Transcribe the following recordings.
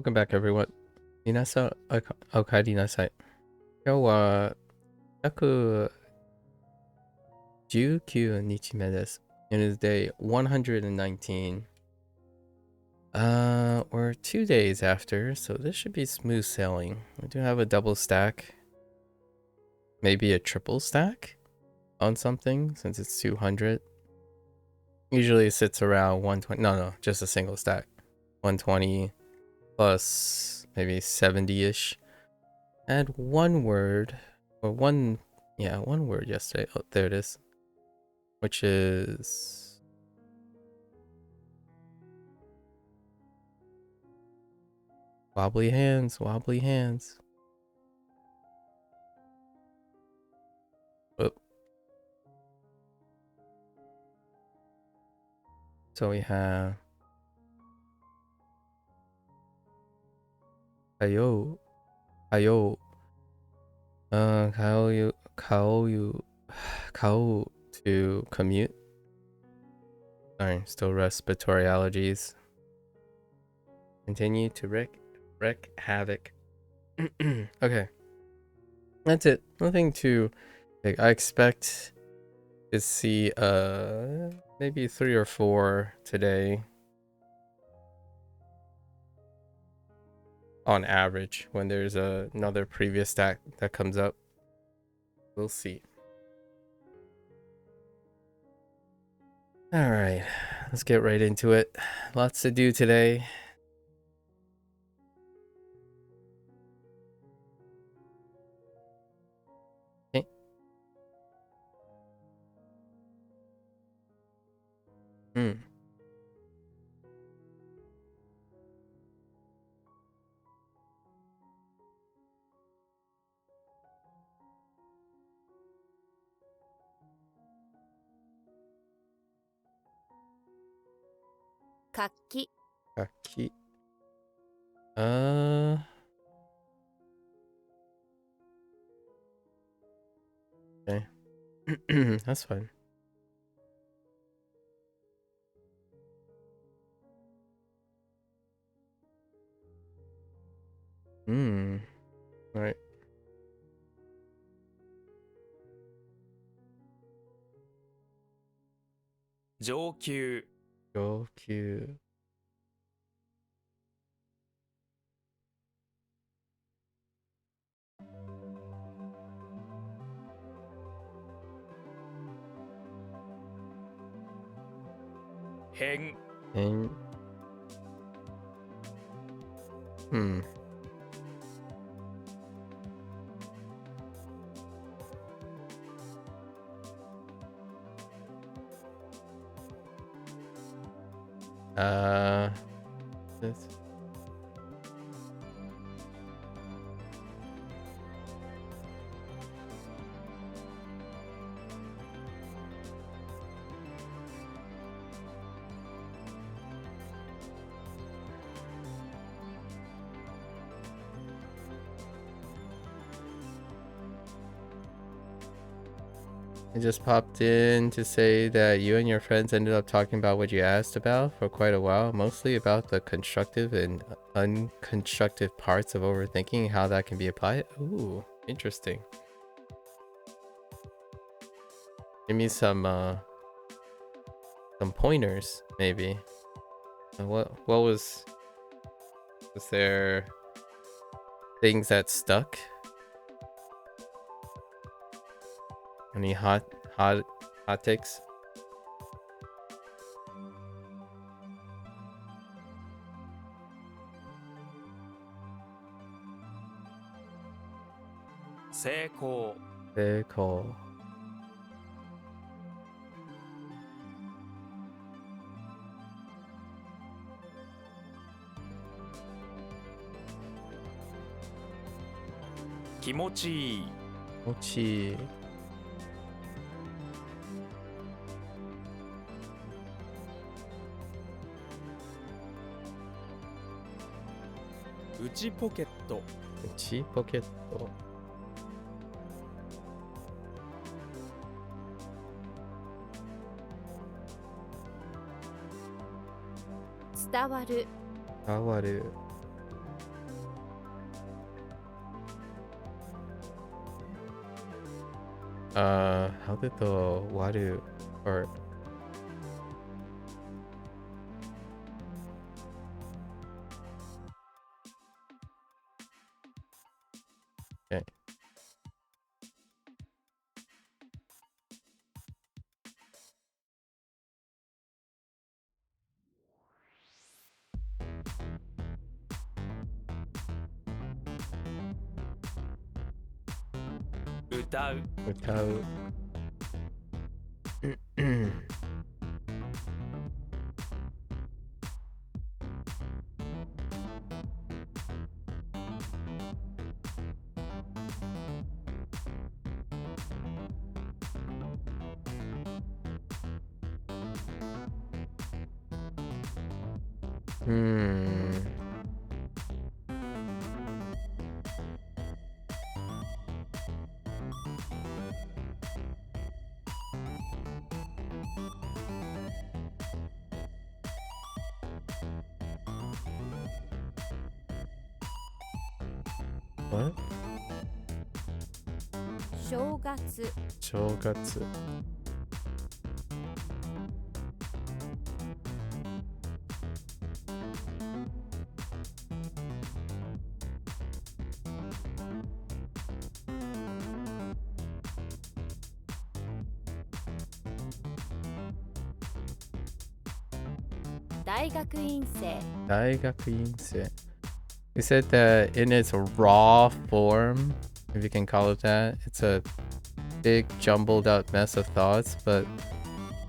Welcome back, everyone. 皆さん、お帰りなさい。今日は約19日目です。It is day 119. We're 2 days after, so this should be smooth sailing. We do have a double stack, maybe a triple stack on something since it's 200. Usually it sits around 120. No, just a single stack. 120 plus maybe 70-ish. Add one word, or one word yesterday. Oh, there it is. Which is wobbly hands, wobbly hands. Whoop. So we have Kayo, Kayo, Kao to commute. Sorry, still respiratory allergies. Continue to wreak havoc. Okay, that's it. Nothing too big. I expect to see maybe 3 or 4 today on average when there's another previous stack that comes up. We'll see. All right, let's get right into it. Lots to do today. Okay. Kaki. Kaki. Okay. That's fine. All right. Jōkyū. Go Q. Hen. And this. I just popped in to say that you and your friends ended up talking about what you asked about for quite a while, mostly about the constructive and unconstructive parts of overthinking, how that can be applied. Ooh, interesting. Give me some pointers, maybe. What was there things that stuck? Any hot takes? Seiko. Very cool. Kimochi. Mochi. Uchi pocket. Uchi pocket. Stawaru. Kawaru. how did the waru or okay. Utau. Without What? 正月 Shogatsu. Daigakuinsei. You said that in its raw form, if you can call it that, it's a big jumbled up mess of thoughts, but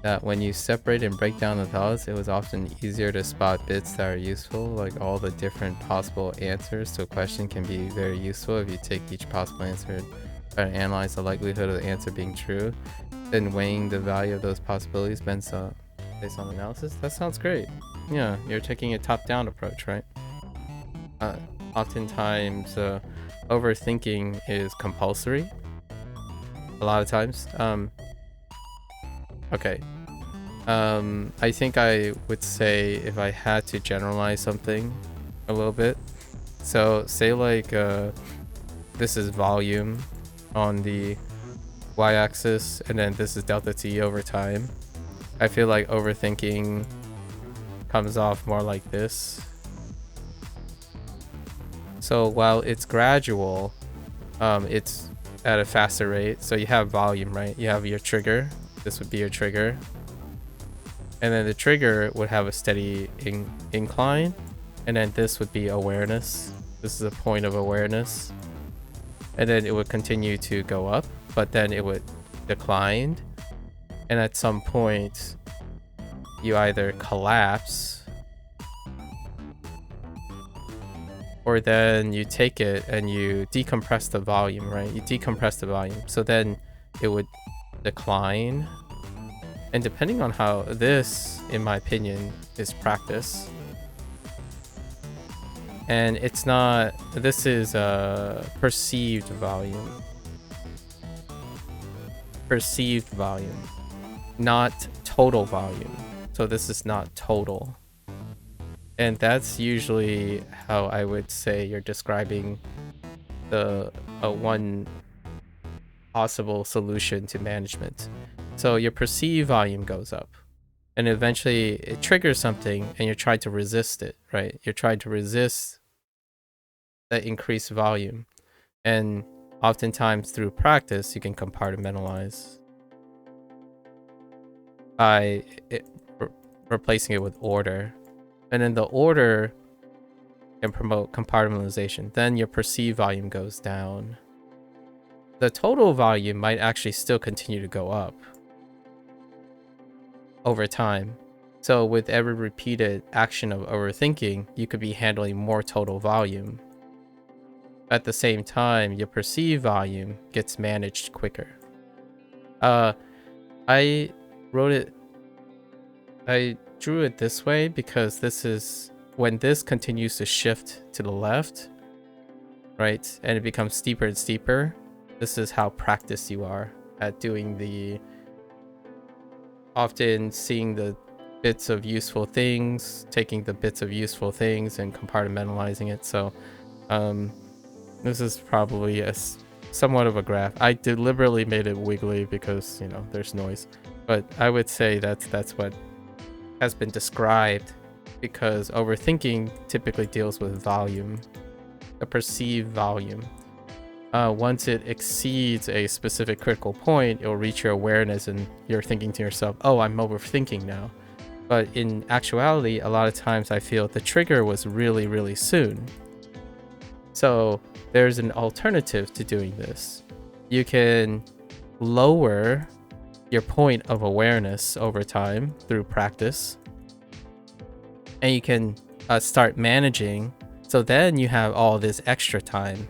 that when you separate and break down the thoughts, it was often easier to spot bits that are useful. Like all the different possible answers to a question can be very useful if you take each possible answer and try to analyze the likelihood of the answer being true, then weighing the value of those possibilities based on analysis. That sounds great. Yeah, you're taking a top-down approach, right? Oftentimes, overthinking is compulsory. A lot of times. Okay. I think I would say if I had to generalize something a little bit. So say like this is volume on the y-axis, and then this is delta t over time. I feel like overthinking comes off more like this. So while it's gradual, it's at a faster rate. So you have volume, right? You have your trigger. This would be your trigger. And then the trigger would have a steady incline. And then this would be awareness. This is a point of awareness. And then it would continue to go up, but then it would decline. And at some point, you either collapse, or then you take it and you decompress the volume, right? You decompress the volume. So then it would decline. And depending on how this, in my opinion, is practice. And it's not, this is perceived volume. Perceived volume, not total volume. So this is not total. And that's usually how I would say you're describing the one possible solution to management. So your perceived volume goes up, and eventually it triggers something, and you're trying to resist it, right? You're trying to resist that increased volume. And oftentimes through practice, you can compartmentalize by replacing it with order. And then the order can promote compartmentalization. Then your perceived volume goes down. The total volume might actually still continue to go up over time. So with every repeated action of overthinking, you could be handling more total volume. At the same time, your perceived volume gets managed quicker. I drew it this way because this is when this continues to shift to the left, right? And it becomes steeper and steeper. This is how practiced you are at doing the, often seeing the bits of useful things, taking the bits of useful things and compartmentalizing it. So this is probably a somewhat of a graph. I deliberately made it wiggly because, you know, there's noise. But I would say that's what has been described, because overthinking typically deals with volume, the perceived volume. Once it exceeds a specific critical point, it'll reach your awareness and you're thinking to yourself, oh, I'm overthinking now. But in actuality, a lot of times I feel the trigger was really, really soon. So there's an alternative to doing this. You can lower your point of awareness over time through practice. And you can start managing. So then you have all this extra time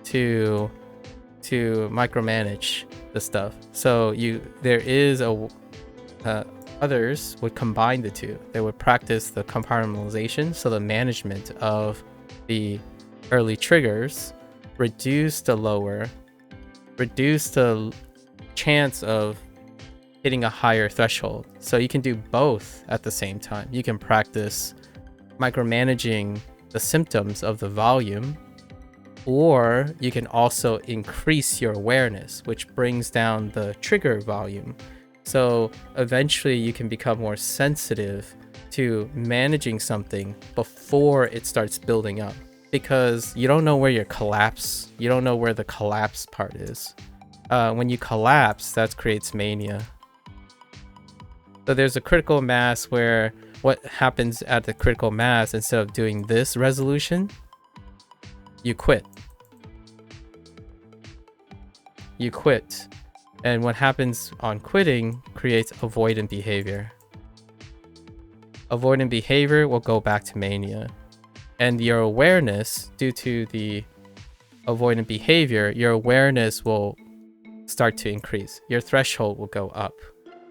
to micromanage the stuff. So there is others would combine the two. They would practice the compartmentalization, so the management of the early triggers, reduce the chance of hitting a higher threshold. So you can do both at the same time. You can practice micromanaging the symptoms of the volume, or you can also increase your awareness, which brings down the trigger volume. So eventually you can become more sensitive to managing something before it starts building up, because you don't know where the collapse part is. When you collapse, that creates mania. So there's a critical mass where what happens at the critical mass, instead of doing this resolution, you quit. And what happens on quitting creates avoidant behavior. Avoidant behavior will go back to mania. And your awareness, due to the avoidant behavior, your awareness will start to increase. Your threshold will go up.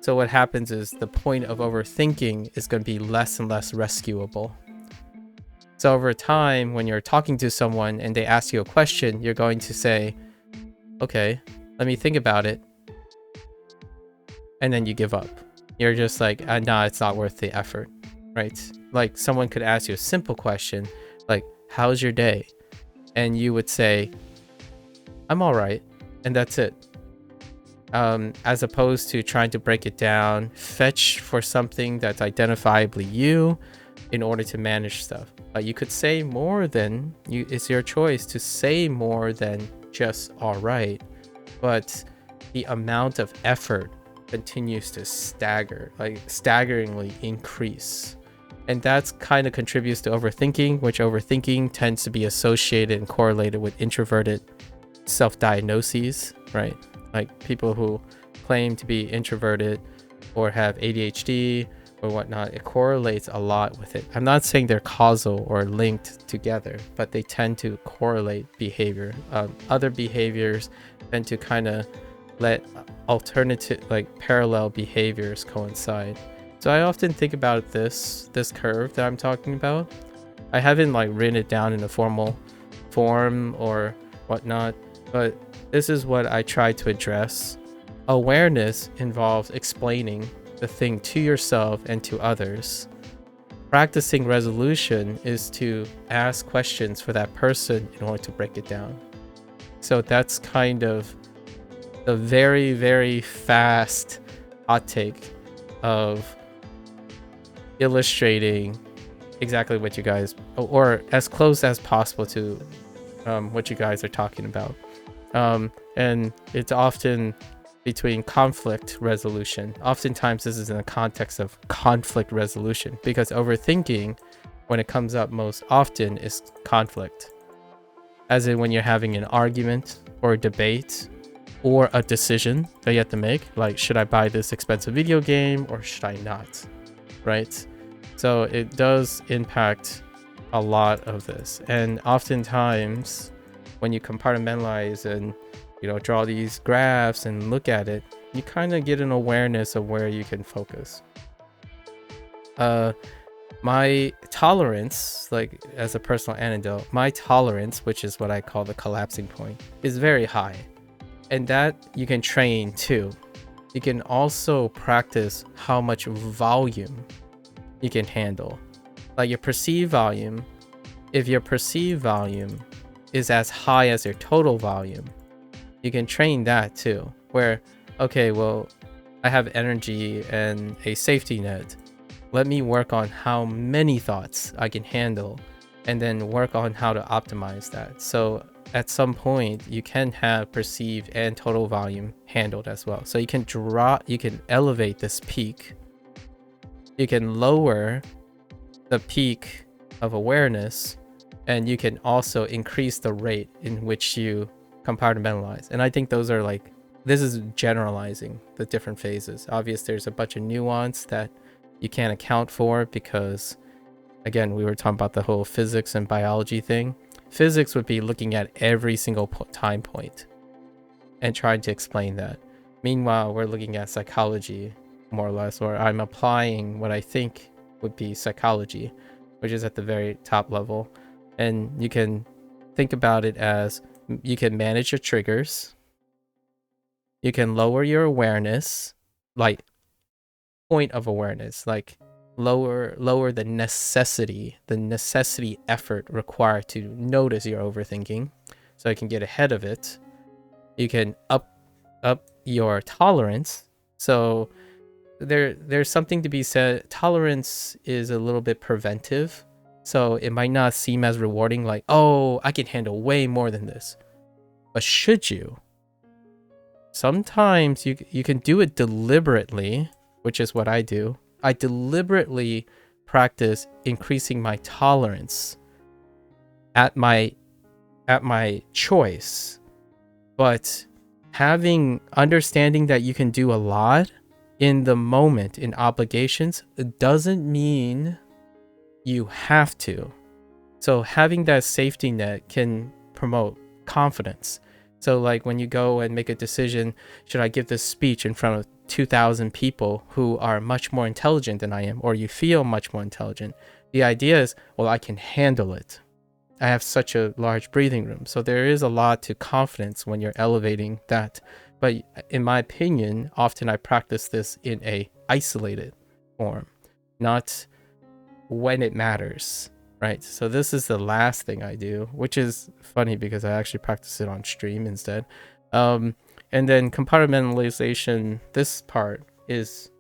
So what happens is the point of overthinking is going to be less and less rescuable. So over time, when you're talking to someone and they ask you a question, you're going to say, okay, let me think about it. And then you give up. You're just like, nah, it's not worth the effort, right? Like someone could ask you a simple question, like, how's your day? And you would say, I'm all right. And that's it. As opposed to trying to break it down, fetch for something that's identifiably you in order to manage stuff. You could say more than it's your choice to say more than just all right, but the amount of effort continues to staggeringly increase. And that's kind of contributes to overthinking, which overthinking tends to be associated and correlated with introverted self-diagnoses, right? Like people who claim to be introverted or have ADHD or whatnot, it correlates a lot with it. I'm not saying they're causal or linked together, but they tend to correlate behavior. Other behaviors tend to kind of let alternative, like parallel behaviors coincide. So I often think about this curve that I'm talking about. I haven't like written it down in a formal form or whatnot, but this is what I try to address. Awareness involves explaining the thing to yourself and to others. Practicing resolution is to ask questions for that person in order to break it down. So that's kind of the very, very fast hot take of illustrating exactly what you guys, or as close as possible to what you guys are talking about. And it's often between conflict resolution. Oftentimes this is in the context of conflict resolution, because overthinking, when it comes up most often, is conflict. As in when you're having an argument or a debate or a decision that you have to make, like, should I buy this expensive video game or should I not, right? So it does impact a lot of this. And oftentimes when you compartmentalize and draw these graphs and look at it, you kind of get an awareness of where you can focus. My tolerance, like as a personal anecdote, my tolerance, which is what I call the collapsing point, is very high. And that you can train too. You can also practice how much volume you can handle. Like your perceived volume, if your perceived volume is as high as your total volume. You can train that too, where, okay, well, I have energy and a safety net. Let me work on how many thoughts I can handle and then work on how to optimize that. So at some point, you can have perceived and total volume handled as well. So you can elevate this peak. You can lower the peak of awareness, and you can also increase the rate in which you compartmentalize. And I think those are like, this is generalizing the different phases. Obviously, there's a bunch of nuance that you can't account for because, again, we were talking about the whole physics and biology thing. Physics would be looking at every single time point and trying to explain that. Meanwhile, we're looking at psychology, more or less, or I'm applying what I think would be psychology, which is at the very top level. And you can think about it as you can manage your triggers. You can lower your awareness, like point of awareness, like lower the necessity effort required to notice you're overthinking, so I can get ahead of it. You can up your tolerance. So there's something to be said. Tolerance is a little bit preventive, so it might not seem as rewarding, like, oh, I can handle way more than this. But should you? Sometimes you can do it deliberately, which is what I do. I deliberately practice increasing my tolerance at my choice. But understanding that you can do a lot in the moment in obligations, it doesn't mean you have to. So having that safety net can promote confidence. So like when you go and make a decision, should I give this speech in front of 2,000 people who are much more intelligent than I am, or you feel much more intelligent? The idea is, well, I can handle it. I have such a large breathing room. So there is a lot to confidence when you're elevating that. But in my opinion, often I practice this in a isolated form, not when it matters, right? So this is the last thing I do, which is funny because I actually practice it on stream instead. And then compartmentalization, this part is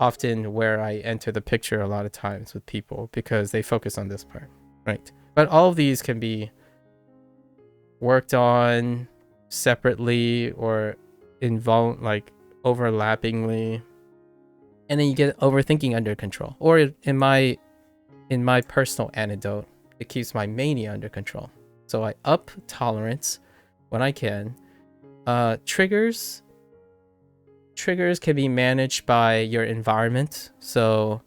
often where I enter the picture a lot of times with people because they focus on this part, right? But all of these can be worked on separately or overlappingly, and then you get overthinking under control. Or in my personal anecdote, it keeps my mania under control. So I up tolerance when I can. Triggers can be managed by your environment. So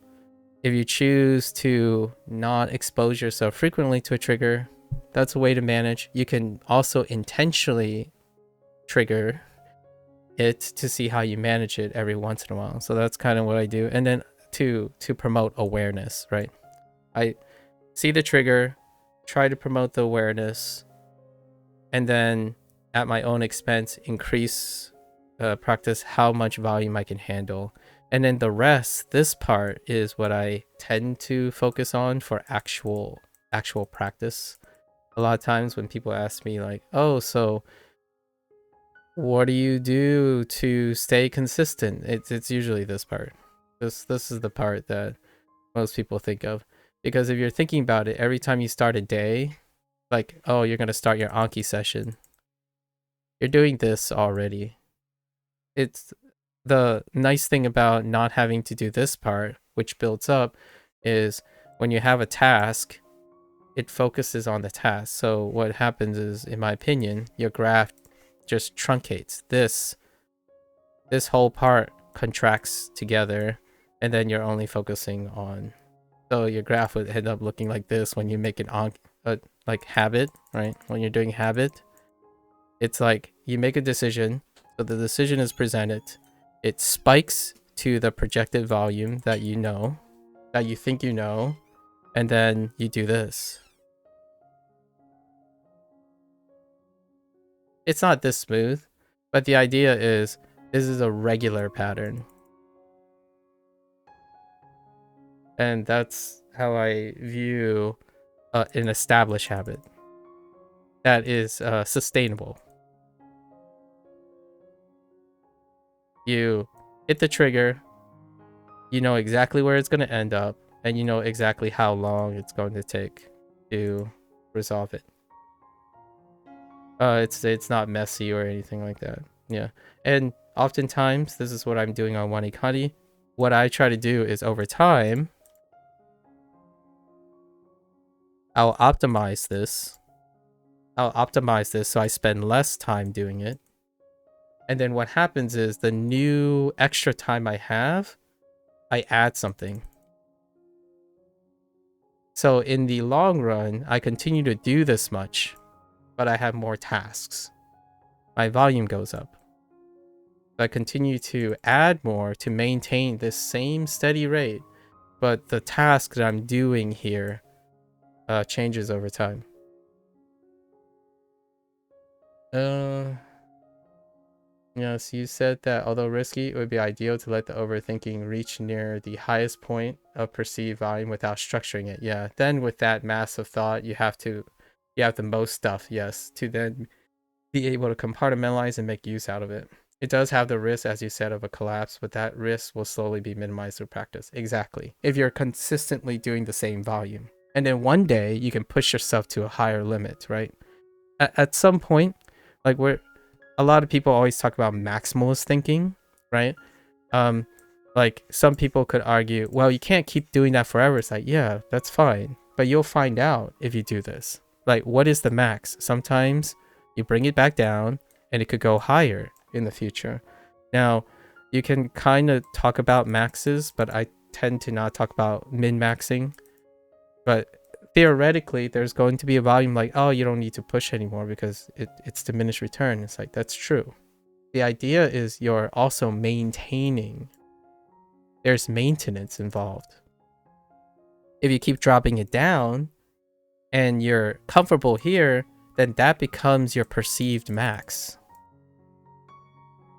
if you choose to not expose yourself frequently to a trigger, that's a way to manage. You can also intentionally trigger it to see how you manage it every once in a while. So that's kind of what I do. And then to promote awareness, right? I see the trigger, try to promote the awareness, and then at my own expense, practice how much volume I can handle. And then the rest, this part is what I tend to focus on for actual practice. A lot of times when people ask me like, oh, so what do you do to stay consistent? It's usually this part. This is the part that most people think of. Because if you're thinking about it, every time you start a day, like, oh, you're going to start your Anki session, you're doing this already. It's the nice thing about not having to do this part, which builds up, is when you have a task, it focuses on the task. So what happens is, in my opinion, your graph just truncates. This whole part contracts together, and then you're only focusing on. So your graph would end up looking like this when you make an like habit, right? When you're doing habit, it's like you make a decision. So the decision is presented. It spikes to the projected volume that you know, that you think you know, and then you do this. It's not this smooth, but the idea is this is a regular pattern. And that's how I view an established habit. that is sustainable. You hit the trigger, you know exactly where it's going to end up, and you know exactly how long it's going to take to resolve it. It's not messy or anything like that. Yeah. And oftentimes, this is what I'm doing on WaniKani. What I try to do is over time, I'll optimize this so I spend less time doing it. And then what happens is the new extra time I have, I add something. So in the long run, I continue to do this much, but I have more tasks. My volume goes up. I continue to add more to maintain this same steady rate, but the task that I'm doing here changes over time. Yes, you said that although risky, it would be ideal to let the overthinking reach near the highest point of perceived volume without structuring it. Yeah, then with that massive thought, you have the most stuff, yes, to then be able to compartmentalize and make use out of it. It does have the risk, as you said, of a collapse, but that risk will slowly be minimized through practice. Exactly. If you're consistently doing the same volume. And then one day you can push yourself to a higher limit, right? At some point, like a lot of people always talk about maximalist thinking, right? Like some people could argue, well, you can't keep doing that forever. It's like, yeah, that's fine. But you'll find out if you do this. Like, what is the max? Sometimes you bring it back down and it could go higher in the future. Now, you can kind of talk about maxes, but I tend to not talk about min-maxing. But theoretically, there's going to be a volume like, oh, you don't need to push anymore because it's diminished return. It's like, that's true. The idea is you're also maintaining. There's maintenance involved. If you keep dropping it down and you're comfortable here, then that becomes your perceived max.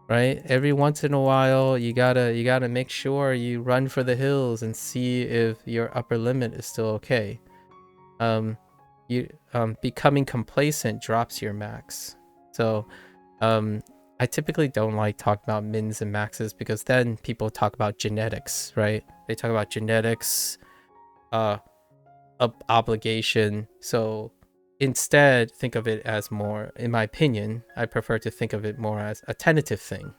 Right? Every once in a while, you gotta make sure you run for the hills and see if your upper limit is still okay. Becoming complacent drops your max. So I typically don't like talking about mins and maxes because then people talk about genetics, right? They talk about genetics, obligation. So instead, think of it as more, in my opinion, I prefer to think of it more as a tentative thing.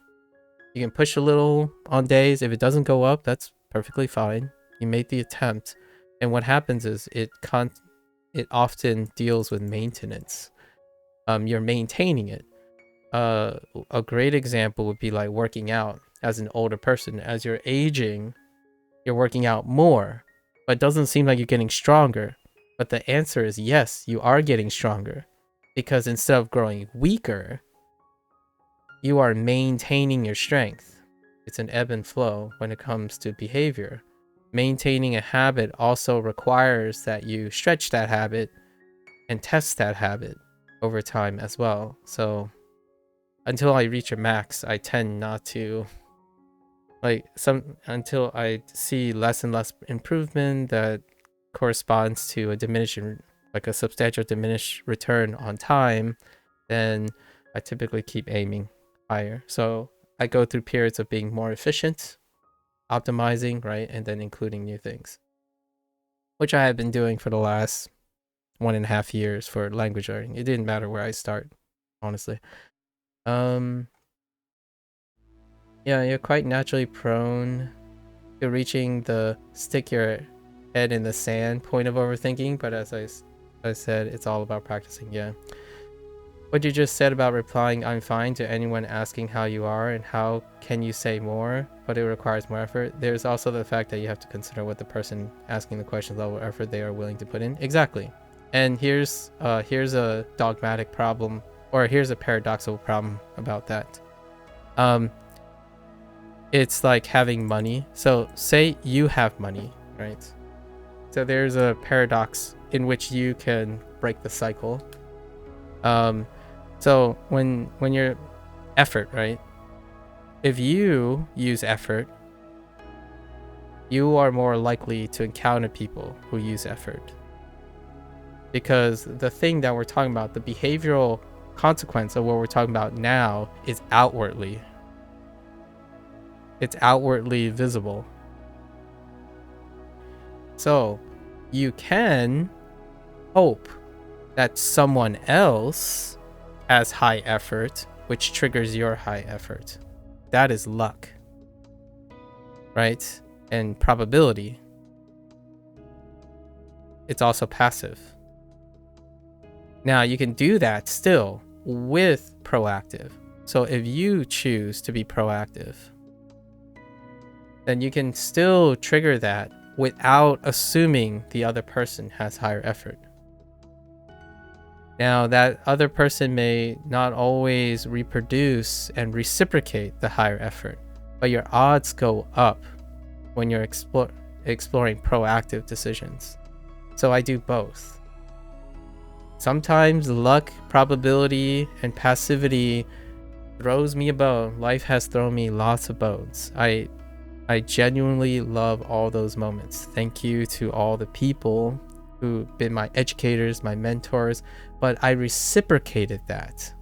You can push a little on days. If it doesn't go up, that's perfectly fine. You made the attempt. And what happens is it often deals with maintenance. You're maintaining it. A great example would be like working out as an older person. As you're aging, you're working out more, but it doesn't seem like you're getting stronger. But the answer is yes, you are getting stronger, because instead of growing weaker, you are maintaining your strength. It's an ebb and flow when it comes to behavior. Maintaining a habit also requires that you stretch that habit and test that habit over time as well. So until I reach a max, I tend not to until I see less and less improvement that corresponds to a substantial diminished return on time, then I typically keep aiming higher. So I go through periods of being more efficient, optimizing, right, and then including new things, which I have been doing for the last 1.5 years for language learning. It didn't matter where I start, honestly. Yeah, you're quite naturally prone to reaching the stick your head in the sand point of overthinking, but as I said, it's all about practicing. Yeah. What you just said about replying I'm fine to anyone asking how you are and how can you say more, but it requires more effort. There's also the fact that you have to consider what the person asking the question level of effort they are willing to put in. Exactly. And here's a dogmatic problem, or here's a paradoxical problem about that. It's like having money. So say you have money, right? So there's a paradox in which you can break the cycle. So when you're effort, right? If you use effort, you are more likely to encounter people who use effort. because the thing that we're talking about, the behavioral consequence of what we're talking about now, is outwardly. It's outwardly visible. So you can hope that someone else has high effort, which triggers your high effort. That is luck, right? And probability. It's also passive. Now you can do that still with proactive. So if you choose to be proactive, then you can still trigger that without assuming the other person has higher effort. Now, that other person may not always reproduce and reciprocate the higher effort, but your odds go up when you're exploring proactive decisions. So I do both. Sometimes luck, probability, and passivity throws me a bone. Life has thrown me lots of bones. I genuinely love all those moments. Thank you to all the people who've been my educators, my mentors, but I reciprocated that.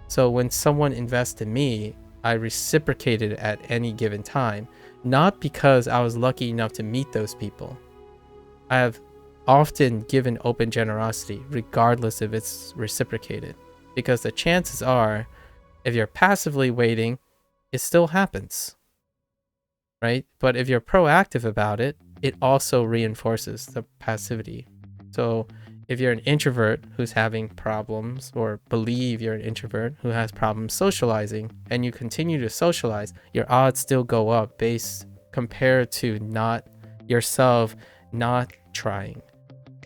So when someone invests in me, I reciprocated at any given time, not because I was lucky enough to meet those people. I have often given open generosity, regardless if it's reciprocated, because the chances are, if you're passively waiting, it still happens. Right? But if you're proactive about it, it also reinforces the passivity. So if you're an introvert who's having problems, or believe you're an introvert who has problems socializing, and you continue to socialize, your odds still go up based compared to not yourself not trying.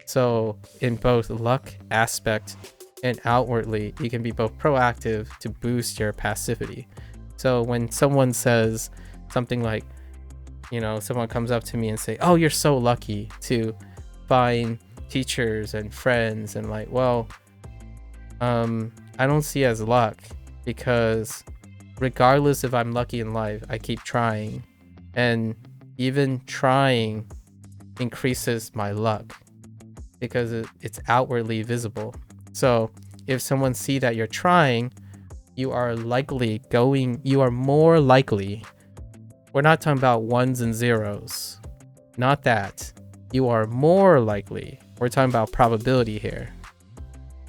So in both luck aspect and outwardly, you can be both proactive to boost your passivity. So when someone says something like, someone comes up to me and say, oh, you're so lucky to find teachers and friends, and like, well, I don't see as luck, because regardless if I'm lucky in life, I keep trying, and even trying increases my luck because it's outwardly visible. So if someone see that you're trying, you are more likely. We're not talking about ones and zeros. Not that. You are more likely. We're talking about probability here.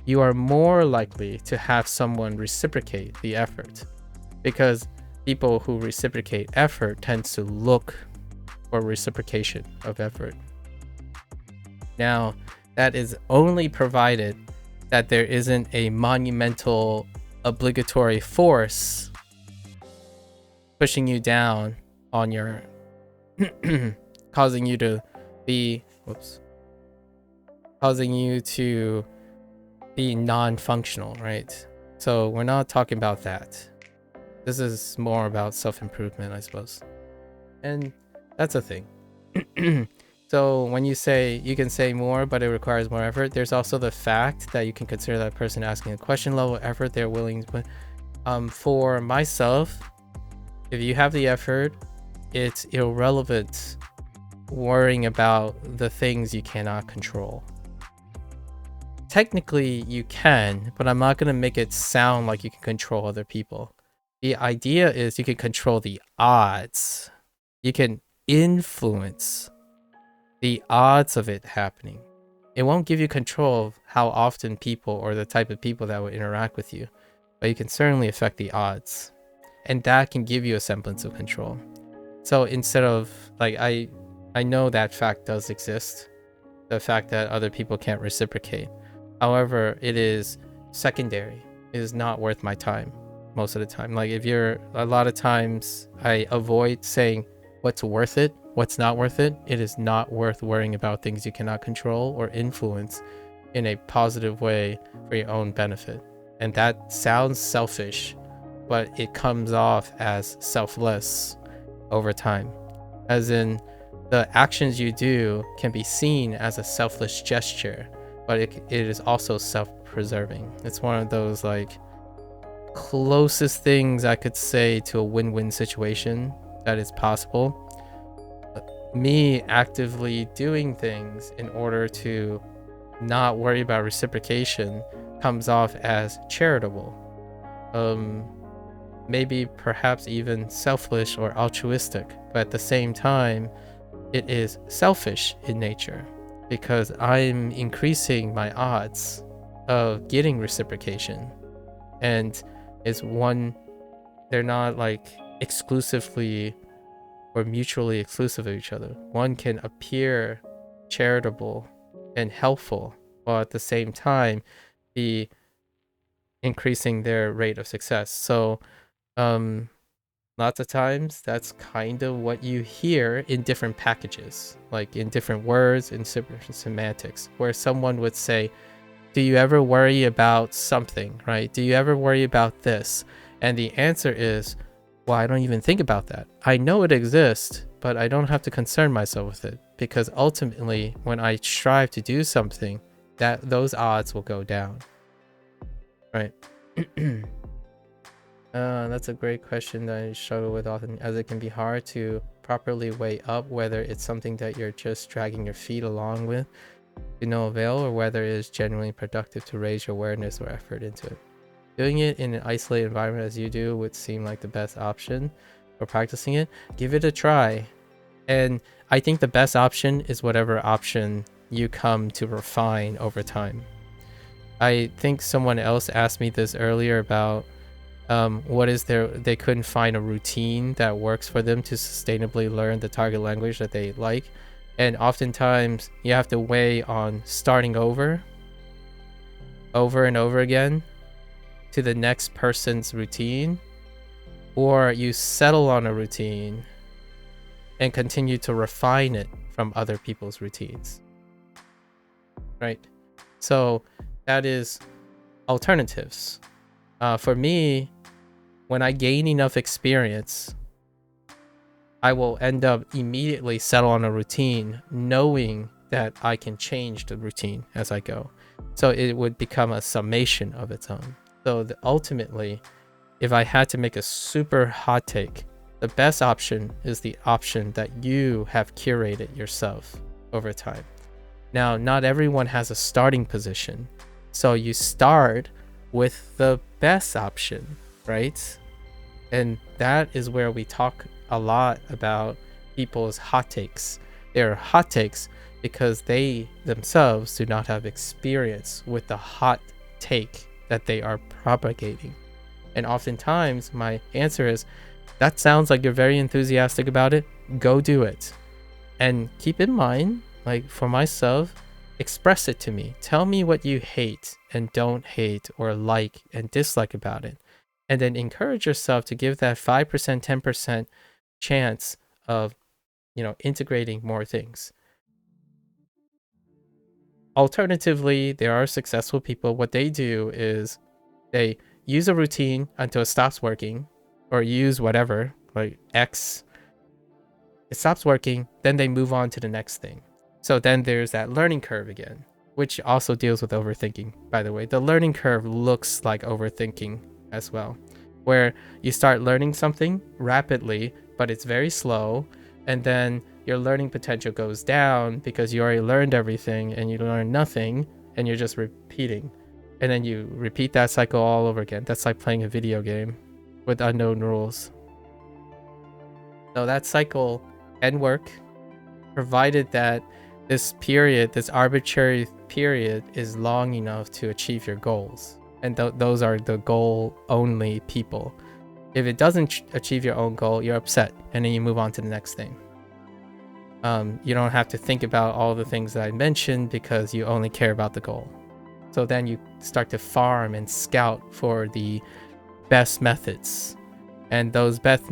You are more likely to have someone reciprocate the effort, because people who reciprocate effort tends to look for reciprocation of effort. Now, that is only provided that there isn't a monumental obligatory force pushing you down on your causing you to be non-functional, right? So we're not talking about that. This is more about self-improvement, I suppose, and that's a thing. So when you say you can say more but it requires more effort, there's also the fact that you can consider that person asking a question level of effort they're willing to put. For myself, if you have the effort, it's irrelevant worrying about the things you cannot control. Technically you can, but I'm not going to make it sound like you can control other people. The idea is you can control the odds. You can influence the odds of it happening. It won't give you control of how often people or the type of people that will interact with you, but you can certainly affect the odds, and that can give you a semblance of control. So instead of like, I know that fact does exist, the fact that other people can't reciprocate. However, it is secondary. It is not worth my time most of the time. Like a lot of times I avoid saying what's worth it, what's not worth it. It is not worth worrying about things you cannot control or influence in a positive way for your own benefit. And that sounds selfish, but it comes off as selfless over time. As in, the actions you do can be seen as a selfless gesture, but it is also self-preserving. It's one of those like closest things I could say to a win-win situation that is possible. Me actively doing things in order to not worry about reciprocation comes off as charitable. Maybe perhaps even selfish or altruistic, but at the same time, it is selfish in nature because I'm increasing my odds of getting reciprocation. And they're not like exclusively or mutually exclusive of each other. One can appear charitable and helpful while at the same time be increasing their rate of success. So lots of times that's kind of what you hear in different packages, like in different words, in different semantics, where someone would say, do you ever worry about something, right? Do you ever worry about this? And the answer is, well, I don't even think about that. I know it exists, but I don't have to concern myself with it, because ultimately when I strive to do something, those odds will go down, right? That's a great question that I struggle with often, as it can be hard to properly weigh up whether it's something that you're just dragging your feet along with to no avail, or whether it is genuinely productive to raise your awareness or effort into it. Doing it in an isolated environment as you do would seem like the best option for practicing it. Give it a try. And I think the best option is whatever option you come to refine over time. I think someone else asked me this earlier about they couldn't find a routine that works for them to sustainably learn the target language that they like. And oftentimes you have to weigh on starting over and over again to the next person's routine, or you settle on a routine and continue to refine it from other people's routines, right? So that is alternatives. For me, when I gain enough experience, I will end up immediately settle on a routine, knowing that I can change the routine as I go. So it would become a summation of its own. So ultimately, if I had to make a super hot take, the best option is the option that you have curated yourself over time. Now, not everyone has a starting position. So you start with the best option, right? And that is where we talk a lot about people's hot takes. They're hot takes because they themselves do not have experience with the hot take that they are propagating. And oftentimes my answer is, that sounds like you're very enthusiastic about it. Go do it. And keep in mind, like for myself, express it to me. Tell me what you hate and don't hate, or like and dislike about it. And then encourage yourself to give that 5%, 10% chance of, integrating more things. Alternatively, there are successful people. What they do is they use a routine until it stops working, or use whatever, like X. It stops working, then they move on to the next thing. So then there's that learning curve again, which also deals with overthinking, by the way. The learning curve looks like overthinking as well, where you start learning something rapidly, but it's very slow, and then your learning potential goes down because you already learned everything and you learn nothing, and you're just repeating. And then you repeat that cycle all over again. That's like playing a video game with unknown rules. So that cycle can work, provided that this arbitrary period is long enough to achieve your goals. And those are the goal-only people. If it doesn't achieve your own goal, you're upset, and then you move on to the next thing. You don't have to think about all the things that I mentioned because you only care about the goal. So then you start to farm and scout for the best methods. And those best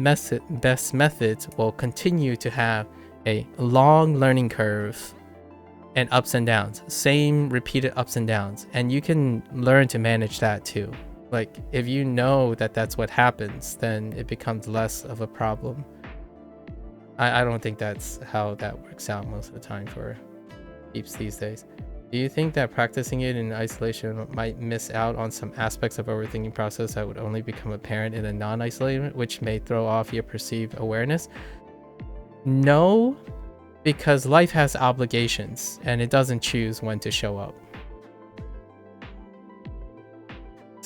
methods will continue to have a long learning curve and ups and downs, same repeated ups and downs. And you can learn to manage that too. Like if you know that that's what happens, then it becomes less of a problem. I don't think that's how that works out most of the time for peeps these days. Do you think that practicing it in isolation might miss out on some aspects of overthinking process that would only become apparent in a non-isolation, which may throw off your perceived awareness? No, because life has obligations and it doesn't choose when to show up.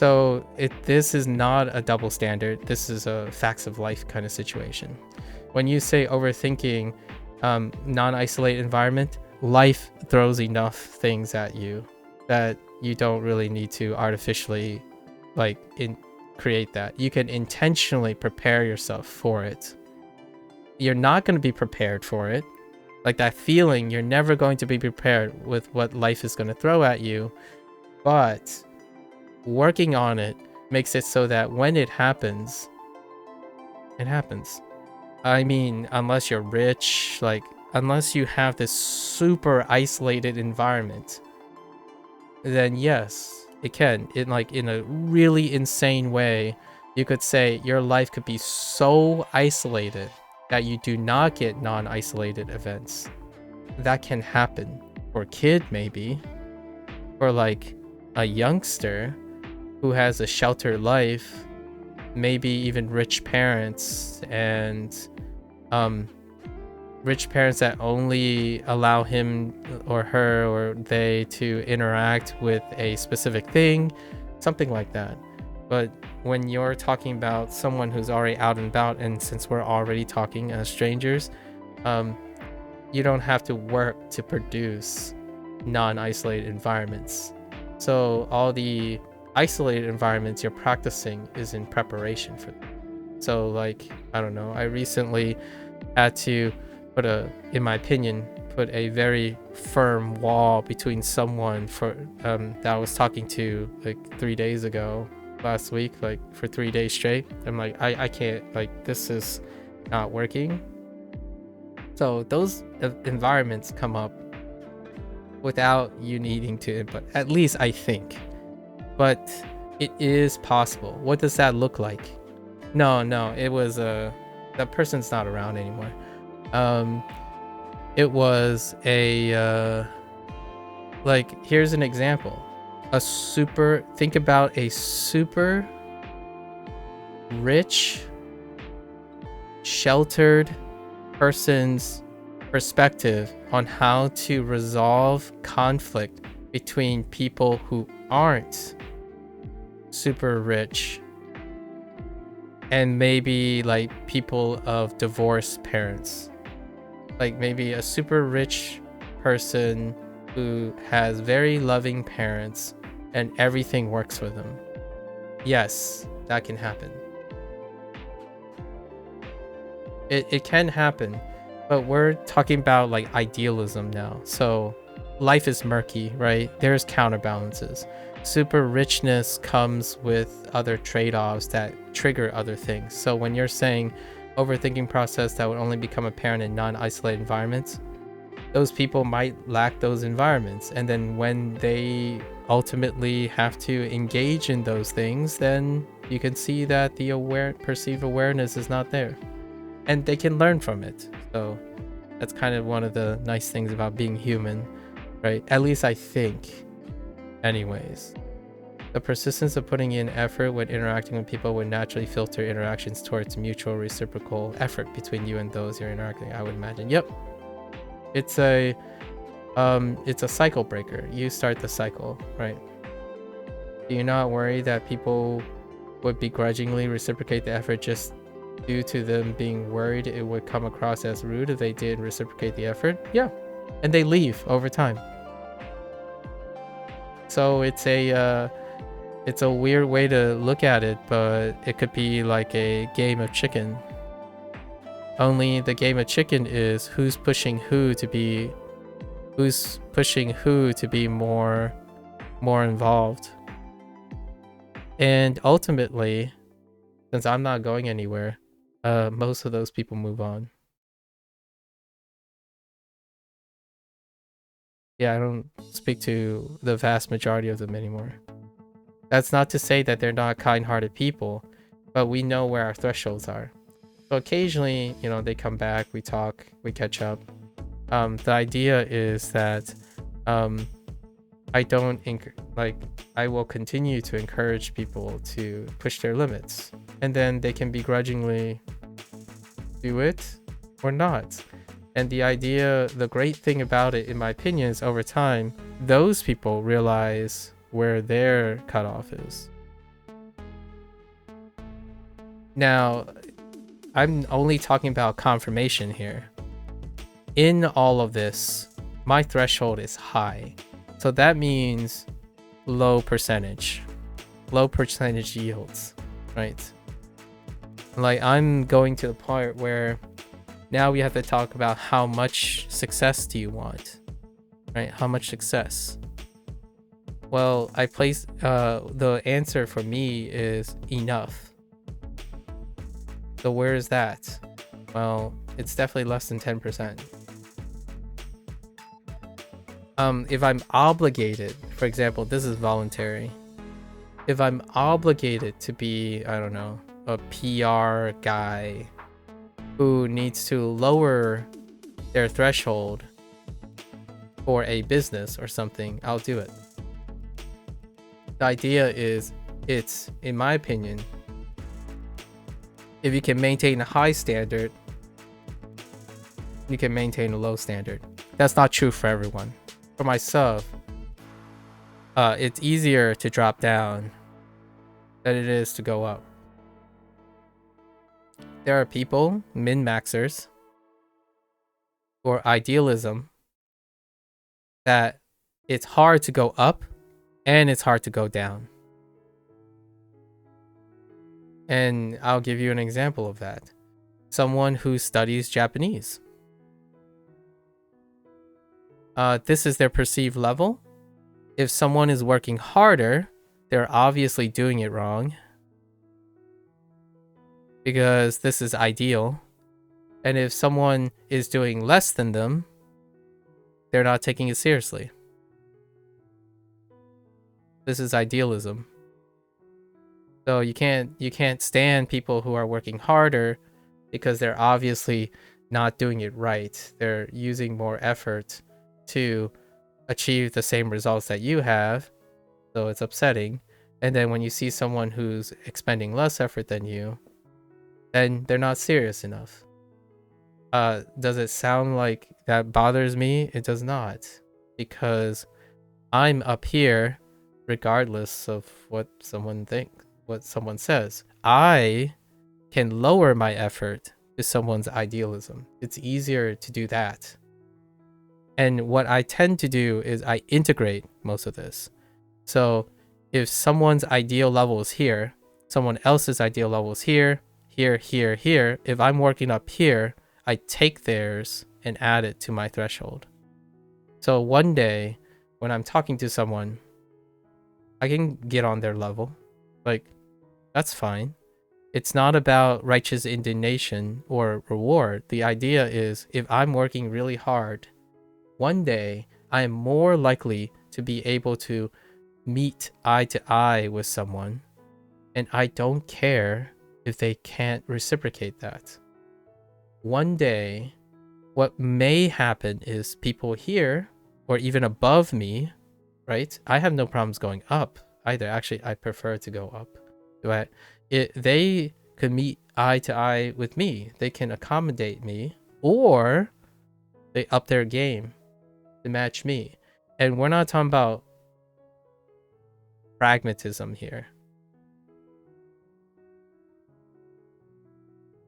So this is not a double standard. This is a facts of life kind of situation. When you say overthinking, non-isolate environment, life throws enough things at you that you don't really need to artificially create that. You can intentionally prepare yourself for it. You're not going to be prepared for it. Like that feeling, you're never going to be prepared with what life is going to throw at you. But working on it makes it so that when it happens, it happens. I mean, unless you're rich, unless you have this super isolated environment, then yes, it can. In a really insane way, you could say your life could be so isolated that you do not get non-isolated events. That can happen for a kid, maybe. For a youngster who has a sheltered life, maybe even rich parents, and rich parents that only allow him or her or they to interact with a specific thing, something like that. But when you're talking about someone who's already out and about, and since we're already talking as strangers, you don't have to work to produce non-isolated environments. So all the isolated environments you're practicing is in preparation for them. So I don't know, I recently had to in my opinion, put a very firm wall between someone that I was talking to 3 days ago, last week, for 3 days straight. I'm I can't, this is not working. So those environments come up without you needing to input, at least I think. But it is possible. What does that look like? No, it was that person's not around anymore. It was a here's an example. Think about a super rich, sheltered person's perspective on how to resolve conflict between people who aren't super rich and maybe people of divorced parents. Maybe a super rich person who has very loving parents and everything works for them. Yes, that can happen. It can happen, but we're talking about idealism now. So life is murky, right? There's counterbalances. Super richness comes with other trade-offs that trigger other things. So when you're saying overthinking process that would only become apparent in non-isolated environments, those people might lack those environments, and then when they ultimately have to engage in those things, then you can see that the perceived awareness is not there, and they can learn from it. So that's kind of one of the nice things about being human, right? At least I think. Anyways, the persistence of putting in effort when interacting with people would naturally filter interactions towards mutual reciprocal effort between you and those you're interacting, I would imagine. Yep. It's a cycle breaker. You start the cycle, right? Do you not worry that people would begrudgingly reciprocate the effort just due to them being worried it would come across as rude if they did reciprocate the effort? Yeah. And they leave over time. So it's a weird way to look at it, but it could be like a game of chicken. Only the game of chicken is who's pushing who to be more involved. And ultimately, since I'm not going anywhere, most of those people move on. Yeah, I don't speak to the vast majority of them anymore. That's not to say that they're not kind-hearted people, but we know where our thresholds are. So occasionally, they come back, we talk, we catch up. The idea is that I will continue to encourage people to push their limits, and then they can begrudgingly do it or not. And the great thing about it, in my opinion, is over time, those people realize where their cutoff is. Now, I'm only talking about confirmation here. In all of this, my threshold is high. So that means low percentage yields, right? Like, I'm going to the point where now we have to talk about how much success do you want, right? How much success? Well, I place the answer for me is enough. So where is that? Well, it's definitely less than 10%. If I'm obligated, for example, this is voluntary. If I'm obligated to be, I don't know, a PR guy who needs to lower their threshold for a business or something, I'll do it. The idea is, it's, in my opinion, if you can maintain a high standard, you can maintain a low standard. That's not true for everyone. For myself, it's easier to drop down than it is to go up. There are people, min-maxers, or idealism, that it's hard to go up and it's hard to go down. And I'll give you an example of that. Someone who studies Japanese. This is their perceived level. If someone is working harder, they're obviously doing it wrong, because this is ideal. And if someone is doing less than them, they're not taking it seriously. This is idealism. So you can't stand people who are working harder because they're obviously not doing it right. They're using more effort to achieve the same results that you have, so it's upsetting. And then when you see someone who's expending less effort than you, then they're not serious enough. Does it sound like that bothers me? It does not, because I'm up here regardless of what someone thinks, what someone says. I can lower my effort to someone's idealism. It's easier to do that. And what I tend to do is I integrate most of this. So if someone's ideal level is here, someone else's ideal level is here, here, here, here. If I'm working up here, I take theirs and add it to my threshold. So one day when I'm talking to someone, I can get on their level. Like, that's fine. It's not about righteous indignation or reward. The idea is, if I'm working really hard, one day I am more likely to be able to meet eye to eye with someone, and I don't care if they can't reciprocate that. One day, what may happen is people here, or even above me, right? I have no problems going up either. Actually, I prefer to go up. But they could meet eye to eye with me. They can accommodate me, or they up their game to match me. And we're not talking about pragmatism here.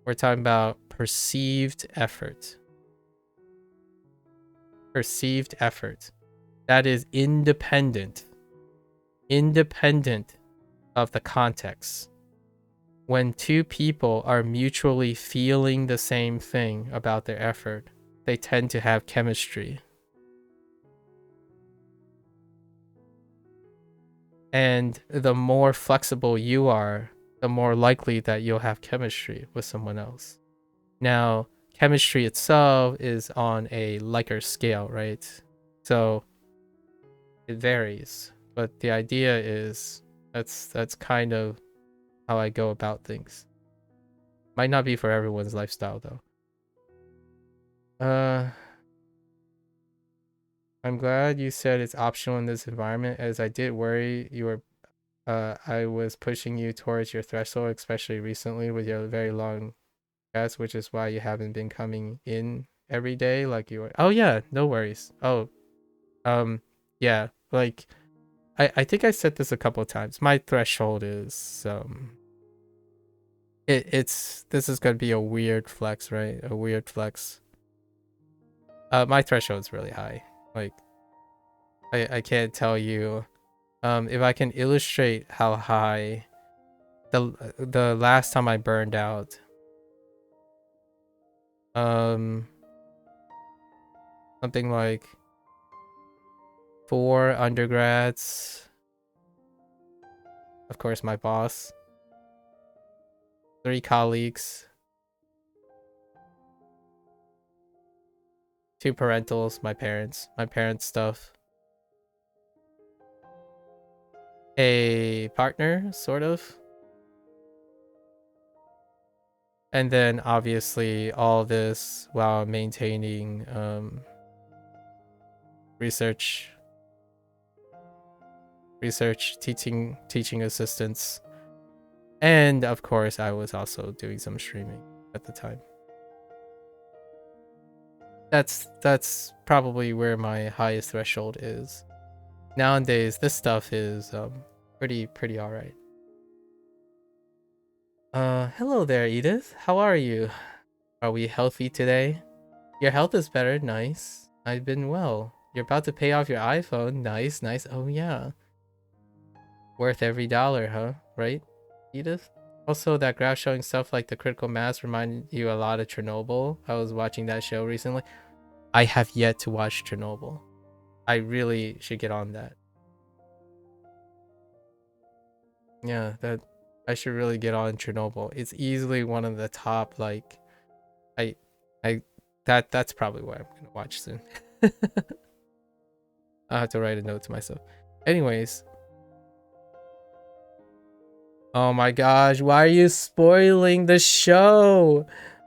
We're talking about perceived effort. Perceived effort. That is independent of the context. When two people are mutually feeling the same thing about their effort, they tend to have chemistry. And the more flexible you are, the more likely that you'll have chemistry with someone else. Now, chemistry itself is on a Likert scale, right? So it varies. But the idea is, that's kind of how I go about things. Might not be for everyone's lifestyle though. I'm glad you said it's optional in this environment, as I did worry you were I was pushing you towards your threshold, especially recently with your very long guests, which is why you haven't been coming in every day like you were. Oh yeah, no worries. Oh, yeah, like I think I said this a couple of times. My threshold is This is gonna be a weird flex, right? A weird flex. My threshold's really high. Like I can't tell you. If I can illustrate how high the last time I burned out. Something like 4 undergrads. Of course, my boss. 3 colleagues. 2 parentals, my parents stuff. A partner, sort of. And then obviously all this while maintaining research, teaching assistants. And of course, I was also doing some streaming at the time. That's probably where my highest threshold is. Nowadays, this stuff is pretty all right. Hello there, Edith. How are you? Are we healthy today? Your health is better. Nice. I've been well. You're about to pay off your iPhone. Nice, nice. Oh yeah. Worth every dollar, huh? Right, Edith? Also, that graph showing stuff like the critical mass reminded you a lot of Chernobyl. I was watching that show recently. I have yet to watch Chernobyl. I really should get on that. Yeah, that I should really get on Chernobyl. It's easily one of the top, like, I that's probably what I'm gonna watch soon. I'll have to write a note to myself. Anyways. Oh my gosh, why are you spoiling the show?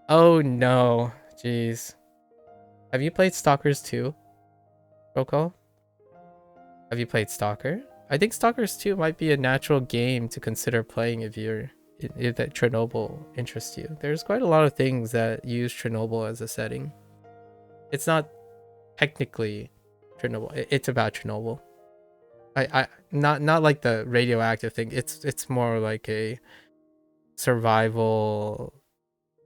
Oh no. Jeez. Have you played Stalkers 2? Roll call? Have you played Stalker? I think Stalkers 2 might be a natural game to consider playing if that Chernobyl interests you. There's quite a lot of things that use Chernobyl as a setting. It's not technically Chernobyl. It's about Chernobyl. I not like the radioactive thing. It's more like a survival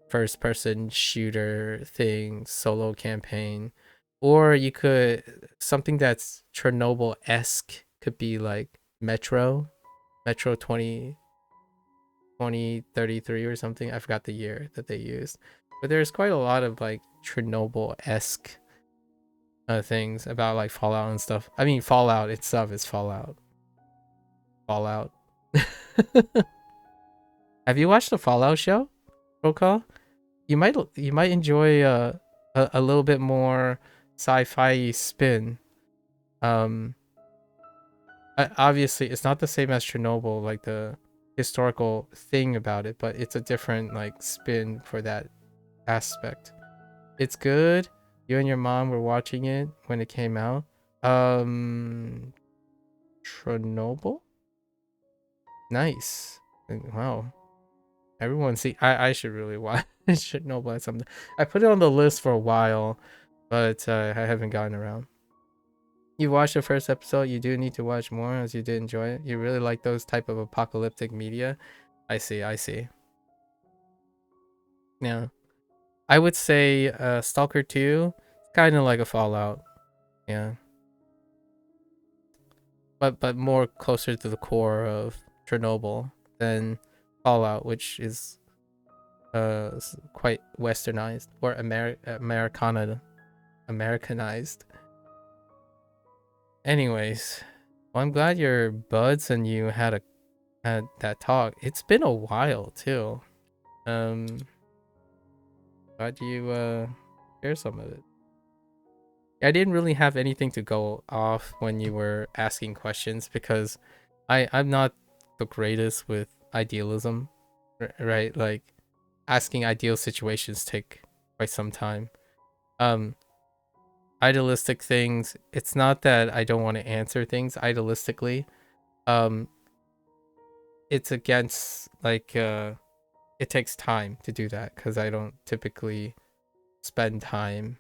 first person shooter thing, solo campaign. Or you could something that's Chernobyl-esque could be like Metro 2033 or something. I forgot the year that they used. But there's quite a lot of like Chernobyl-esque things about like Fallout and stuff. I mean, Fallout itself is Fallout. Have you watched the Fallout show, Roka? You might enjoy a little bit more sci-fi spin. Obviously it's not the same as Chernobyl, like the historical thing about it, but it's a different like spin for that aspect. It's good. You and your mom were watching it when it came out. Chernobyl? Nice. Wow. Everyone see I should really watch Chernobyl at something. I put it on the list for a while, but I haven't gotten around. You watched the first episode, you do need to watch more as you did enjoy it. You really like those type of apocalyptic media. I see. Yeah. I would say Stalker 2, kind of like a Fallout. Yeah. But more closer to the core of Chernobyl than Fallout, which is quite westernized or Americanized. Anyways, well, I'm glad your buds and you had that talk. It's been a while too. Glad you share some of it. I didn't really have anything to go off when you were asking questions because I'm not the greatest with idealism, right? Like asking ideal situations take quite some time. Idealistic things, it's not that I don't want to answer things idealistically. It's against like it takes time to do that because I don't typically spend time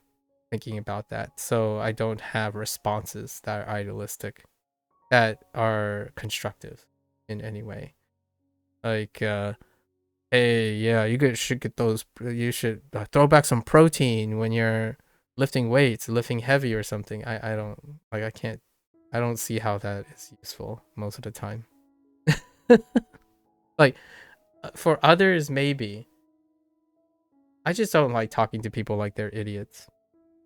thinking about that. So I don't have responses that are idealistic, that are constructive in any way. Like hey, yeah, should get those. You should throw back some protein when you're lifting weights, lifting heavy or something. I don't like. I can't. I don't see how that is useful most of the time. Like for others, maybe. I just don't like talking to people like they're idiots,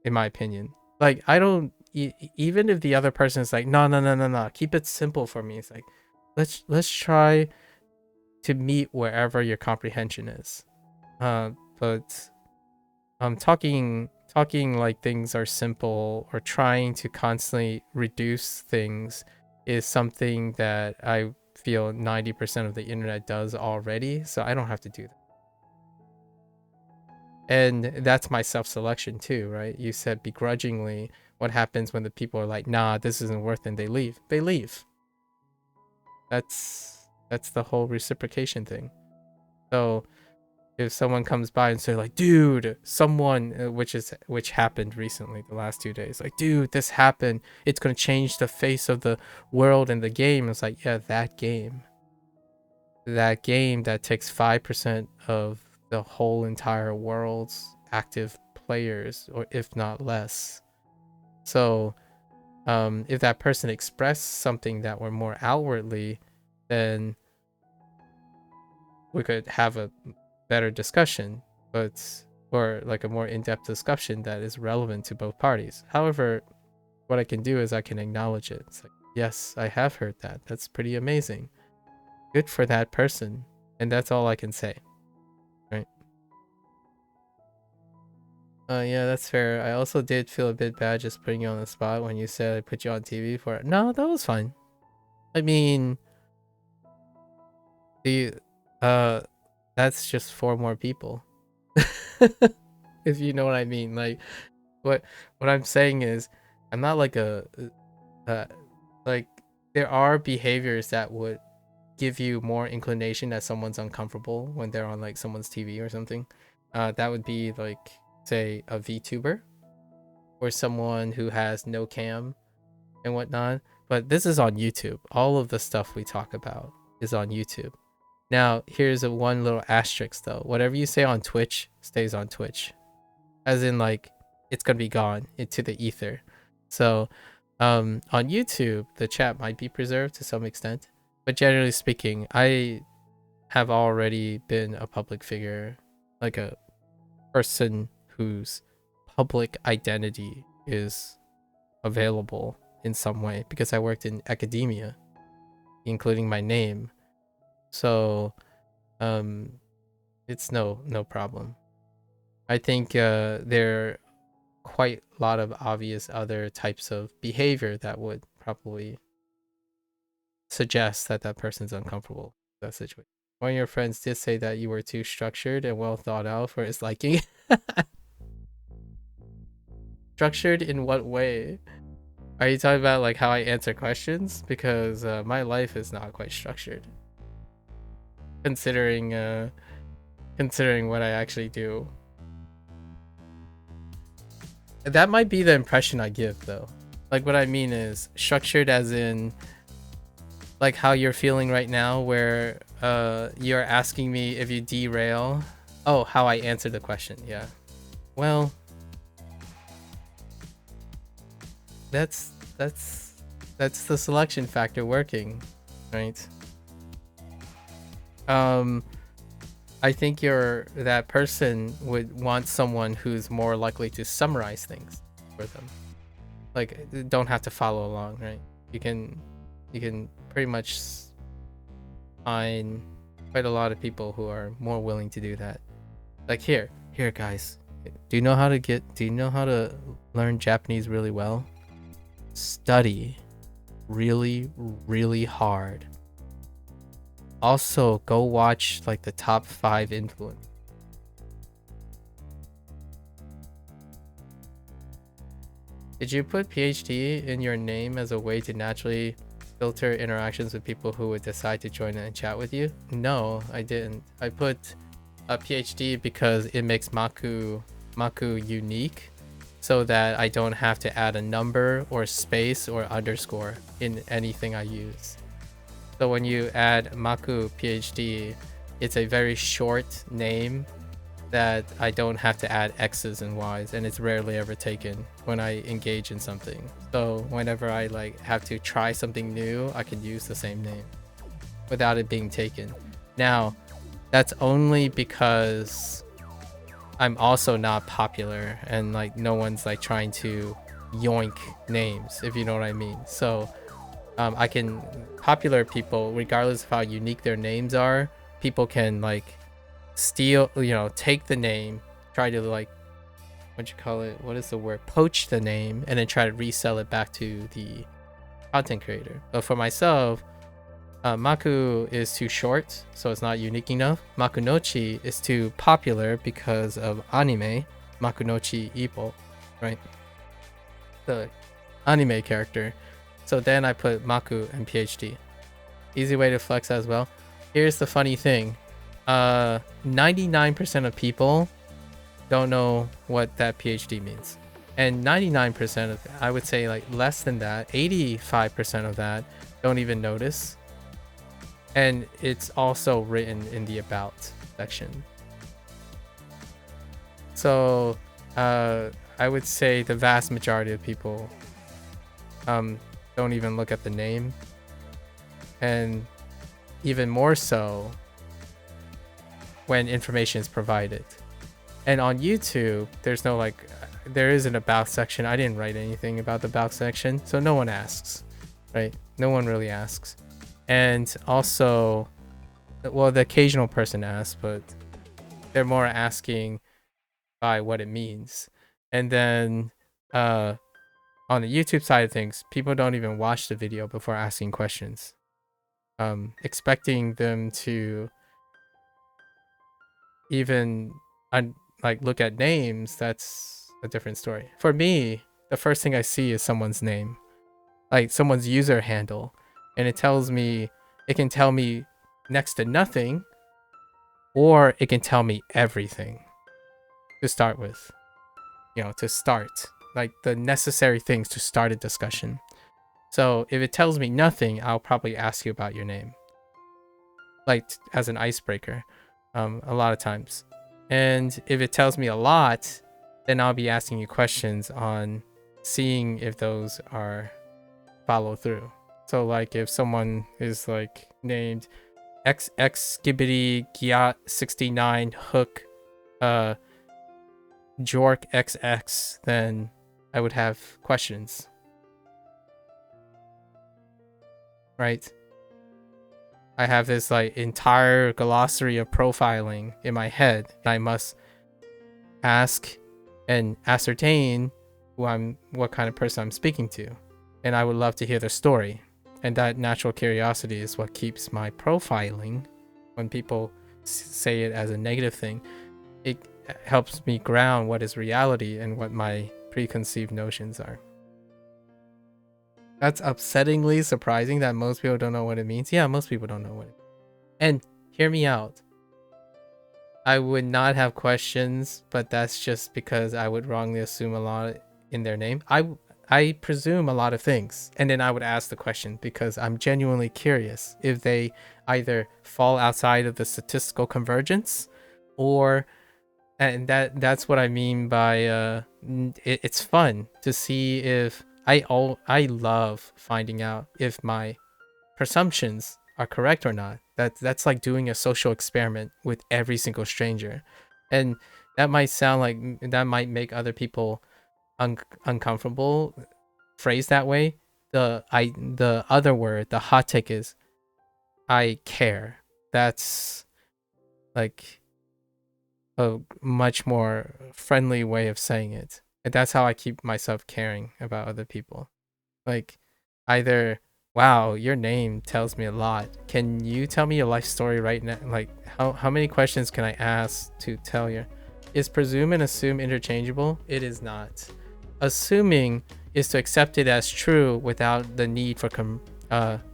in my opinion. Like I don't even if the other person is like, no, no, no, no, no, keep it simple for me. It's like, let's try to meet wherever your comprehension is. But talking like things are simple or trying to constantly reduce things is something that I feel 90% of the internet does already, so I don't have to do that. And that's my self-selection too, right? You said begrudgingly, what happens when the people are like, nah, this isn't worth it, and they leave. They leave. That's the whole reciprocation thing. So if someone comes by and say like, dude, someone, which happened recently the last 2 days, like, dude, this happened, it's gonna change the face of the world and the game. It's like, yeah, that game that takes 5% of the whole entire world's active players, or if not less. So if that person expressed something that were more outwardly, then we could have a better discussion, or like a more in-depth discussion that is relevant to both parties. However, what I can do is I can acknowledge it. It's like, yes, I have heard that. That's pretty amazing. Good for that person. And that's all I can say. Right? Yeah, that's fair. I also did feel a bit bad just putting you on the spot when you said I put you on TV for it. No, that was fine. I mean, the that's just 4 more people. If you know what I mean. Like what I'm saying is I'm not like like there are behaviors that would give you more inclination that someone's uncomfortable when they're on like someone's TV or something. That would be like, say, a VTuber or someone who has no cam and whatnot. But this is on YouTube. All of the stuff we talk about is on YouTube. Now, here's one little asterisk though. Whatever you say on Twitch stays on Twitch. As in, like, it's gonna be gone into the ether. So on YouTube, the chat might be preserved to some extent. But generally speaking, I have already been a public figure, like a person whose public identity is available in some way, because I worked in academia, including my name. So it's no problem. I think there are quite a lot of obvious other types of behavior that would probably suggest that that person's uncomfortable with that situation. One of your friends did say that you were too structured and well thought out for his liking. Structured in what way? Are you talking about like how I answer questions? Because my life is not quite structured, considering what I actually do. That might be the impression I give, though. Like, what I mean is structured as in like how you're feeling right now, where you're asking me if you derail. Oh, how I answer the question. Yeah. Well, that's the selection factor working, right? I think that person would want someone who's more likely to summarize things for them. Like, don't have to follow along, right? You can pretty much find quite a lot of people who are more willing to do that. Like, here guys, do you know how to learn Japanese really well? Study really, really hard. Also, go watch like the top 5 influencers. Did you put PhD in your name as a way to naturally filter interactions with people who would decide to join and chat with you? No, I didn't. I put a PhD because it makes MAKU unique, so that I don't have to add a number or space or underscore in anything I use. So when you add MAKU PhD, it's a very short name that I don't have to add X's and Y's, and it's rarely ever taken when I engage in something. So whenever I like have to try something new, I can use the same name without it being taken. Now, that's only because I'm also not popular and like no one's like trying to yoink names, if you know what I mean. So I can, popular people, regardless of how unique their names are, people can like steal, take the name, try to like, what is the word, poach the name, and then try to resell it back to the content creator. But for myself, Maku is too short, so it's not unique enough. Makunochi is too popular because of anime, Makunochi Ippo, right? The anime character. So then I put Maku and PhD. Easy way to flex as well. Here's the funny thing. 99% of people don't know what that PhD means. And 99% of, I would say like less than that, 85% of that don't even notice. And it's also written in the about section. So I would say the vast majority of people don't even look at the name. And even more so when information is provided. And on YouTube, there's no like, there is an about section. I didn't write anything about the about section, so no one asks, right? No one really asks. And also, well, the occasional person asks, but they're more asking by what it means. And then on the YouTube side of things, people don't even watch the video before asking questions. Expecting them to even like look at names, that's a different story. For me, the first thing I see is someone's name, like someone's user handle, and it can tell me next to nothing, or it can tell me everything to start with, to start, like the necessary things to start a discussion. So if it tells me nothing, I'll probably ask you about your name, like as an icebreaker, a lot of times. And if it tells me a lot, then I'll be asking you questions on seeing if those are follow through. So like if someone is like named XX Skibidi Giat 69 Hook Jork XX, then I would have questions. Right? I have this like entire glossary of profiling in my head, and I must ask and ascertain what kind of person I'm speaking to. And I would love to hear their story. And that natural curiosity is what keeps my profiling. When people say it as a negative thing, it helps me ground what is reality and what my preconceived notions are. That's upsettingly surprising that most people don't know what it means. Yeah, most people don't know what it means. And hear me out. I would not have questions, but that's just because I would wrongly assume a lot in their name. I presume a lot of things, and then I would ask the question because I'm genuinely curious if they either fall outside of the statistical convergence, and that's what I mean by it's fun to see if I love finding out if my presumptions are correct or not. That's like doing a social experiment with every single stranger, and that might sound like that might make other people uncomfortable phrased that way. The other word, the hot take, is I care. That's like a much more friendly way of saying it, and that's how I keep myself caring about other people. Like either, wow, your name tells me a lot, can you tell me your life story right now? Like how many questions can I ask to tell you? Is presume and assume interchangeable? It is not. Assuming is to accept it as true without the need for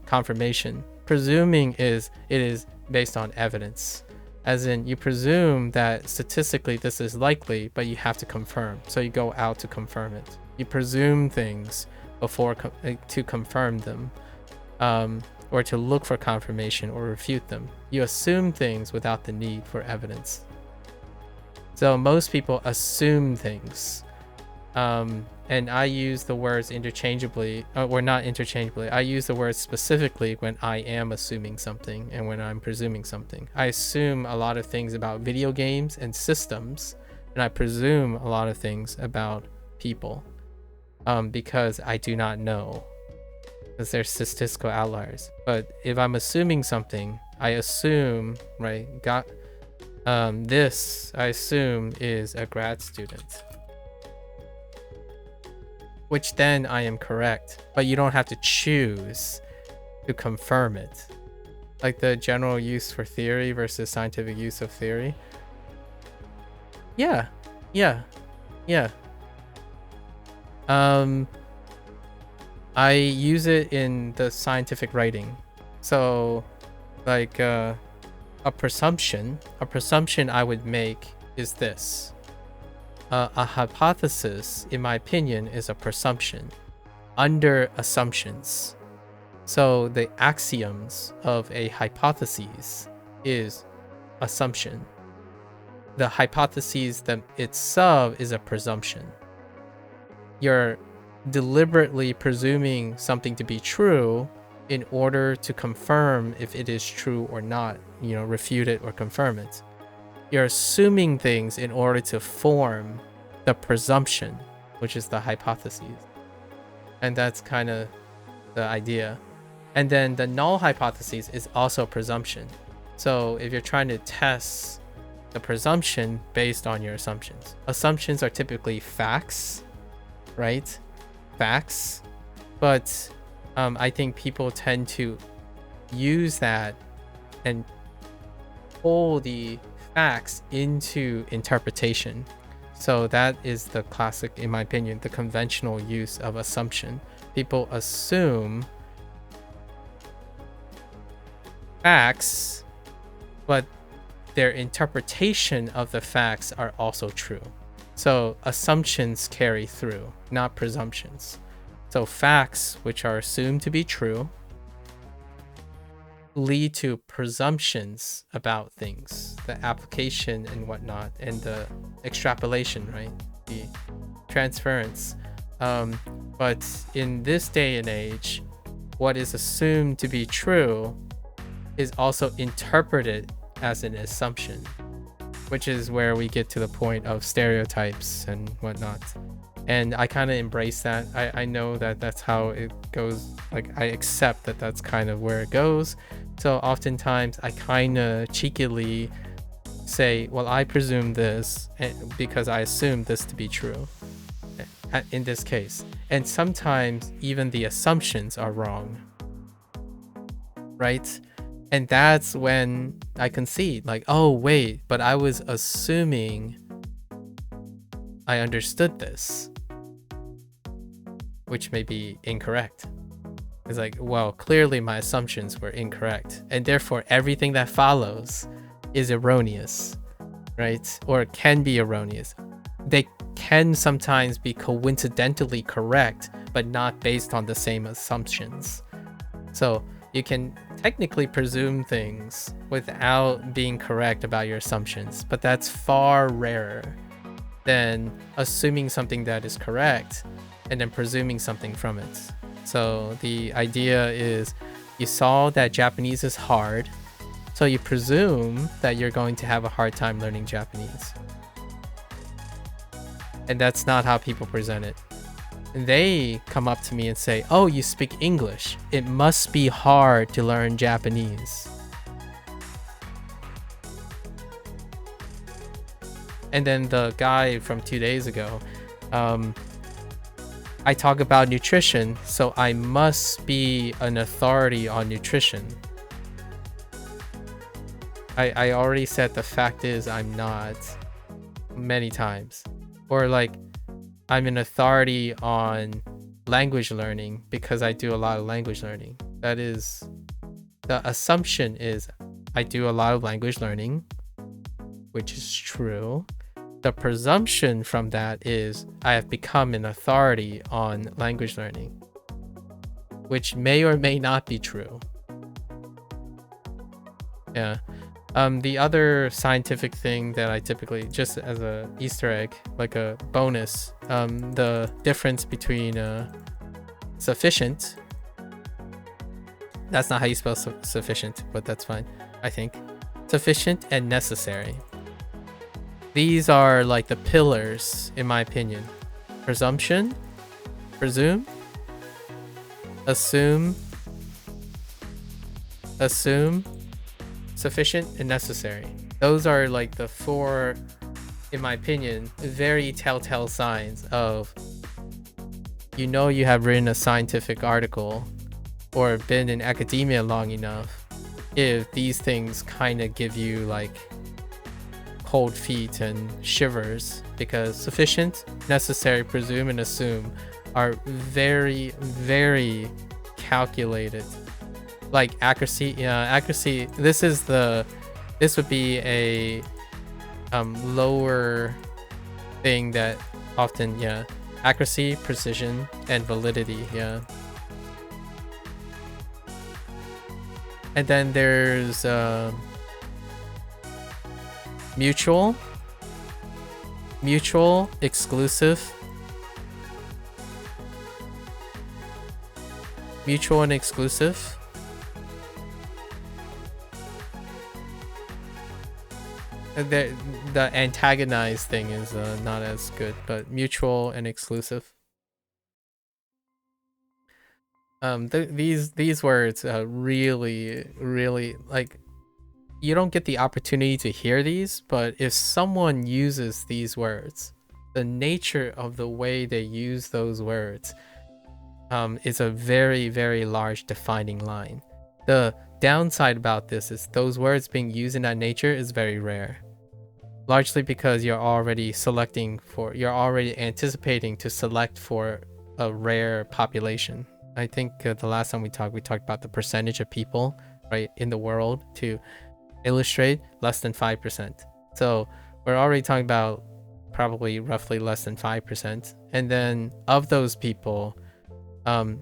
confirmation. Presuming it is based on evidence, as in you presume that statistically this is likely, but you have to confirm, so you go out to confirm it. You presume things before to confirm them. or to look for confirmation or refute them. You assume things without the need for evidence. So most people assume things. And I use the words interchangeably, or not interchangeably. I use the words specifically when I am assuming something and when I'm presuming something. I assume a lot of things about video games and systems, and I presume a lot of things about people, because I do not know, because they're statistical outliers. But if I'm assuming something, I assume, right? This I assume is a grad student, which then I am correct, but you don't have to choose to confirm it. Like the general use for theory versus scientific use of theory. Yeah. I use it in the scientific writing. So like a presumption I would make is this. A hypothesis, in my opinion, is a presumption under assumptions. So the axioms of a hypothesis is assumption. The hypothesis itself is a presumption. You're deliberately presuming something to be true in order to confirm if it is true or not, refute it or confirm it. You're assuming things in order to form the presumption, which is the hypothesis. And that's kind of the idea. And then the null hypothesis is also presumption. So if you're trying to test the presumption based on your assumptions. Assumptions are typically facts, right? Facts. But I think people tend to use that and pull the facts into interpretation. So that is the classic, in my opinion, the conventional use of assumption. People assume facts, but their interpretation of the facts are also true. So assumptions carry through, not presumptions. So facts, which are assumed to be true, lead to presumptions about things, the application and whatnot, and the extrapolation, right? The transference. But in this day and age, what is assumed to be true is also interpreted as an assumption, which is where we get to the point of stereotypes and whatnot. And I kind of embrace that. I know that that's how it goes. Like, I accept that that's kind of where it goes. So oftentimes I kind of cheekily say, well, I presume this because I assume this to be true in this case. And sometimes even the assumptions are wrong, right? And that's when I concede, like, oh, wait, but I was assuming I understood this, which may be incorrect. It's like, well, clearly my assumptions were incorrect, and therefore everything that follows is erroneous, right? Or can be erroneous. They can sometimes be coincidentally correct, but not based on the same assumptions. So you can technically presume things without being correct about your assumptions, but that's far rarer than assuming something that is correct and then presuming something from it. So the idea is, you saw that Japanese is hard, so you presume that you're going to have a hard time learning Japanese. And that's not how people present it. They come up to me and say, oh, you speak English. It must be hard to learn Japanese. And then the guy from 2 days ago, I talk about nutrition, so I must be an authority on nutrition. I already said the fact is I'm not, many times. Or like, I'm an authority on language learning because I do a lot of language learning. That is, the assumption is I do a lot of language learning, which is true. The presumption from that is I have become an authority on language learning, which may or may not be true. Yeah. The other scientific thing that I typically, just as a Easter egg, like a bonus, the difference between sufficient, that's not how you spell sufficient, but that's fine, I think. Sufficient and necessary. These are like the pillars, in my opinion. Presumption, presume, assume, sufficient, and necessary. Those are like the four, in my opinion, very telltale signs of, you know, you have written a scientific article or been in academia long enough if these things kind of give you like cold feet and shivers, because sufficient, necessary, presume, and assume are very, very calculated. Like accuracy, accuracy, this would be a lower thing that often, yeah, accuracy, precision, and validity, yeah. And then there's mutual, exclusive, mutual and exclusive. The antagonized thing is not as good, but mutual and exclusive. These words really, like, you don't get the opportunity to hear these, but if someone uses these words, the nature of the way they use those words is a very, very large defining line. The downside about this is those words being used in that nature is very rare, largely because you're already anticipating to select for a rare population. I think the last time we talked about the percentage of people, right, in the world to illustrate less than 5%. So we're already talking about probably roughly less than 5%. And then of those people,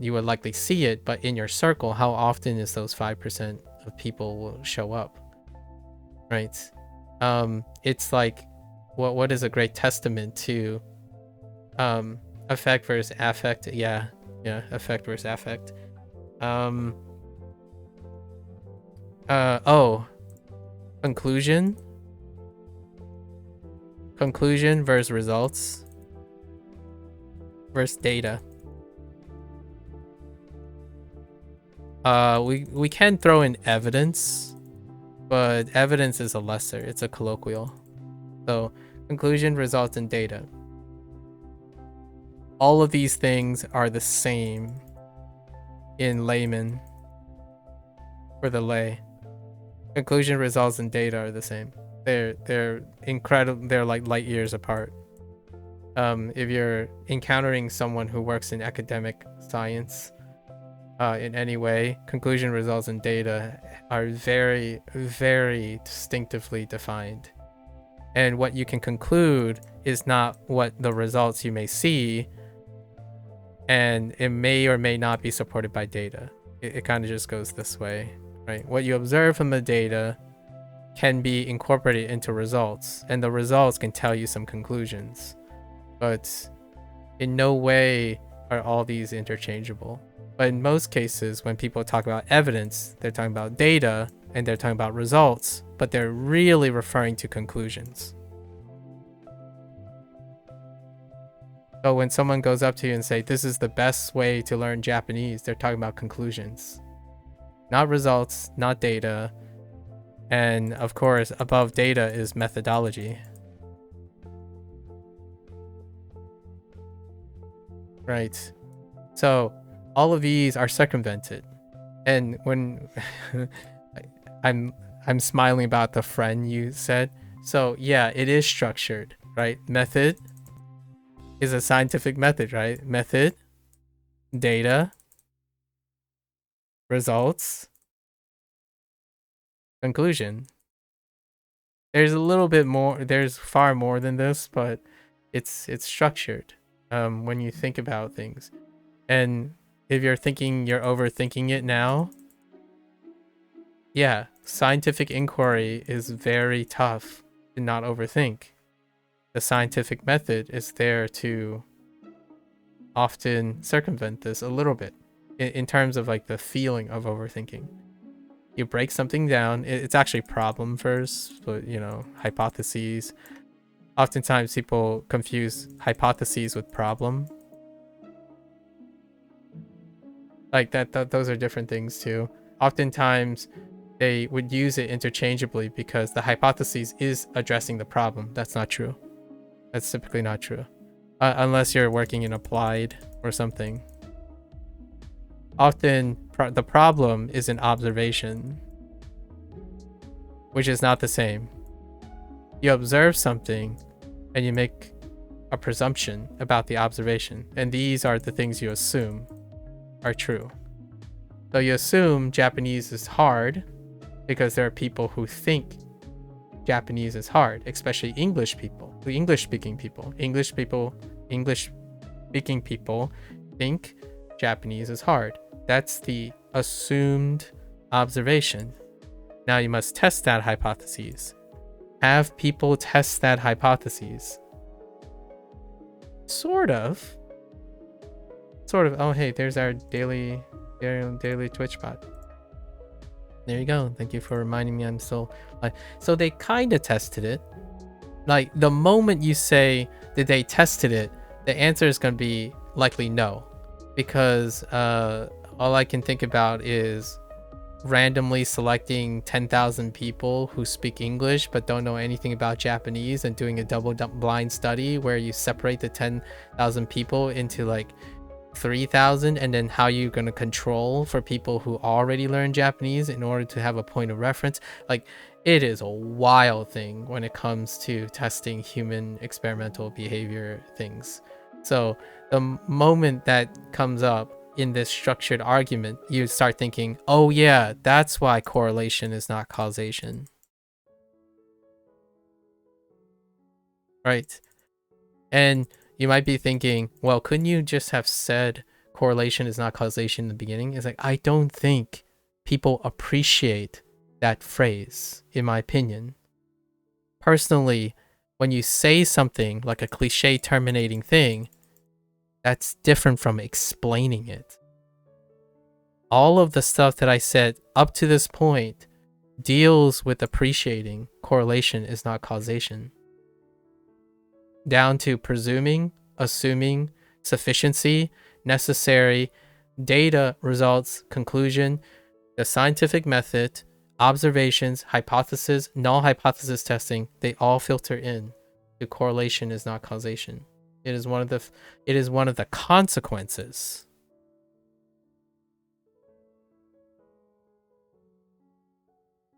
you would likely see it, but in your circle, how often is those 5% of people will show up, right? It's like, what is a great testament to affect versus affect? Yeah, affect versus affect. Conclusion versus results versus data. We can throw in evidence, but evidence is a lesser, it's a colloquial. So conclusion, results, and data. All of these things are the same in layman, for the lay. Conclusion, results, and data are the same. They're incredible. They're like light years apart. If you're encountering someone who works in academic science in any way, conclusion, results, and data are very, very distinctively defined. And what you can conclude is not what the results you may see, and it may or may not be supported by data. It kind of just goes this way, right? What you observe from the data can be incorporated into results, and the results can tell you some conclusions, but in no way are all these interchangeable. But in most cases, when people talk about evidence, they're talking about data and they're talking about results, but they're really referring to conclusions. So when someone goes up to you and say, this is the best way to learn Japanese, they're talking about conclusions, not results, not data. And of course, above data is methodology. Right. So all of these are circumvented. And when I'm smiling about the friend you said. So yeah, it is structured, right? Method is a scientific method, right? Method, data, results, conclusion. There's a little bit more, there's far more than this, but it's structured when you think about things. And if you're thinking you're overthinking it now, yeah, scientific inquiry is very tough to not overthink. The scientific method is there to often circumvent this a little bit in terms of like the feeling of overthinking. You break something down, it's actually problem first, but you know, hypotheses. Oftentimes people confuse hypotheses with problem. Like those are different things too. Oftentimes they would use it interchangeably because the hypothesis is addressing the problem. That's not true. That's typically not true. Unless you're working in applied or something. Often the problem is an observation, which is not the same. You observe something and you make a presumption about the observation, and these are the things you assume are true. So you assume Japanese is hard because there are people who think Japanese is hard, especially English people, English-speaking people. English-speaking people think Japanese is hard. That's the assumed observation. Now you must test that hypothesis. Have people test that hypothesis. Sort of. Oh, hey, there's our daily Twitch bot. There you go. Thank you for reminding me I'm still... so they kind of tested it. Like, the moment you say that they tested it, the answer is going to be likely no. Because all I can think about is randomly selecting 10,000 people who speak English but don't know anything about Japanese and doing a double blind study where you separate the 10,000 people into like 3,000, and then how you're going to control for people who already learn Japanese in order to have a point of reference. Like, it is a wild thing when it comes to testing human experimental behavior things. So the moment that comes up in this structured argument, you start thinking, oh yeah, that's why correlation is not causation. Right? And you might be thinking, well, couldn't you just have said correlation is not causation in the beginning? It's like, I don't think people appreciate that phrase, in my opinion. Personally, when you say something like a cliche terminating thing, that's different from explaining it. All of the stuff that I said up to this point deals with appreciating correlation is not causation. Down to presuming, assuming, sufficiency, necessary, data, results, conclusion, the scientific method, observations, hypothesis, null hypothesis testing, they all filter in to correlation is not causation. It is one of the consequences.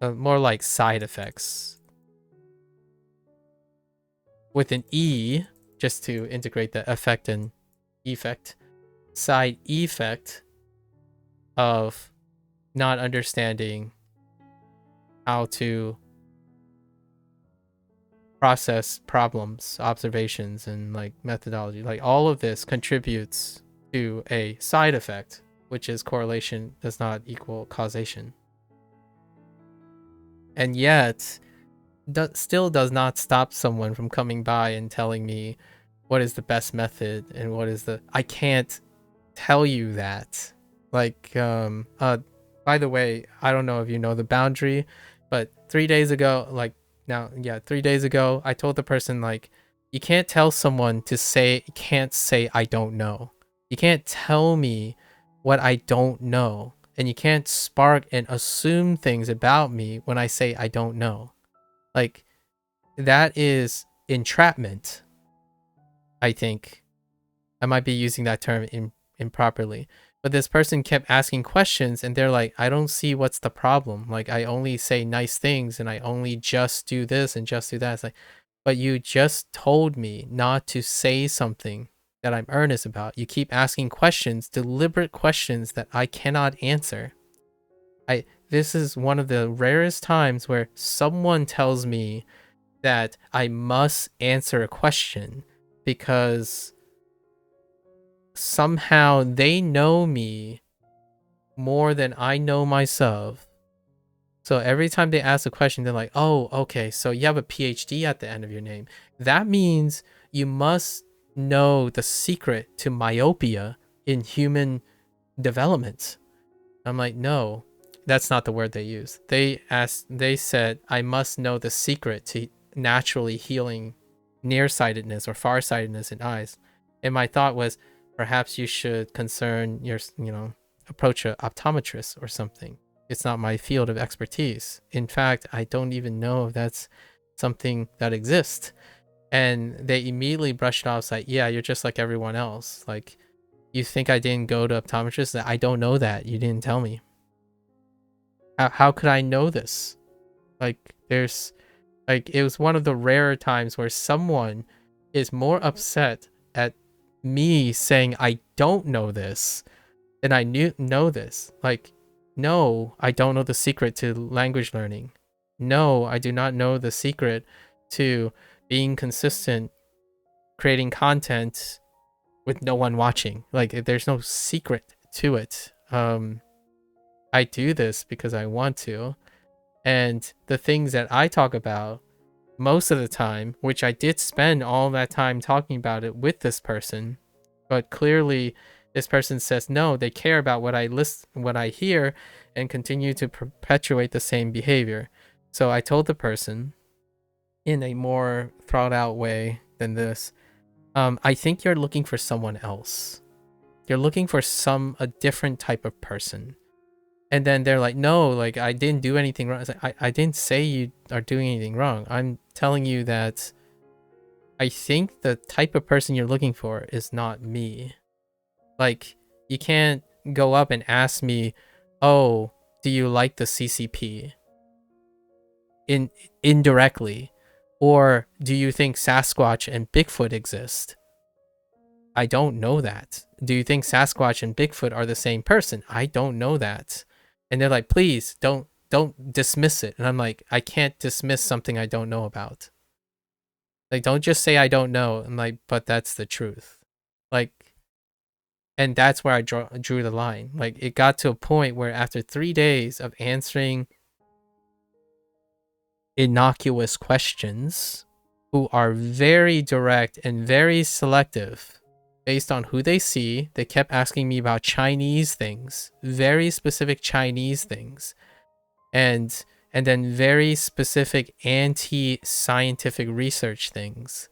More like side effects. With an E, just to integrate the effect and effect, side effect of not understanding how to process problems, observations, and like methodology. Like, all of this contributes to a side effect, which is correlation does not equal causation. And yet, still does not stop someone from coming by and telling me what is the best method and what is the... I can't tell you that. Like, by the way, I don't know if you know the boundary, but 3 days ago, like, now, yeah, 3 days ago, I told the person, like, you can't tell someone to say, can't say I don't know. You can't tell me what I don't know. And you can't spark and assume things about me when I say I don't know. Like, that is entrapment. I think I might be using that term improperly, but this person kept asking questions and they're like, I don't see what's the problem. Like, I only say nice things and I only just do this and just do that. It's like, but you just told me not to say something that I'm earnest about. You keep asking questions, deliberate questions that I cannot answer. This is one of the rarest times where someone tells me that I must answer a question because somehow they know me more than I know myself, So every time they ask a question, they're like, oh, okay, so you have a PhD at the end of your name. That means you must know the secret to myopia in human development. I'm like, no, that's not the word they use. They said, I must know the secret to naturally healing nearsightedness or farsightedness in eyes. And my thought was, perhaps you should concern your, approach a optometrist or something. It's not my field of expertise. In fact, I don't even know if that's something that exists. And they immediately brushed it off. It's like, yeah, you're just like everyone else. Like, you think I didn't go to optometrist? I don't know that. You didn't tell me. How could I know this? Like, it was one of the rarer times where someone is more upset at me saying I don't know this than I know this. Like, no, I don't know the secret to language learning. No, I do not know the secret to being consistent, creating content with no one watching. Like, there's no secret to it. I do this because I want to. And the things that I talk about most of the time, which I did spend all that time talking about it with this person, but clearly this person says no, they care about what I hear, and continue to perpetuate the same behavior. So I told the person in a more thought out way than this, I think you're looking for someone else. You're looking for a different type of person. And then they're like, no, like, I didn't do anything wrong. It's like, I didn't say you are doing anything wrong. I'm telling you that I think the type of person you're looking for is not me. Like, you can't go up and ask me, oh, do you like the CCP? Indirectly. Or do you think Sasquatch and Bigfoot exist? I don't know that. Do you think Sasquatch and Bigfoot are the same person? I don't know that. And they're like, please don't dismiss it. And I'm like, I can't dismiss something I don't know about. Like, don't just say I don't know. I'm like, but that's the truth. Like, and that's where I drew the line. Like, it got to a point where after 3 days of answering innocuous questions, who are very direct and very selective based on who they see, they kept asking me about Chinese things, very specific Chinese things, and then very specific anti-scientific research things,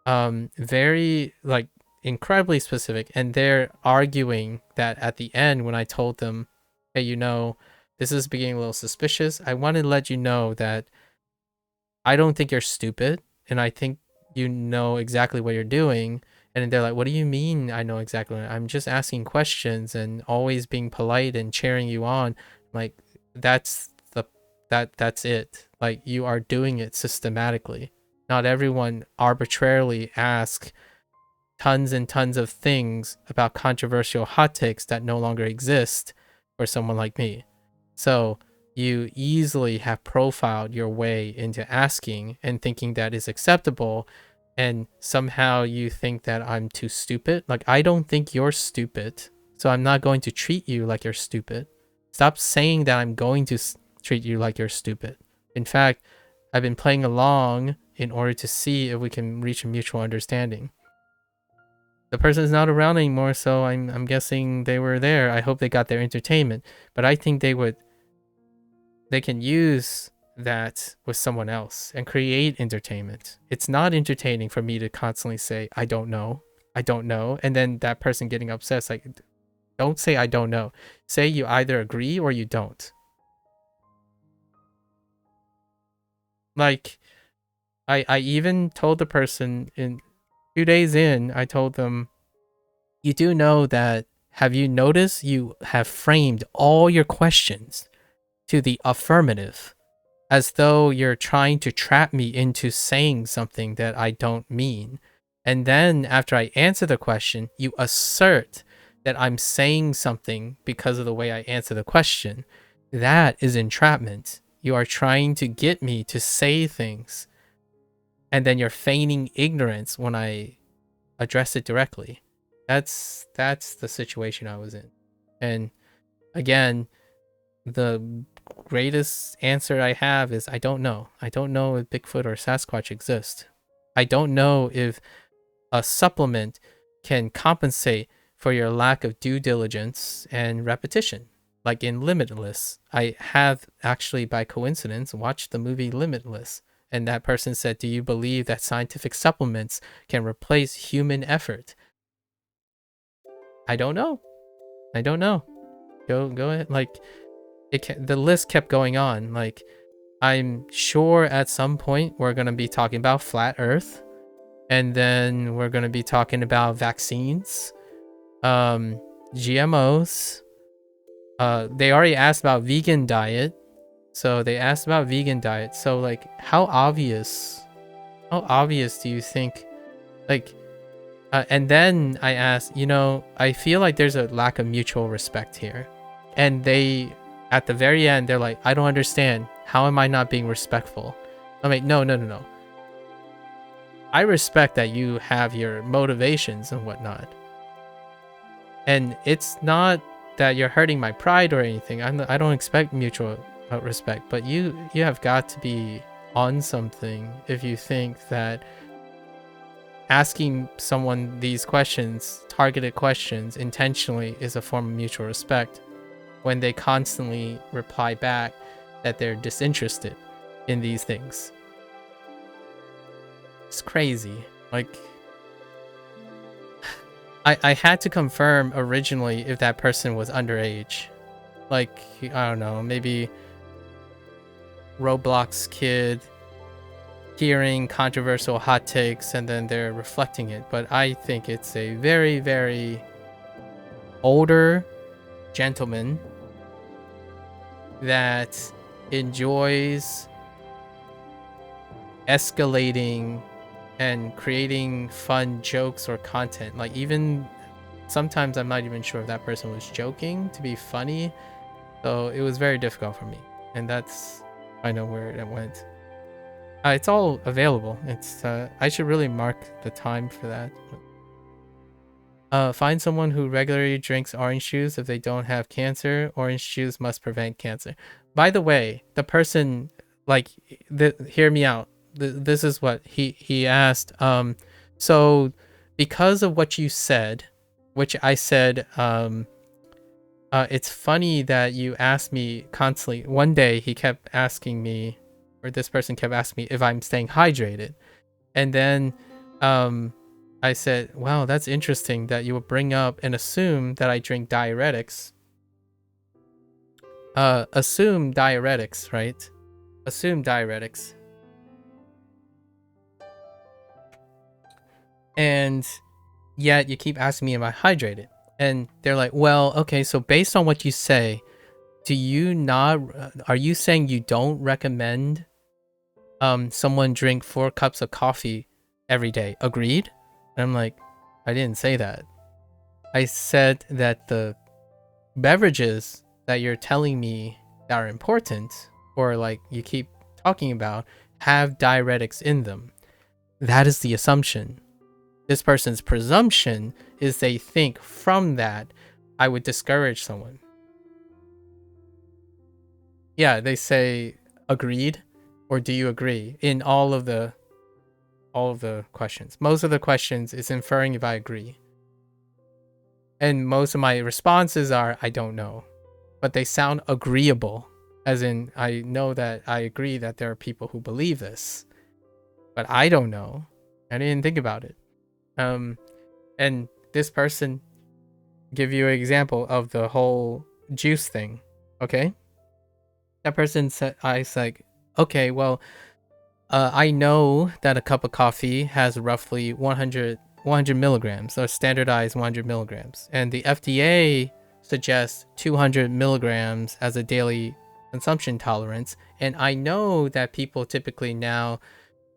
very, like, incredibly specific. And they're arguing that at the end, when I told them, hey, this is beginning a little suspicious, I want to let you know that I don't think you're stupid, and I think you know exactly what you're doing. And they're like, what do you mean I know exactly? I'm just asking questions and always being polite and cheering you on. Like, that's it. Like, you are doing it systematically. Not everyone arbitrarily asks tons and tons of things about controversial hot takes that no longer exist for someone like me. So you easily have profiled your way into asking and thinking that is acceptable, and somehow you think that I'm too stupid. Like, I don't think you're stupid, so I'm not going to treat you like you're stupid. Stop saying that I'm going to treat you like you're stupid. In fact, I've been playing along in order to see if we can reach a mutual understanding. The person is not around anymore, so I'm guessing they were there. I hope they got their entertainment, but I think they can use that with someone else and create entertainment. It's not entertaining for me to constantly say, I don't know, and then that person getting upset. It's like, don't say I don't know. Say you either agree or you don't. Like, I even told the person 2 days in, I told them, you do know that, have you noticed you have framed all your questions to the affirmative, as though you're trying to trap me into saying something that I don't mean. And then after I answer the question, you assert that I'm saying something because of the way I answer the question. That is entrapment. You are trying to get me to say things, and then you're feigning ignorance when I address it directly. That's the situation I was in. And again, the greatest answer I have is I don't know. I don't know if Bigfoot or Sasquatch exist. I don't know if a supplement can compensate for your lack of due diligence and repetition. Like in Limitless, I have actually by coincidence watched the movie Limitless, and that person said, "Do you believe that scientific supplements can replace human effort?" I don't know. I don't know. Go ahead. Like the list kept going on. Like I'm sure at some point we're gonna be talking about flat Earth, and then we're gonna be talking about vaccines, GMOs. They already asked about vegan diet, so they asked about vegan diet. So like, how obvious do you think? Like, and then I asked, I feel like there's a lack of mutual respect here, and they, at the very end, they're like, I don't understand. How am I not being respectful? I'm like, no. I respect that you have your motivations and whatnot. And it's not that you're hurting my pride or anything. I don't expect mutual respect, but you have got to be on something if you think that asking someone these questions, targeted questions, intentionally is a form of mutual respect when they constantly reply back that they're disinterested in these things. It's crazy. Like, I had to confirm originally if that person was underage. Like, I don't know, maybe Roblox kid hearing controversial hot takes and then they're reflecting it. But I think it's a very, very older gentleman that enjoys escalating and creating fun jokes or content. Like, even sometimes I'm not even sure if that person was joking to be funny. So it was very difficult for me. And that's, I know where it went. It's all available. It's I should really mark the time for that. Find someone who regularly drinks orange juice if they don't have cancer. Orange juice must prevent cancer. By the way, the person, like, hear me out. This is what he asked. So because of what you said, which I said, it's funny that you asked me constantly. One day he kept asking me, or this person kept asking me if I'm staying hydrated. And then I said, wow, that's interesting that you would bring up and assume that I drink diuretics. Assume diuretics, right? Assume diuretics. And yet you keep asking me, am I hydrated? And they're like, well, okay, so based on what you say, are you saying you don't recommend someone drink 4 cups of coffee every day? Agreed? And I'm like, I didn't say that. I said that the beverages that you're telling me that are important, or like you keep talking about, have diuretics in them. That is the assumption. This person's presumption is they think from that I would discourage someone. Yeah, they say agreed, or do you agree in all of the questions. Most of the questions is inferring if I agree. And most of my responses are I don't know. But they sound agreeable, as in I know that I agree that there are people who believe this. But I don't know. I didn't think about it. And this person give you an example of the whole juice thing. Okay? That person said, I was like, okay, well, I know that a cup of coffee has roughly 100 milligrams, or standardized 100 milligrams. And the FDA suggests 200 milligrams as a daily consumption tolerance. And I know that people typically now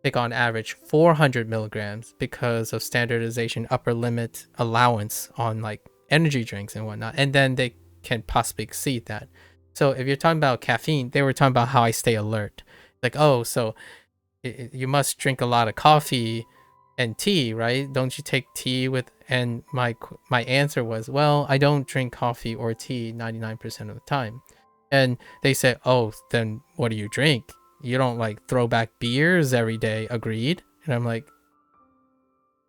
take on average 400 milligrams because of standardization upper limit allowance on like energy drinks and whatnot. And then they can possibly exceed that. So if you're talking about caffeine, they were talking about how I stay alert. Like, oh, so you must drink a lot of coffee and tea, right? Don't you take tea with? And my answer was, well, I don't drink coffee or tea 99% of the time. And they said, oh, then what do you drink? You don't like throw back beers every day. Agreed. And I'm like,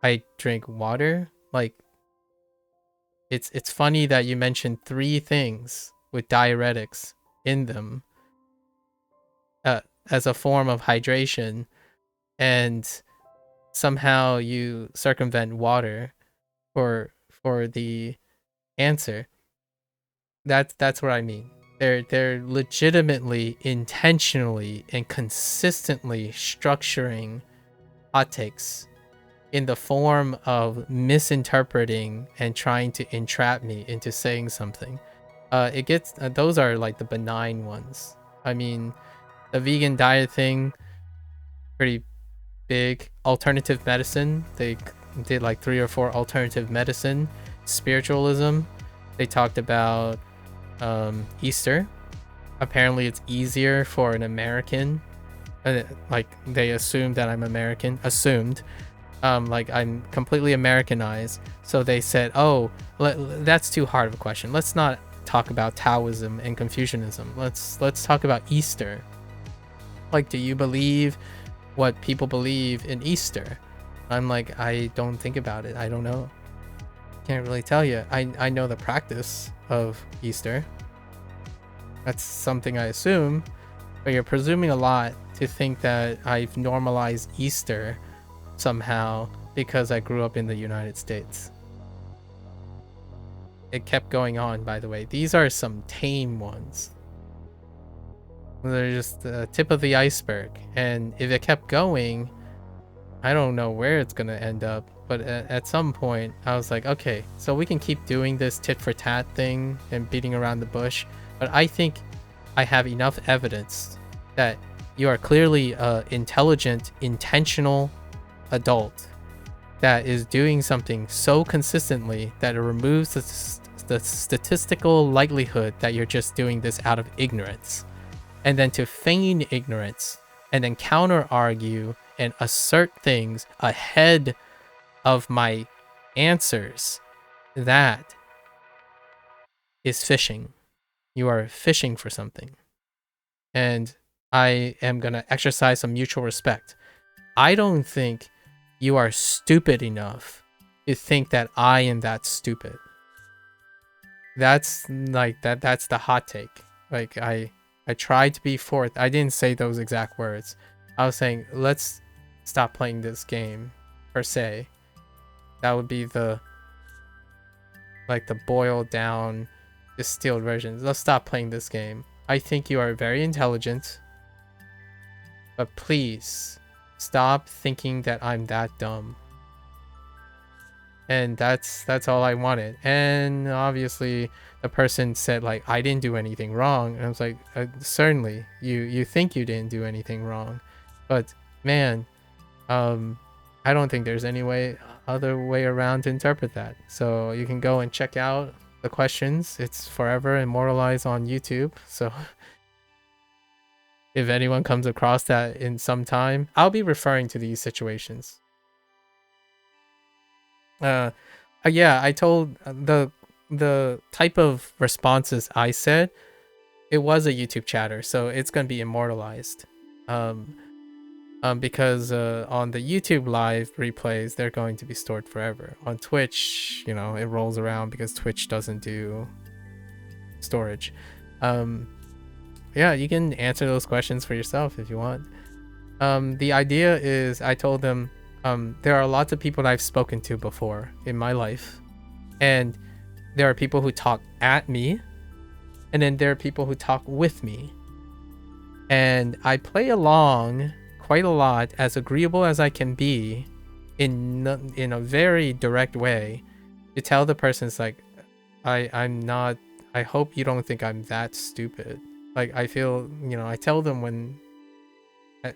I drink water. Like, it's funny that you mentioned 3 things with diuretics in them uh, as a form of hydration, and somehow you circumvent water for the answer. That's what I mean. They're legitimately, intentionally, and consistently structuring hot takes in the form of misinterpreting and trying to entrap me into saying something. It gets those are like the benign ones. I mean, the vegan diet thing, pretty big. Alternative medicine, they did like 3 or 4 alternative medicine. Spiritualism, they talked about Easter. Apparently, it's easier for an American. Like they assumed that I'm American. Assumed. Like I'm completely Americanized. So they said, "Oh, that's too hard of a question. Let's not talk about Taoism and Confucianism. Let's talk about Easter. Like, do you believe what people believe in Easter?" I'm like, I don't think about it. I don't know. Can't really tell you. I know the practice of Easter. That's something I assume, but you're presuming a lot to think that I've normalized Easter somehow because I grew up in the United States. It kept going on, by the way. These are some tame ones. They're just the tip of the iceberg. And if it kept going, I don't know where it's going to end up. But at some point, I was like, okay, so we can keep doing this tit for tat thing and beating around the bush. But I think I have enough evidence that you are clearly an intelligent, intentional adult that is doing something so consistently that it removes the statistical likelihood that you're just doing this out of ignorance. And then to feign ignorance and then counter argue and assert things ahead of my answers, that is fishing. You are fishing for something. And I am going to exercise some mutual respect. I don't think you are stupid enough to think that I am that stupid. That's like that's the hot take. Like I tried to be forth. I didn't say those exact words. I was saying, let's stop playing this game per se. That would be the boiled down distilled version. Let's stop playing this game. I think you are very intelligent, but please stop thinking that I'm that dumb. And that's all I wanted. And obviously the person said like I didn't do anything wrong, and I was like, certainly you think you didn't do anything wrong, but man, I don't think there's any other way around to interpret that. So you can go and check out the questions. It's forever immortalized on YouTube. So if anyone comes across that in some time, I'll be referring to these situations. Yeah, I told the type of responses I said, it was a YouTube chatter, so it's gonna be immortalized. Because on the YouTube live replays, they're going to be stored forever. On Twitch, you know, it rolls around because Twitch doesn't do storage. Yeah, you can answer those questions for yourself if you want. The idea is, I told them, there are lots of people that I've spoken to before in my life, and there are people who talk at me, and then there are people who talk with me, and I play along quite a lot, as agreeable as I can be, in a very direct way, to tell the person, it's like, I'm not, I hope you don't think I'm that stupid. Like, I feel, you know, I tell them when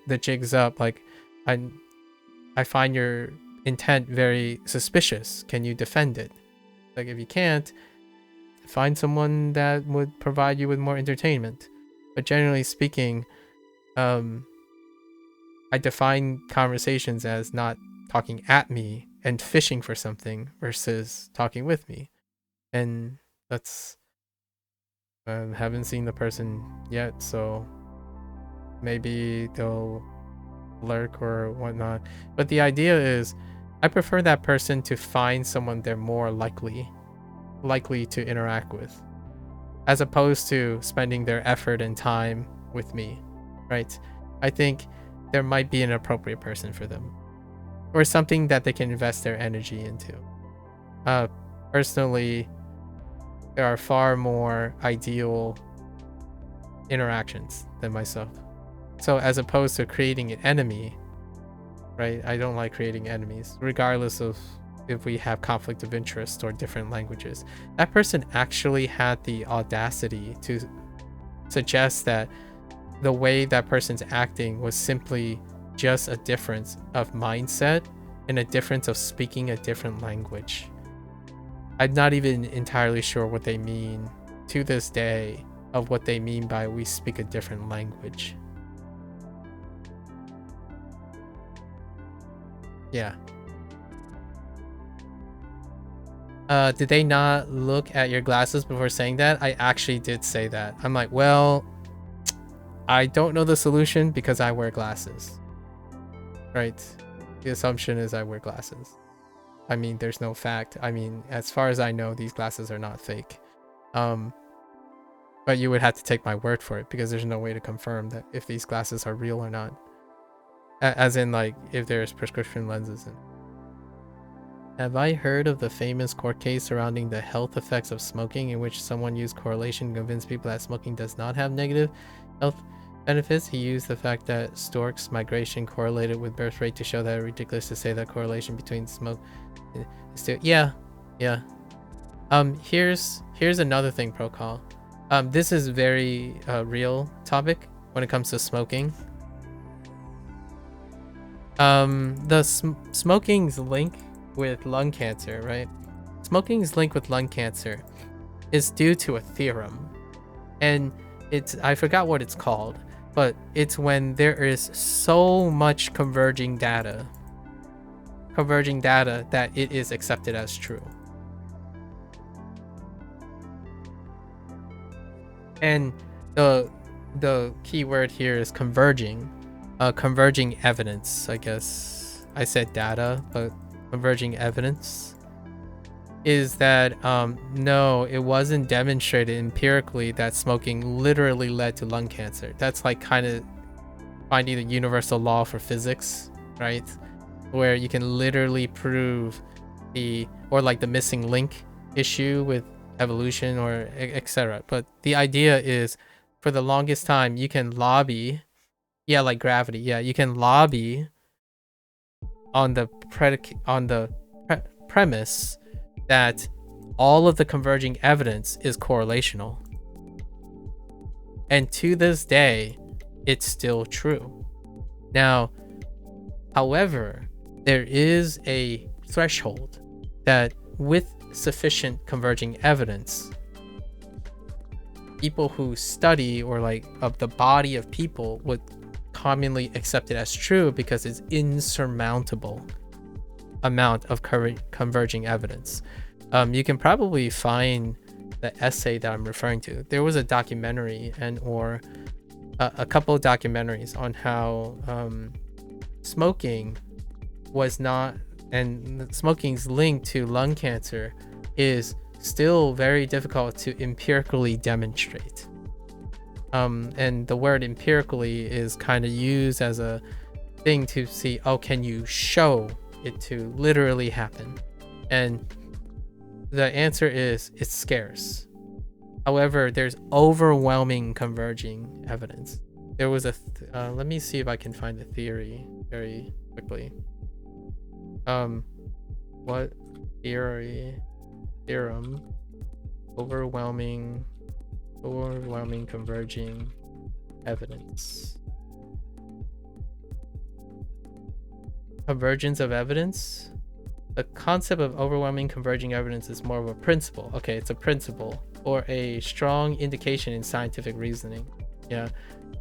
the jig's up, like, I find your intent very suspicious. Can you defend it? Like, if you can't, find someone that would provide you with more entertainment. But generally speaking, I define conversations as not talking at me and fishing for something versus talking with me. And that's Haven't seen the person yet, so maybe they'll lurk or whatnot. But the idea is, I prefer that person to find someone they're more likely to interact with, as opposed to spending their effort and time with me, right? I think there might be an appropriate person for them, or something that they can invest their energy into. Personally, there are far more ideal interactions than myself. So as opposed to creating an enemy, right? I don't like creating enemies, regardless of if we have conflict of interest or different languages. That person actually had the audacity to suggest that the way that person's acting was simply just a difference of mindset and a difference of speaking a different language. I'm not even entirely sure what they mean to this day of what they mean by we speak a different language. Yeah. Did they not look at your glasses before saying that? I actually did say that. I'm like, well, I don't know the solution because I wear glasses. Right? The assumption is I wear glasses. I mean, there's no fact. I mean, as far as I know, these glasses are not fake. But you would have to take my word for it because there's no way to confirm that if these glasses are real or not. As in, like, if there's prescription lenses in. Have I heard of the famous court case surrounding the health effects of smoking, in which someone used correlation to convince people that smoking does not have negative health benefits? He used the fact that storks migration correlated with birth rate to show that it's ridiculous to say that correlation between smoke is still. Yeah. Here's another thing, Procall. This is very real topic when it comes to smoking. Smoking's link with lung cancer, right? Smoking's link with lung cancer is due to a theorem, and I forgot what it's called, but it's when there is so much converging data that it is accepted as true. And the key word here is converging. Converging evidence, I guess. I said data, but converging evidence is that no, it wasn't demonstrated empirically that smoking literally led to lung cancer. That's like kind of finding the universal law for physics, right? Where you can literally prove the missing link issue with evolution or etc. But the idea is, for the longest time, you can lobby, like gravity, you can lobby on the premise that all of the converging evidence is correlational. And to this day, it's still true. Now, however, there is a threshold that with sufficient converging evidence, people who study, or like of the body of people, would commonly accept it as true because it's insurmountable amount of converging evidence. You can probably find the essay that I'm referring to. There was a documentary or a couple of documentaries on how smoking was not, and smoking's link to lung cancer is still very difficult to empirically demonstrate. And the word empirically is kind of used as a thing to see, can you show it to literally happen? And the answer is it's scarce. However, there's overwhelming converging evidence. There was let me see if I can find the theory very quickly. What theorem? Overwhelming converging evidence. Convergence of evidence. The concept of overwhelming converging evidence is more of a principle. Okay, it's a principle or a strong indication in scientific reasoning.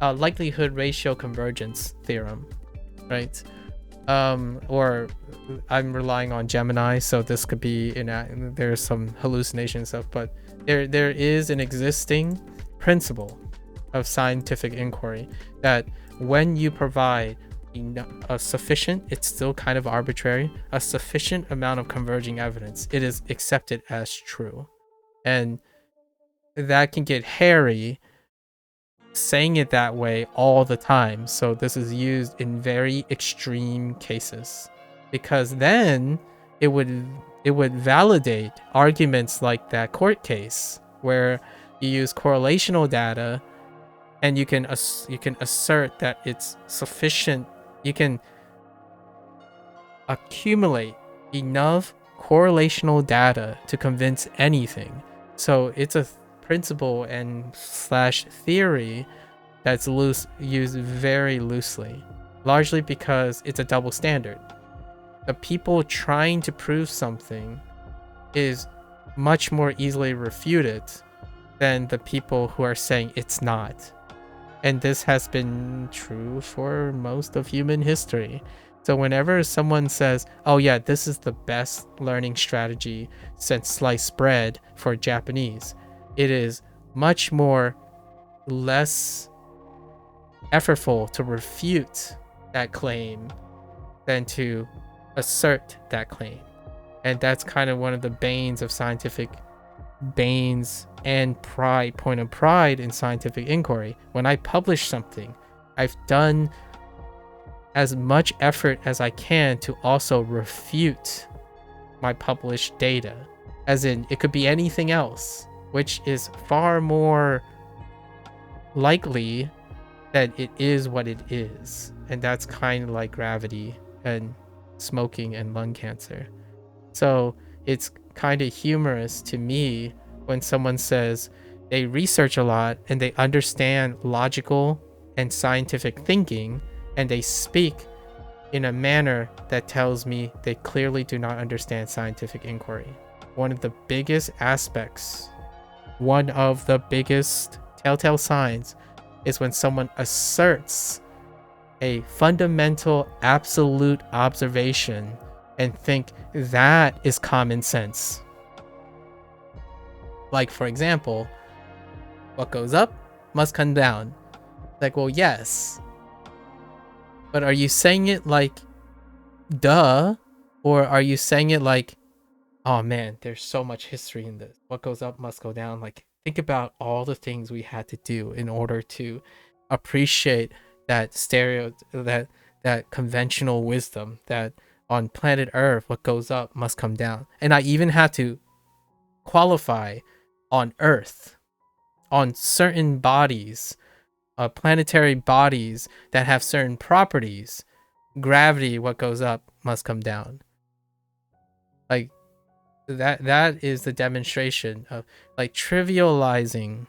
Likelihood ratio convergence theorem, right? Or I'm relying on Gemini, so this could be there's some hallucination stuff, but there is an existing principle of scientific inquiry, that when you provide a sufficient, it's still kind of arbitrary, a sufficient amount of converging evidence, it is accepted as true. And that can get hairy saying it that way all the time. So this is used in very extreme cases, because then it would validate arguments like that court case where you use correlational data and you can assert that it's sufficient. You can accumulate enough correlational data to convince anything. So it's a principle and slash theory that's used very loosely, largely because it's a double standard. The people trying to prove something is much more easily refuted than the people who are saying it's not. And this has been true for most of human history. So whenever someone says, oh yeah, this is the best learning strategy since sliced bread for Japanese, it is much more less effortful to refute that claim than to assert that claim. And that's kind of one of the banes of scientific banes and point of pride in scientific inquiry. When I publish something, I've done as much effort as I can to also refute my published data, as in it could be anything else, which is far more likely that it is what it is. And that's kind of like gravity and smoking and lung cancer. So it's kind of humorous to me when someone says they research a lot and they understand logical and scientific thinking, and they speak in a manner that tells me they clearly do not understand scientific inquiry. One of the biggest aspects, one of the biggest telltale signs, is when someone asserts a fundamental absolute observation and think that is common sense. Like, for example, what goes up must come down. Like, well, yes, but are you saying it like duh, or are you saying it like, oh man, there's so much history in this, what goes up must go down? Like, think about all the things we had to do in order to appreciate that that conventional wisdom that on planet Earth, what goes up must come down. And I even had to qualify on Earth, on certain bodies, planetary bodies that have certain properties. Gravity, what goes up must come down. Like, that is the demonstration of like trivializing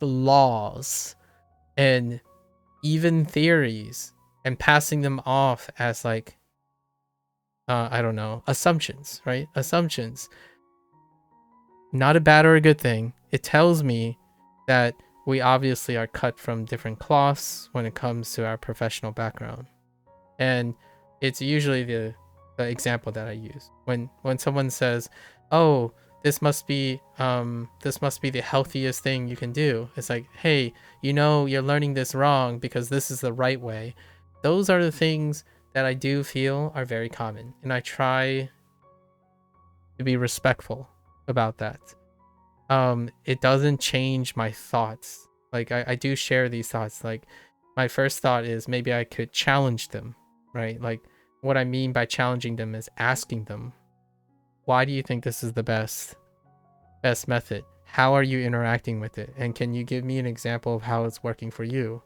the laws and even theories and passing them off as like I don't know, assumptions, right? Assumptions. Not a bad or a good thing. It tells me that we obviously are cut from different cloths when it comes to our professional background. And it's usually the example that I use. When someone says, "Oh, this must be the healthiest thing you can do." It's like, "Hey, you're learning this wrong because this is the right way." Those are the things that I do feel are very common, and I try to be respectful about that. It doesn't change my thoughts. Like, I do share these thoughts. Like, my first thought is maybe I could challenge them, right? Like, what I mean by challenging them is asking them, why do you think this is the best method? How are you interacting with it? And can you give me an example of how it's working for you?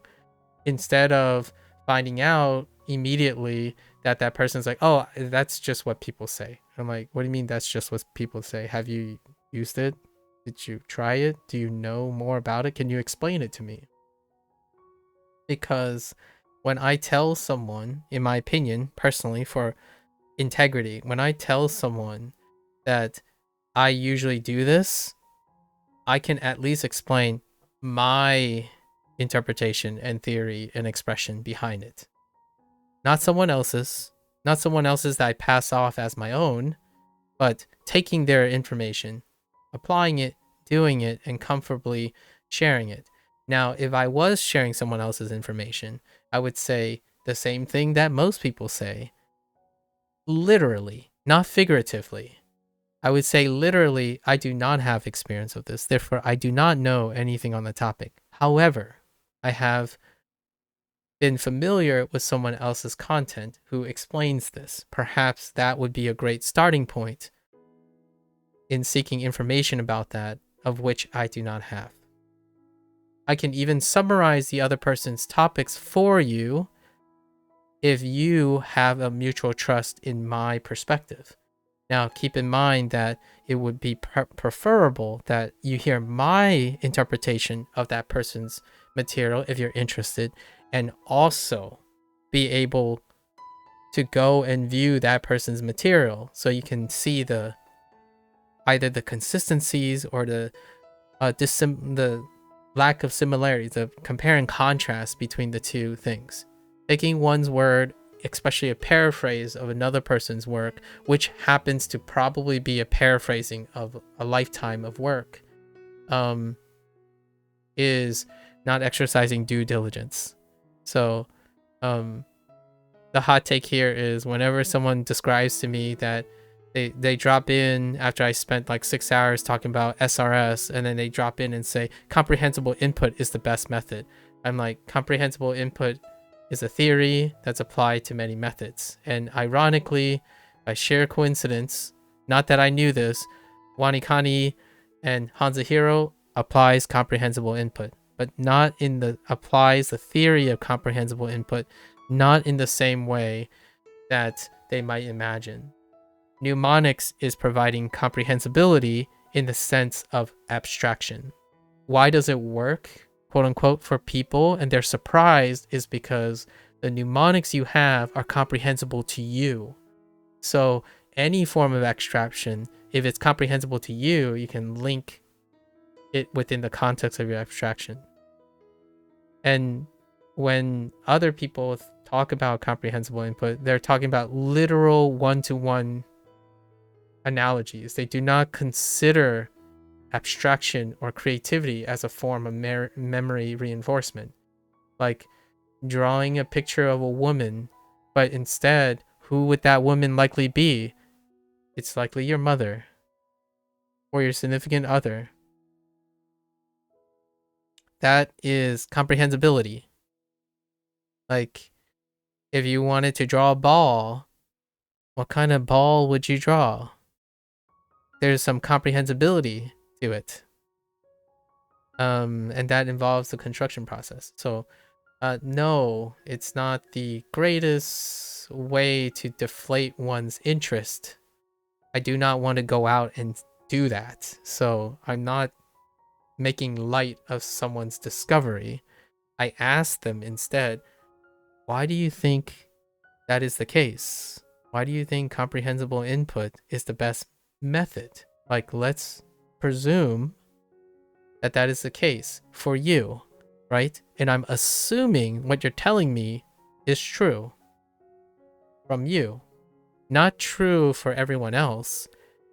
Instead of finding out immediately that person's like, oh, that's just what people say. I'm like, what do you mean that's just what people say? Have you used it? Did you try it? Do you know more about it? Can you explain it to me? Because when I tell someone, in my opinion, personally, for integrity, when I tell someone that I usually do this, I can at least explain my interpretation and theory and expression behind it. Not someone else's that I pass off as my own, but taking their information, applying it doing it and comfortably sharing it. Now, if I was sharing someone else's information, I would say the same thing that most people say. Literally, not figuratively. I would say literally, I do not have experience of this. Therefore, I do not know anything on the topic. However, I have been familiar with someone else's content who explains this. Perhaps that would be a great starting point in seeking information about that, of which I do not have. I can even summarize the other person's topics for you if you have a mutual trust in my perspective. Now, keep in mind that it would be preferable that you hear my interpretation of that person's material if you're interested, and also be able to go and view that person's material so you can see either the consistencies or the lack of similarities, the compare and contrast between the two things. Taking one's word, especially a paraphrase of another person's work, which happens to probably be a paraphrasing of a lifetime of work, is not exercising due diligence. So the hot take here is whenever someone describes to me that they drop in after I spent like 6 hours talking about SRS, and then they drop in and say comprehensible input is the best method. I'm like, comprehensible input is a theory that's applied to many methods. And ironically, by sheer coincidence, not that I knew this, WaniKani and Hanzahiro applies comprehensible input, but not in the applies the theory of comprehensible input, not in the same way that they might imagine. Mnemonics is providing comprehensibility in the sense of abstraction. Why does it work, quote unquote, for people and they're surprised is because the mnemonics you have are comprehensible to you. So any form of abstraction, if it's comprehensible to you, you can link it within the context of your abstraction. And when other people talk about comprehensible input, they're talking about literal one-to-one analogies. They do not consider abstraction or creativity as a form of memory reinforcement, like drawing a picture of a woman, but instead, who would that woman likely be? It's likely your mother or your significant other. That is comprehensibility. Like, if you wanted to draw a ball, what kind of ball would you draw? There's some comprehensibility to it. And that involves the construction process. So, no, it's not the greatest way to deflate one's interest. I do not want to go out and do that. So, I'm not making light of someone's discovery. I ask them instead, why do you think that is the case? Why do you think comprehensible input is the best method? Like, let's presume that that is the case for you, right? And I'm assuming what you're telling me is true from you. Not true for everyone else,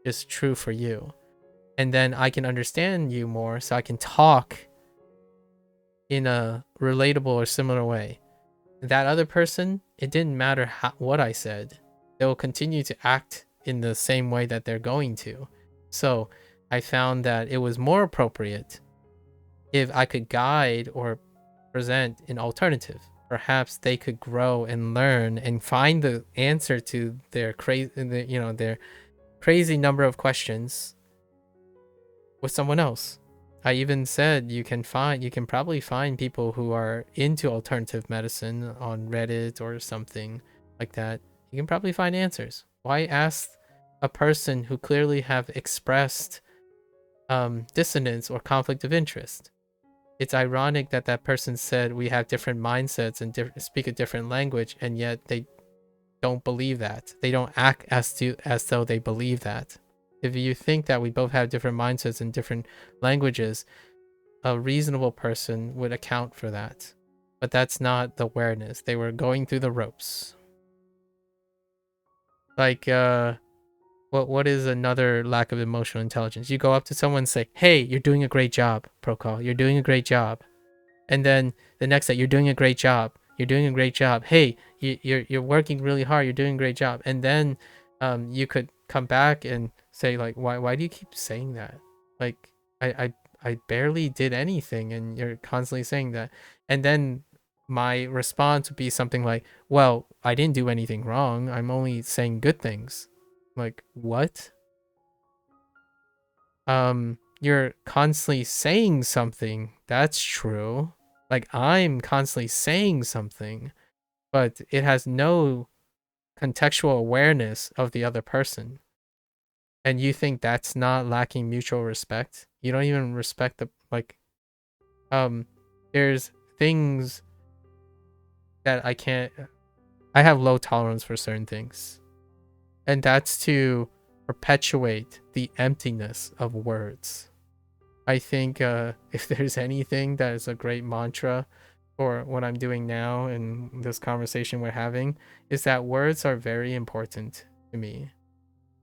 just true for you. And then I can understand you more, so I can talk in a relatable or similar way. That other person, it didn't matter what I said. They will continue to act in the same way that they're going to. So I found that it was more appropriate if I could guide or present an alternative. Perhaps they could grow and learn and find the answer to their their crazy number of questions with someone else. I even said you can probably find people who are into alternative medicine on Reddit or something like that. You can probably find answers. Why ask a person who clearly have expressed dissonance or conflict of interest? It's ironic that that person said we have different mindsets and speak a different language, and yet they don't believe that. They don't act as though they believe that. If you think that we both have different mindsets and different languages, a reasonable person would account for that. But that's not the awareness. They were going through the ropes. Like, what is another lack of emotional intelligence? You go up to someone and say, "Hey, you're doing a great job, Prokal. You're doing a great job." And then the next day, "You're doing a great job. You're doing a great job. Hey, you're working really hard. You're doing a great job." And then you could come back and say like, "Why do you keep saying that? Like I barely did anything and you're constantly saying that." And then my response would be something like, "Well, I didn't do anything wrong. I'm only saying good things." Like, what? You're constantly saying something. That's true. Like, I'm constantly saying something, but it has no contextual awareness of the other person. And you think that's not lacking mutual respect? You don't even respect the, like, there's things that I have low tolerance for certain things. And that's to perpetuate the emptiness of words. I think if there's anything that is a great mantra for what I'm doing now and this conversation we're having, is that words are very important to me.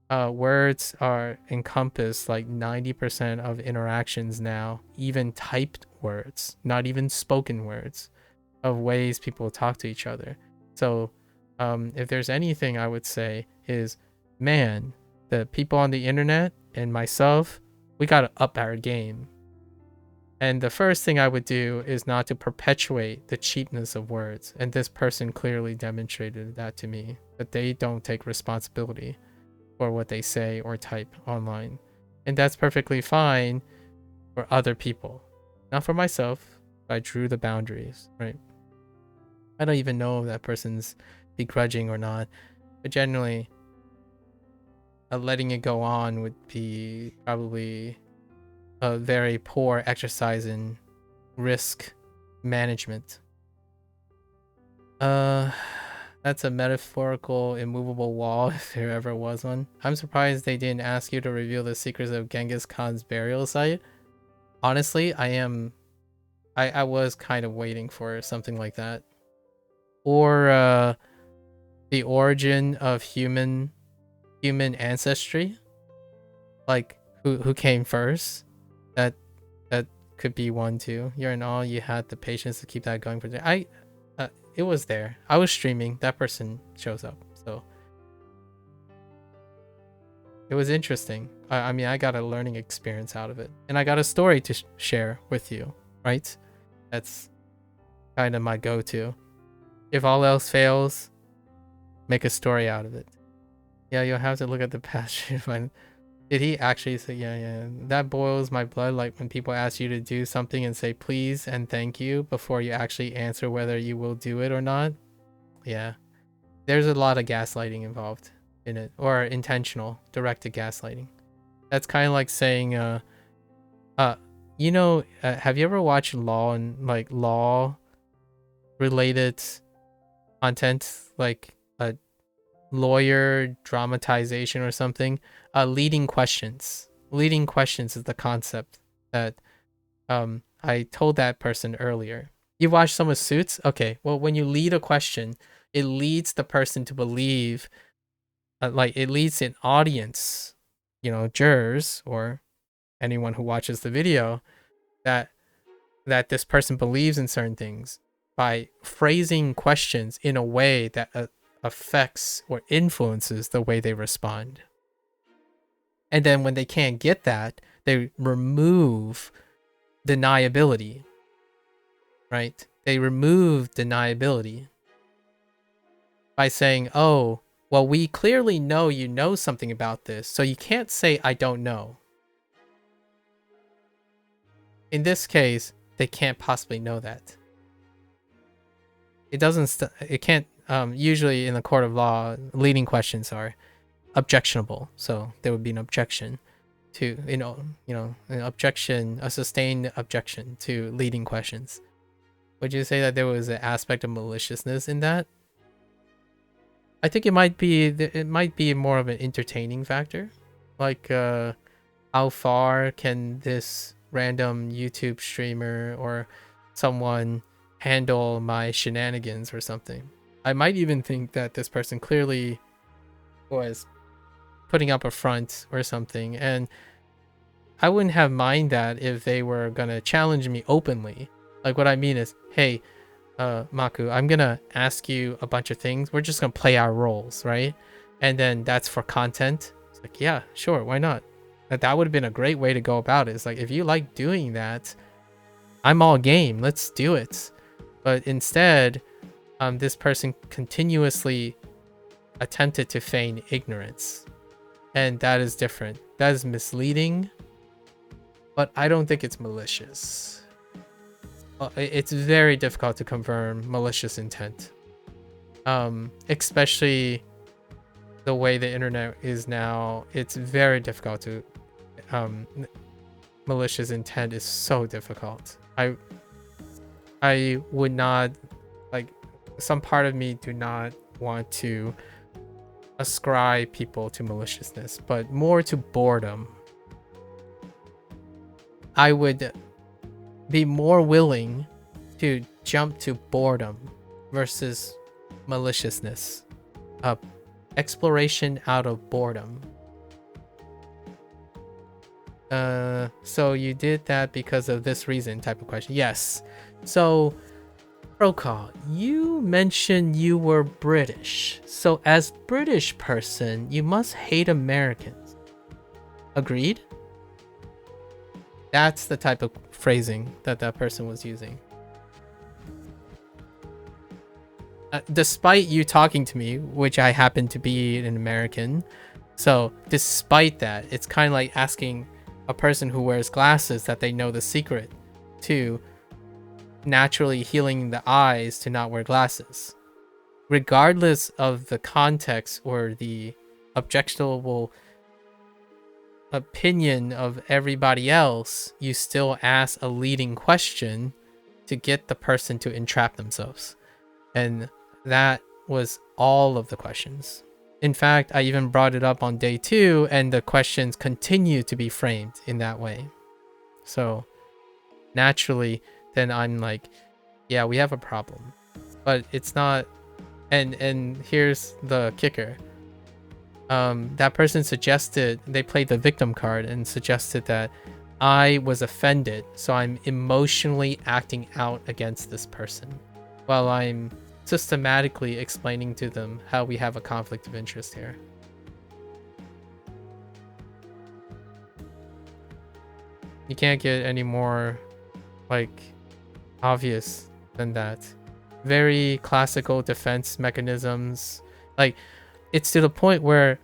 Words are encompass like 90% of interactions now, even typed words, not even spoken words, of ways people talk to each other. So if there's anything I would say is, man, the people on the internet and myself, we got to up our game. And the first thing I would do is not to perpetuate the cheapness of words. And this person clearly demonstrated that to me, that they don't take responsibility for what they say or type online. And that's perfectly fine for other people. Not for myself. I drew the boundaries, right? I don't even know if that person's begrudging or not. But generally, letting it go on would be probably a very poor exercise in risk management. That's a metaphorical immovable wall if there ever was one. I'm surprised they didn't ask you to reveal the secrets of Genghis Khan's burial site. Honestly, I was kind of waiting for something like that. Or the origin of human ancestry. Like who came first? That could be one too. You're in awe you had the patience to keep that going for the it was there. I was streaming. That person shows up. So it was interesting. I mean, I got a learning experience out of it. And I got a story to share with you, right? That's kind of my go-to. If all else fails, make a story out of it. Yeah, you'll have to look at the past. Did he actually say, yeah, that boils my blood, like when people ask you to do something and say please and thank you before you actually answer whether you will do it or not. Yeah, there's a lot of gaslighting involved in it, or intentional directed gaslighting. That's kind of like saying have you ever watched law and like law related content, like a lawyer dramatization or something? Leading questions is the concept that I told that person earlier. You watched some of Suits? Okay, well, when you lead a question, it leads the person to believe, like it leads an audience, jurors or anyone who watches the video, that this person believes in certain things by phrasing questions in a way that affects or influences the way they respond. And then when they can't get that, they remove deniability, right? They remove deniability by saying, oh, well, we clearly know you know something about this, so you can't say I don't know. In this case, they can't possibly know that. It can't, usually in the court of law, leading questions are objectionable. So there would be an objection to, an objection, a sustained objection to leading questions. Would you say that there was an aspect of maliciousness in that? I think it might be more of an entertaining factor. Like, how far can this random YouTube streamer or someone handle my shenanigans or something? I might even think that this person clearly was putting up a front or something, and I wouldn't have mind that if they were gonna challenge me openly. Like, what I mean is, hey, Maku, I'm gonna ask you a bunch of things. We're just gonna play our roles, right? And then that's for content. It's like, yeah, sure, why not? That would have been a great way to go about it. It's like, if you like doing that, I'm all game. Let's do it. But instead, this person continuously attempted to feign ignorance, and that is different. That is misleading, but I don't think it's malicious. It's very difficult to confirm malicious intent, especially the way the internet is now. It's very difficult to malicious intent is so difficult. I would not, like, some part of me do not want to ascribe people to maliciousness, but more to boredom. I would be more willing to jump to boredom versus maliciousness. Exploration out of boredom. So you did that because of this reason type of question. Yes. So, Prokal, you mentioned you were British. So as British person, you must hate Americans. Agreed? That's the type of phrasing that that person was using. Despite you talking to me, which I happen to be an American, so despite that, it's kind of like asking a person who wears glasses that they know the secret to naturally healing the eyes to not wear glasses. Regardless of the context or the objectionable opinion of everybody else, you still ask a leading question to get the person to entrap themselves. And that was all of the questions. In fact, I even brought it up on day 2, and the questions continue to be framed in that way. So naturally, then I'm like, yeah, we have a problem. But it's not, and here's the kicker. That person suggested, they played the victim card and suggested that I was offended, so I'm emotionally acting out against this person while I'm systematically explaining to them how we have a conflict of interest here. You can't get any more, like, obvious than that. Very classical defense mechanisms. Like, it's to the point where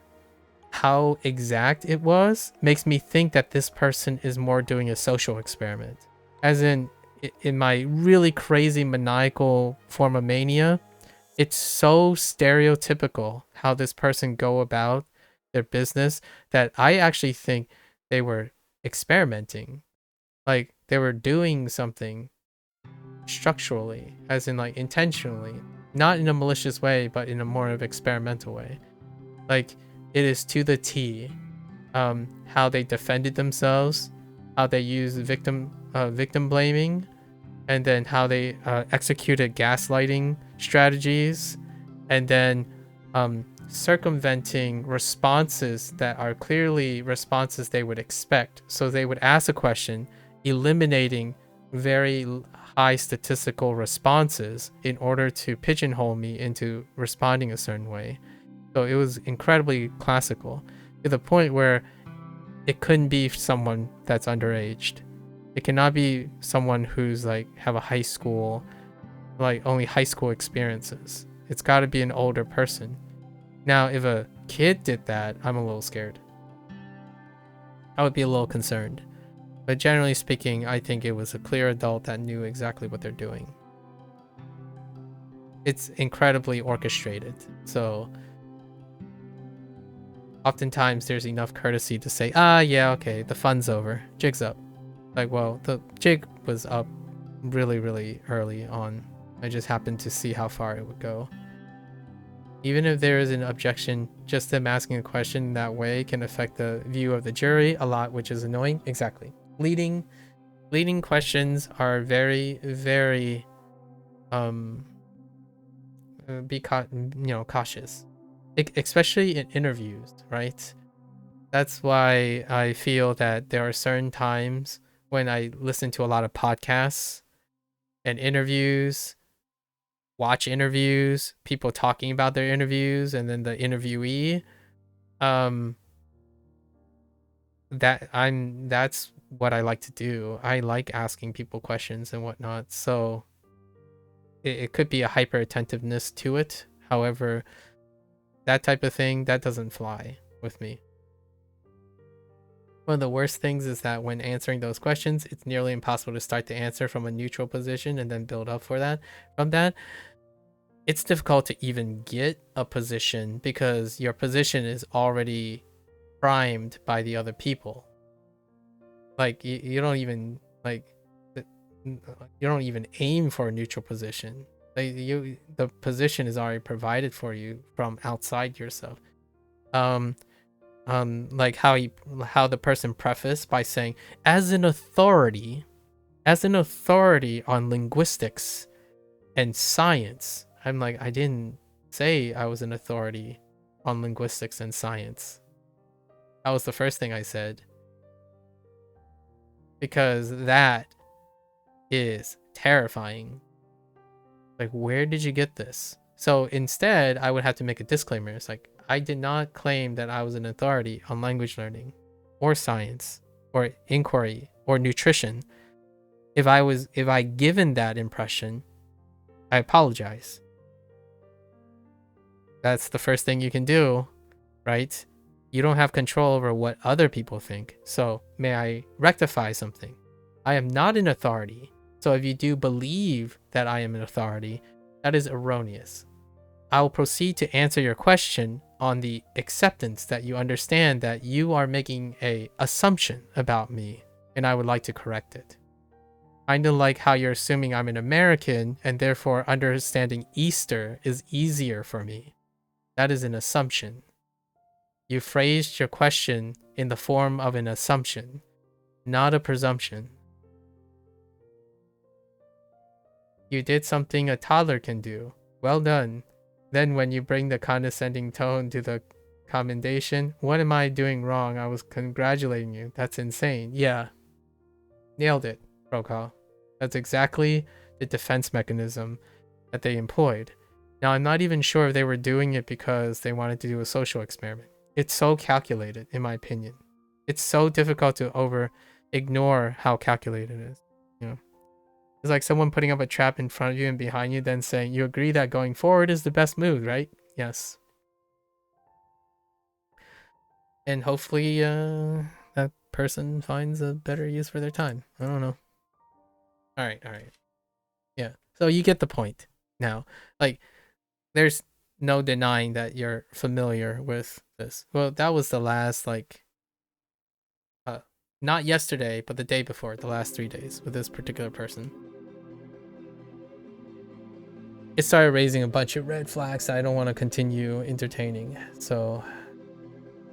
how exact it was makes me think that this person is more doing a social experiment. As in my really crazy maniacal form of mania, it's so stereotypical how this person go about their business that I actually think they were experimenting. Like, they were doing something structurally, as in, like, intentionally, not in a malicious way, but in a more of experimental way. Like, it is to the T how they defended themselves, how they used victim blaming, and then how they executed gaslighting strategies, and then circumventing responses that are clearly responses they would expect. So they would ask a question, eliminating very high statistical responses in order to pigeonhole me into responding a certain way. So it was incredibly classical, to the point where it couldn't be someone that's underaged. It cannot be someone who's like have a high school, like only high school experiences. It's got to be an older person. Now, if a kid did that, I'm a little scared. I would be a little concerned. But generally speaking, I think it was a clear adult that knew exactly what they're doing. It's incredibly orchestrated. So oftentimes there's enough courtesy to say, yeah, okay, the fun's over. Jig's up. Like, well, the jig was up really, really early on. I just happened to see how far it would go. Even if there is an objection, just them asking a question that way can affect the view of the jury a lot, which is annoying. Exactly. Leading questions are very, very cautious, especially in interviews, right? That's why I feel that there are certain times when I listen to a lot of podcasts and interviews, watch interviews, people talking about their interviews, and then the interviewee. That's what I like to do. I like asking people questions and whatnot. So it could be a hyper attentiveness to it. However, that type of thing, that doesn't fly with me. One of the worst things is that when answering those questions, it's nearly impossible to start the answer from a neutral position and then build up for that. From that, it's difficult to even get a position because your position is already primed by the other people. Like you don't even you don't even aim for a neutral position. Like the position is already provided for you from outside yourself. Like how the person prefaced by saying, as an authority on linguistics and science. I'm like, I didn't say I was an authority on linguistics and science. That was the first thing I said. Because that is terrifying. Like, where did you get this? So instead, I would have to make a disclaimer. It's like, I did not claim that I was an authority on language learning or science or inquiry or nutrition. If I given that impression, I apologize. That's the first thing you can do, right? You don't have control over what other people think. So may I rectify something? I am not an authority. So if you do believe that I am an authority, that is erroneous. I will proceed to answer your question on the acceptance that you understand that you are making a assumption about me, and I would like to correct it. Kind of like how you're assuming I'm an American, and therefore understanding Easter is easier for me. That is an assumption. You phrased your question in the form of an assumption, not a presumption. You did something a toddler can do. Well done. Then when you bring the condescending tone to the commendation, what am I doing wrong? I was congratulating you. That's insane. Yeah. Nailed it, Brokaw. That's exactly the defense mechanism that they employed. Now, I'm not even sure if they were doing it because they wanted to do a social experiment. It's so calculated, in my opinion. It's so difficult to ignore how calculated it is. You know, it's like someone putting up a trap in front of you and behind you, then saying, "You agree that going forward is the best move, right?" Yes. And hopefully, that person finds a better use for their time. I don't know. All right. Yeah. So you get the point now. Like, there's no denying that you're familiar with this. Well, that was the last, not yesterday, but the day before, the last 3 days with this particular person. It started raising a bunch of red flags that I don't want to continue entertaining. So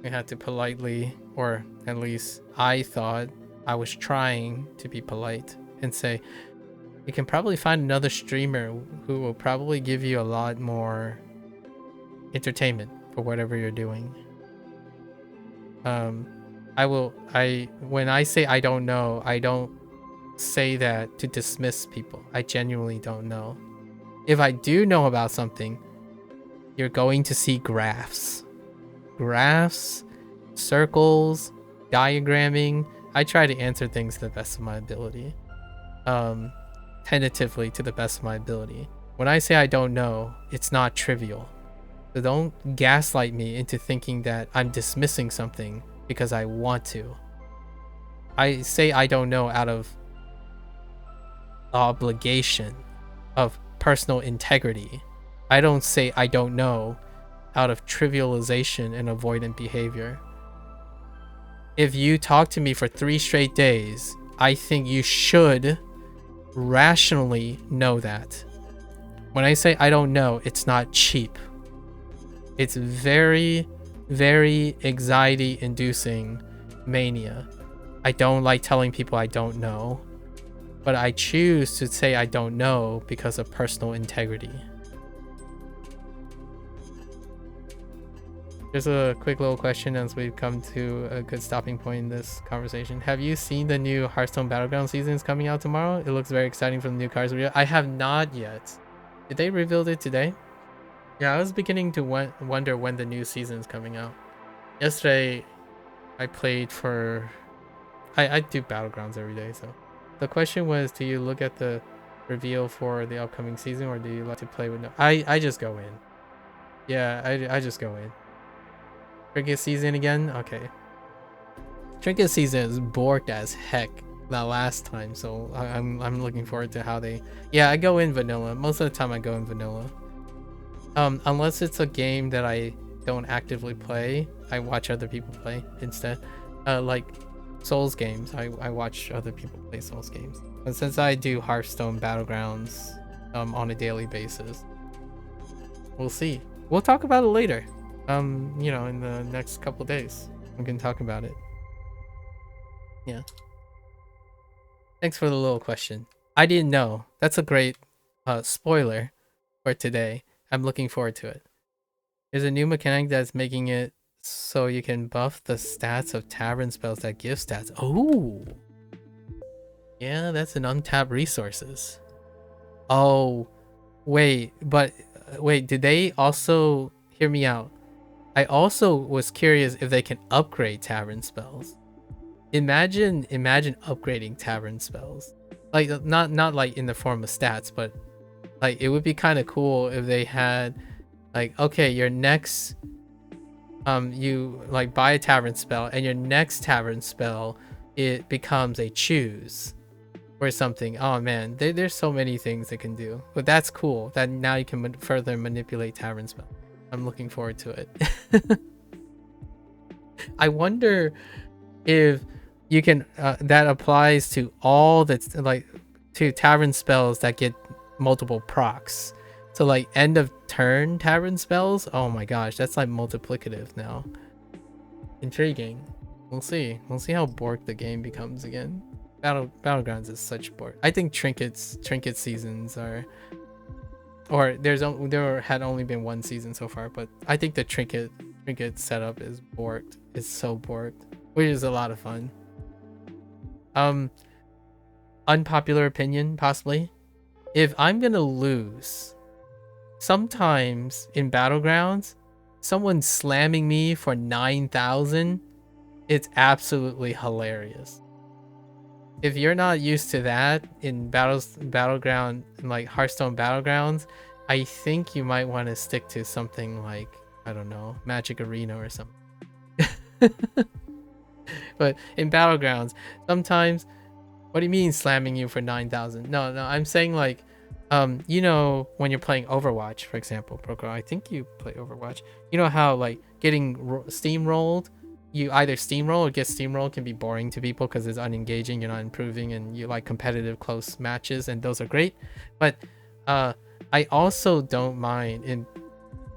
we had to politely, or at least I thought I was trying to be polite and say, you can probably find another streamer who will probably give you a lot more entertainment for whatever you're doing. When I say I don't know, I don't say that to dismiss people. I genuinely don't know. If I do know about something, you're going to see graphs, circles, diagramming. I try to answer things to the best of my ability. Tentatively to the best of my ability. When I say I don't know, it's not trivial. So don't gaslight me into thinking that I'm dismissing something because I want to. I say I don't know out of obligation, of personal integrity. I don't say I don't know out of trivialization and avoidant behavior. If you talk to me for 3 straight days, I think you should rationally know that. When I say I don't know, it's not cheap. It's very, very anxiety inducing mania. I don't like telling people I don't know, but I choose to say I don't know because of personal integrity. There's a quick little question as we've come to a good stopping point in this conversation. Have you seen the new Hearthstone Battleground seasons coming out tomorrow? It looks very exciting from the new cards reveal. I have not yet. Did they reveal it today? Yeah, I was beginning to wonder when the new season is coming out. Yesterday, I played for... I do Battlegrounds every day, so... The question was, do you look at the reveal for the upcoming season, or do you like to play with... No, I just go in. Yeah, I just go in. Trinket season again? Okay. Trinket season is borked as heck that last time, so I'm looking forward to how they... Yeah, I go in vanilla. Most of the time I go in vanilla. Unless it's a game that I don't actively play, I watch other people play instead. Like Souls games, I watch other people play Souls games. But since I do Hearthstone Battlegrounds on a daily basis, we'll see. We'll talk about it later. You know, in the next couple days, we can talk about it. Yeah. Thanks for the little question. I didn't know. That's a great spoiler for today. I'm looking forward to it. There's a new mechanic that's making it so you can buff the stats of tavern spells that give stats. Oh, yeah, that's an untapped resources. Oh, wait, but wait, did they also hear me out? I also was curious if they can upgrade tavern spells. Imagine upgrading tavern spells. Like not like in the form of stats, but like it would be kind of cool if they had like, okay, your next you like buy a tavern spell and your next tavern spell it becomes a choose or something. Oh man, there's so many things it can do. But that's cool that now you can further manipulate tavern spell. I'm looking forward to it. I wonder if you can that applies to all that's like to tavern spells that get multiple procs. So like end of turn tavern spells. Oh my gosh, that's like multiplicative now. Intriguing. We'll see how borked the game becomes again. Battlegrounds is such bork. I think trinket seasons are, or there had only been one season so far, but I think the trinket setup is borked. It's so borked, which is a lot of fun. Unpopular opinion, possibly. If I'm gonna lose, sometimes in Battlegrounds, someone slamming me for 9,000, it's absolutely hilarious. If you're not used to that in Battleground, like Hearthstone Battlegrounds, I think you might want to stick to something like, I don't know, Magic Arena or something. But in Battlegrounds, sometimes, what do you mean slamming you for 9,000? No, I'm saying like, you know, when you're playing Overwatch, for example, Broco, I think you play Overwatch. You know how like getting steamrolled, you either steamroll or get steamrolled can be boring to people because it's unengaging, you're not improving, and you like competitive close matches, and those are great. But I also don't mind in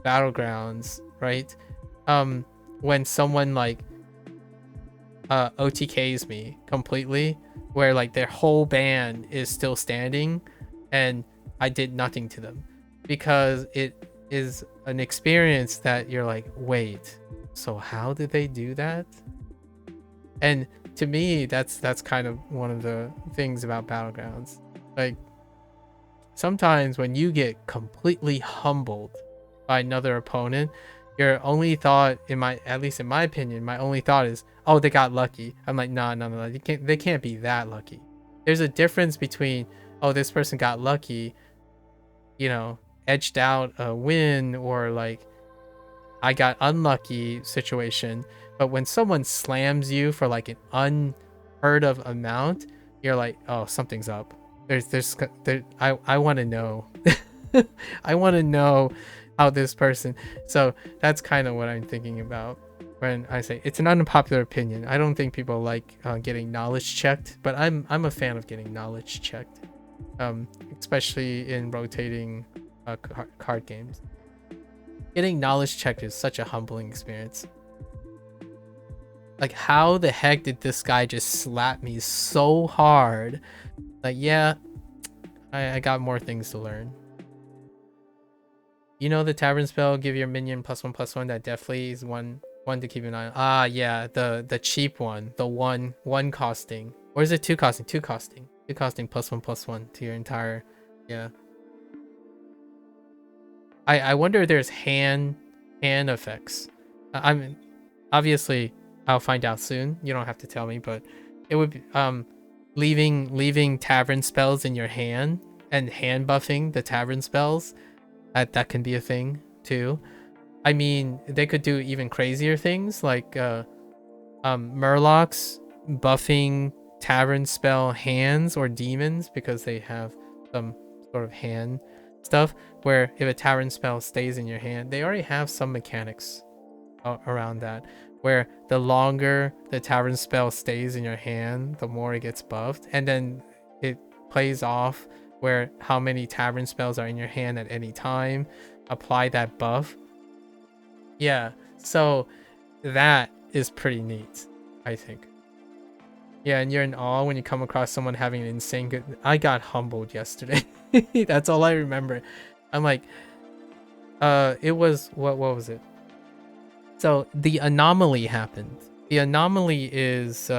Battlegrounds, right? When someone like OTKs me completely, where like their whole band is still standing and I did nothing to them, because it is an experience that you're like, wait, so how did they do that? And to me, that's kind of one of the things about Battlegrounds. Like sometimes when you get completely humbled by another opponent, your only thought, at least in my opinion, my only thought is, oh, they got lucky. I'm like, no, they can't be that lucky. There's a difference between, oh, this person got lucky, you know, edged out a win, or like I got unlucky situation. But when someone slams you for like an unheard of amount, you're like, oh, something's up. I want to know. I want to know how this person. So that's kind of what I'm thinking about when I say it's an unpopular opinion. I don't think people like getting knowledge checked, but I'm a fan of getting knowledge checked, especially in rotating card games. Getting knowledge checked is such a humbling experience. Like, how the heck did this guy just slap me so hard? Like, yeah, I got more things to learn. You know the tavern spell, give your minion +1/+1. That definitely is one to keep an eye on. Ah, yeah, the cheap one, the one costing, or is it two costing? Two costing +1/+1 to your entire. Yeah. I wonder if there's hand effects. I'm obviously I'll find out soon. You don't have to tell me, but it would be, leaving tavern spells in your hand and hand buffing the tavern spells. That can be a thing too. I mean, they could do even crazier things like Murlocs buffing tavern spell hands or demons because they have some sort of hand stuff where if a tavern spell stays in your hand, they already have some mechanics around that where the longer the tavern spell stays in your hand, the more it gets buffed, and then it plays off where how many tavern spells are in your hand at any time, apply that buff. Yeah, so that is pretty neat, I think. Yeah, and you're in awe when you come across someone having an insane good. I got humbled yesterday. That's all I remember. I'm like, it was what was it? So the anomaly happened. The anomaly is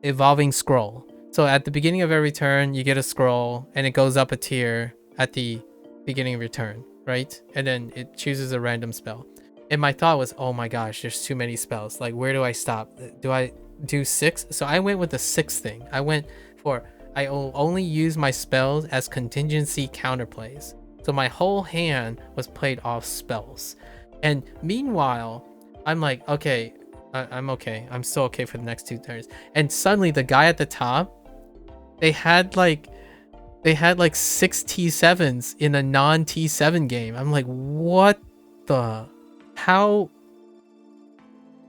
evolving scroll. So at the beginning of every turn, you get a scroll, and it goes up a tier at the beginning of your turn, right? And then it chooses a random spell. And my thought was, oh my gosh, there's too many spells. Like, where do I stop? Do I do 6? So I went with the 6th thing. I went for, I will only use my spells as contingency counterplays. So my whole hand was played off spells. And meanwhile, I'm like, okay, I'm okay. I'm still okay for the next 2 turns. And suddenly the guy at the top, they had like 6 T7s in a non T7 game. I'm like, what the, how,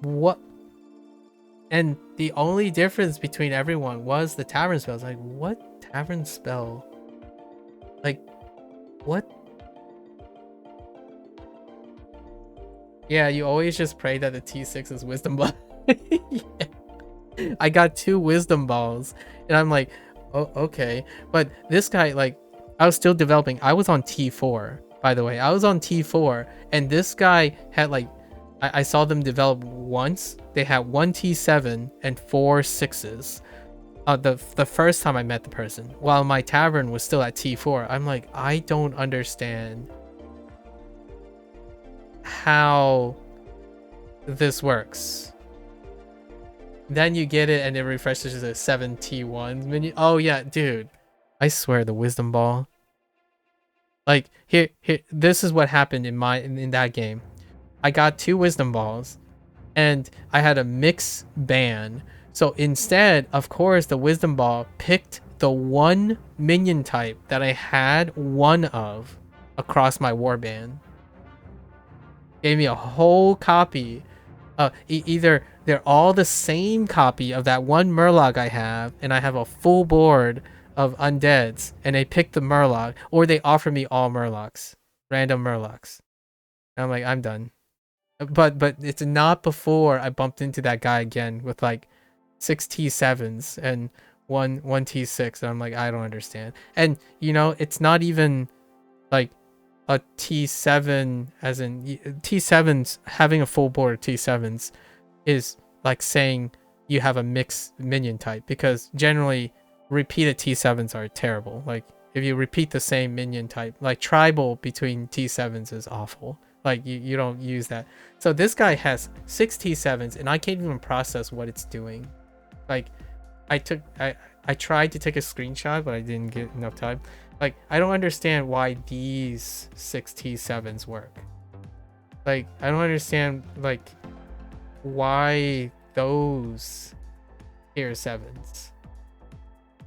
what? And the only difference between everyone was the tavern spells. Like, what tavern spell? Like, what? Yeah, you always just pray that the T6 is wisdom ball. Yeah. I got 2 wisdom balls, and I'm like, oh, okay. But this guy, like, I was still developing. I was on T4, by the way. I was on T4, and this guy had like, I saw them develop once. They had 1 T7 and 4 6s. The first time I met the person, while my tavern was still at T4. I'm like, I don't understand how this works. Then you get it and it refreshes to 7 T1 menu. Oh yeah, dude. I swear the wisdom ball. Like here this is what happened in that game. I got 2 wisdom balls and I had a mix ban. So instead, of course, the wisdom ball picked the one minion type that I had one of across my warband. Gave me a whole copy. Either they're all the same copy of that one Murloc I have, and I have a full board of undeads, and they pick the Murloc, or they offer me all Murlocs, random Murlocs. And I'm like, I'm done. But it's not before I bumped into that guy again with like 6 T7s and one T6, and I'm like, I don't understand. And you know, it's not even like a T7 as in T7s. Having a full board of T7s is like saying you have a mixed minion type, because generally repeated T7s are terrible. Like if you repeat the same minion type, like tribal between T7s is awful. Like you don't use that. So this guy has 6 T7s and I can't even process what it's doing. Like I tried to take a screenshot, but I didn't get enough time. Like, I don't understand why these 6 T7s work. Like, I don't understand, like, why those tier 7s.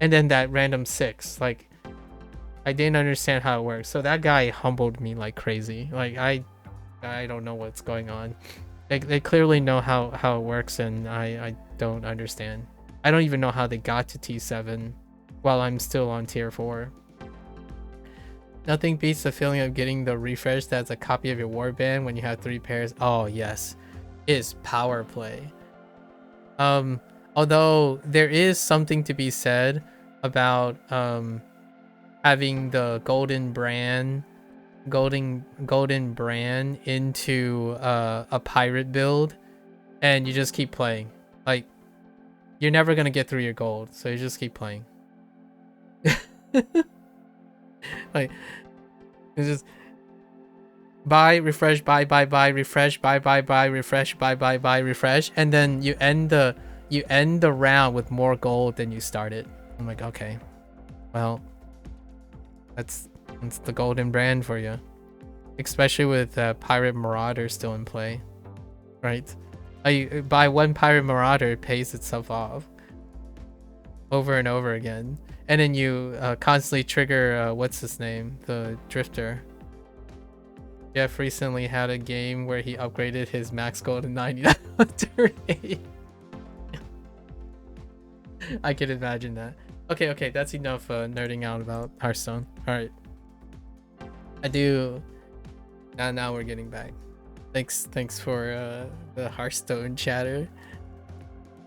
And then that random 6. Like, I didn't understand how it works. So that guy humbled me like crazy. Like, I don't know what's going on. They clearly know how it works, and I don't understand. I don't even know how they got to T7 while I'm still on tier 4. Nothing beats the feeling of getting the refresh that's a copy of your warband when you have 3 pairs. Oh yes, is power play. Although there is something to be said about having the golden brand golden brand into a pirate build, and you just keep playing. Like, you're never gonna get through your gold, so you just keep playing. Like, it's just buy, refresh, buy, refresh, buy, refresh, buy, refresh, and then you end the round with more gold than you started. I'm like, okay, well, that's the golden brand for you, especially with Pirate Marauder still in play, right? I buy one Pirate Marauder, it pays itself off over and over again, and then you constantly trigger what's his name, the drifter. Jeff recently had a game where he upgraded his max gold to 99 on turn 8. I can imagine that. Okay, that's enough nerding out about Hearthstone. Alright. I do... Now we're getting back. Thanks for the Hearthstone chatter.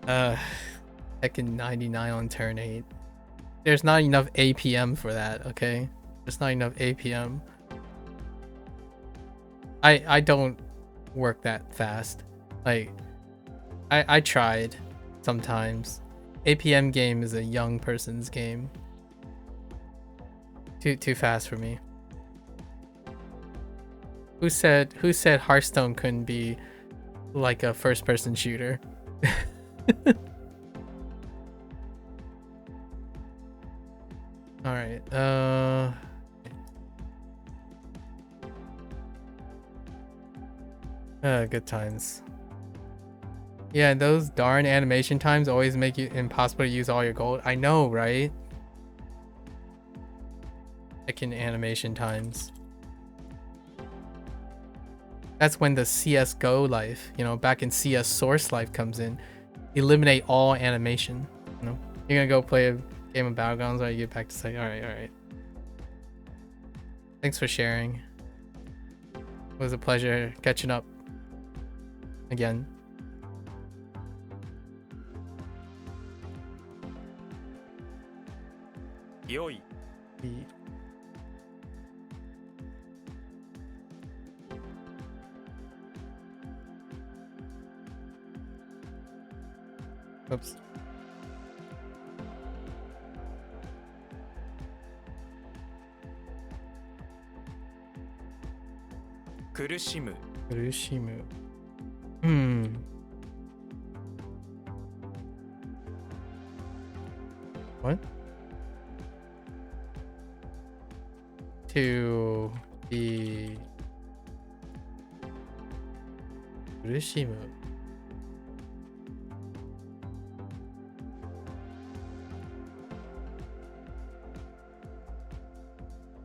Heckin' 99 on turn 8. There's not enough APM for that, okay? There's not enough APM. I don't work that fast. Like, I tried sometimes. APM game is a young person's game. Too fast for me. Who said Hearthstone couldn't be like a first person shooter? All right. Good times. Yeah, those darn animation times always make it impossible to use all your gold. I know, right? Heckin' animation times. That's when the CSGO life, you know, back in CS Source life comes in. Eliminate all animation. You know, you're gonna go play a game of Battlegrounds while you get back to say, all right. Thanks for sharing. It was a pleasure catching up again. Yoi. Oops. Kurushimu. Kurushimu. What? To be Kurushimu.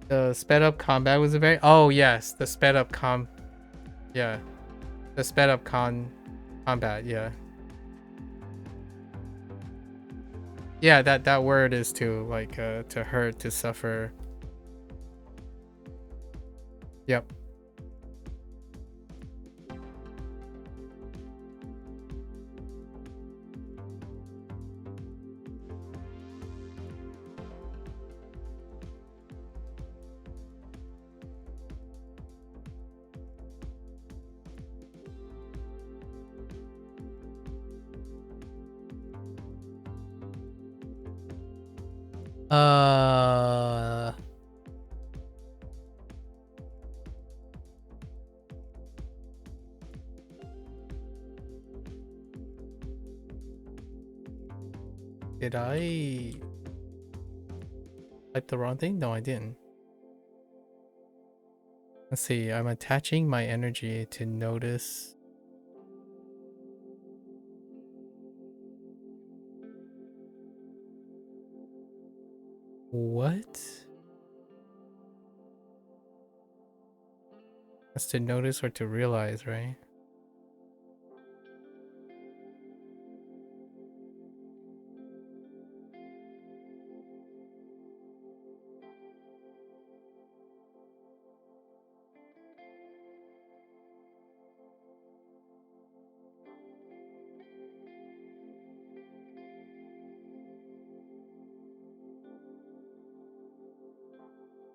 The sped up combat was a very... Oh, yes. The sped up Yeah. The sped up combat, yeah. Yeah, that word is to, like, to hurt, to suffer. Yep. Did I type the wrong thing? No, I didn't. Let's see. I'm attaching my energy to notice. What? That's to notice or to realize, right?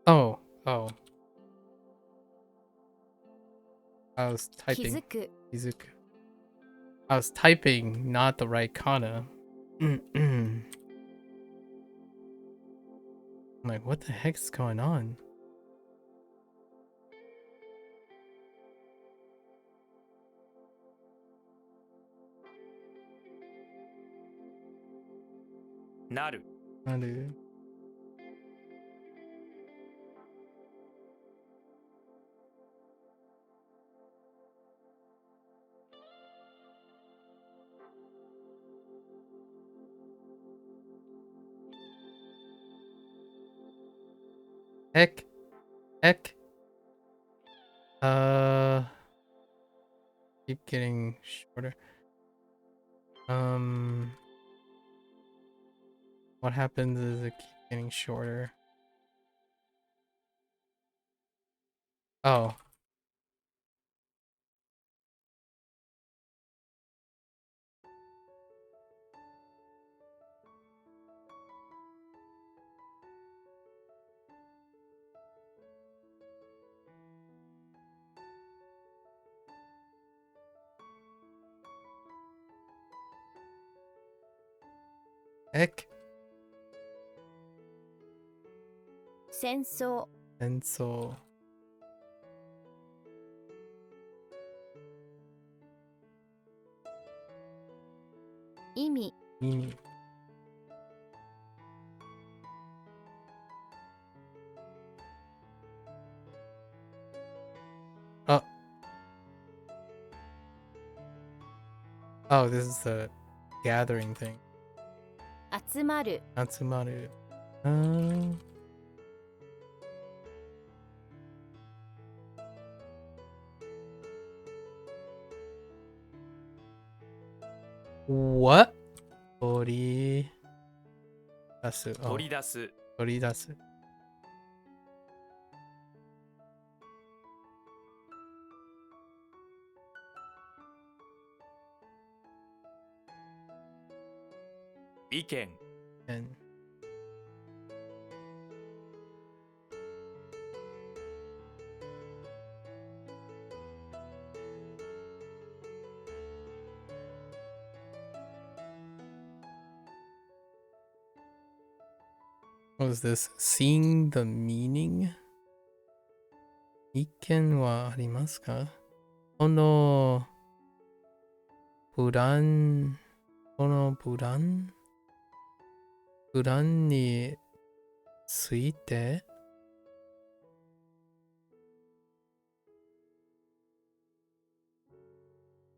Oh. I was 気 typing づく Izuku. I was typing not the right kana. I'm like, what the heck's going on? Naru. Naru. Heck. Heck. Keep getting shorter. What happens is it keeps getting shorter. Oh. Heck. 戦争 And so 意味 Mimi. Oh. Oh, this is the gathering thing. 集まる Natsumaru. What? Tori. Dasu. Oh, 取り出す。 toridasu. "意見 And what was this? Seeing the meaning? 意見はありますか？このブランについて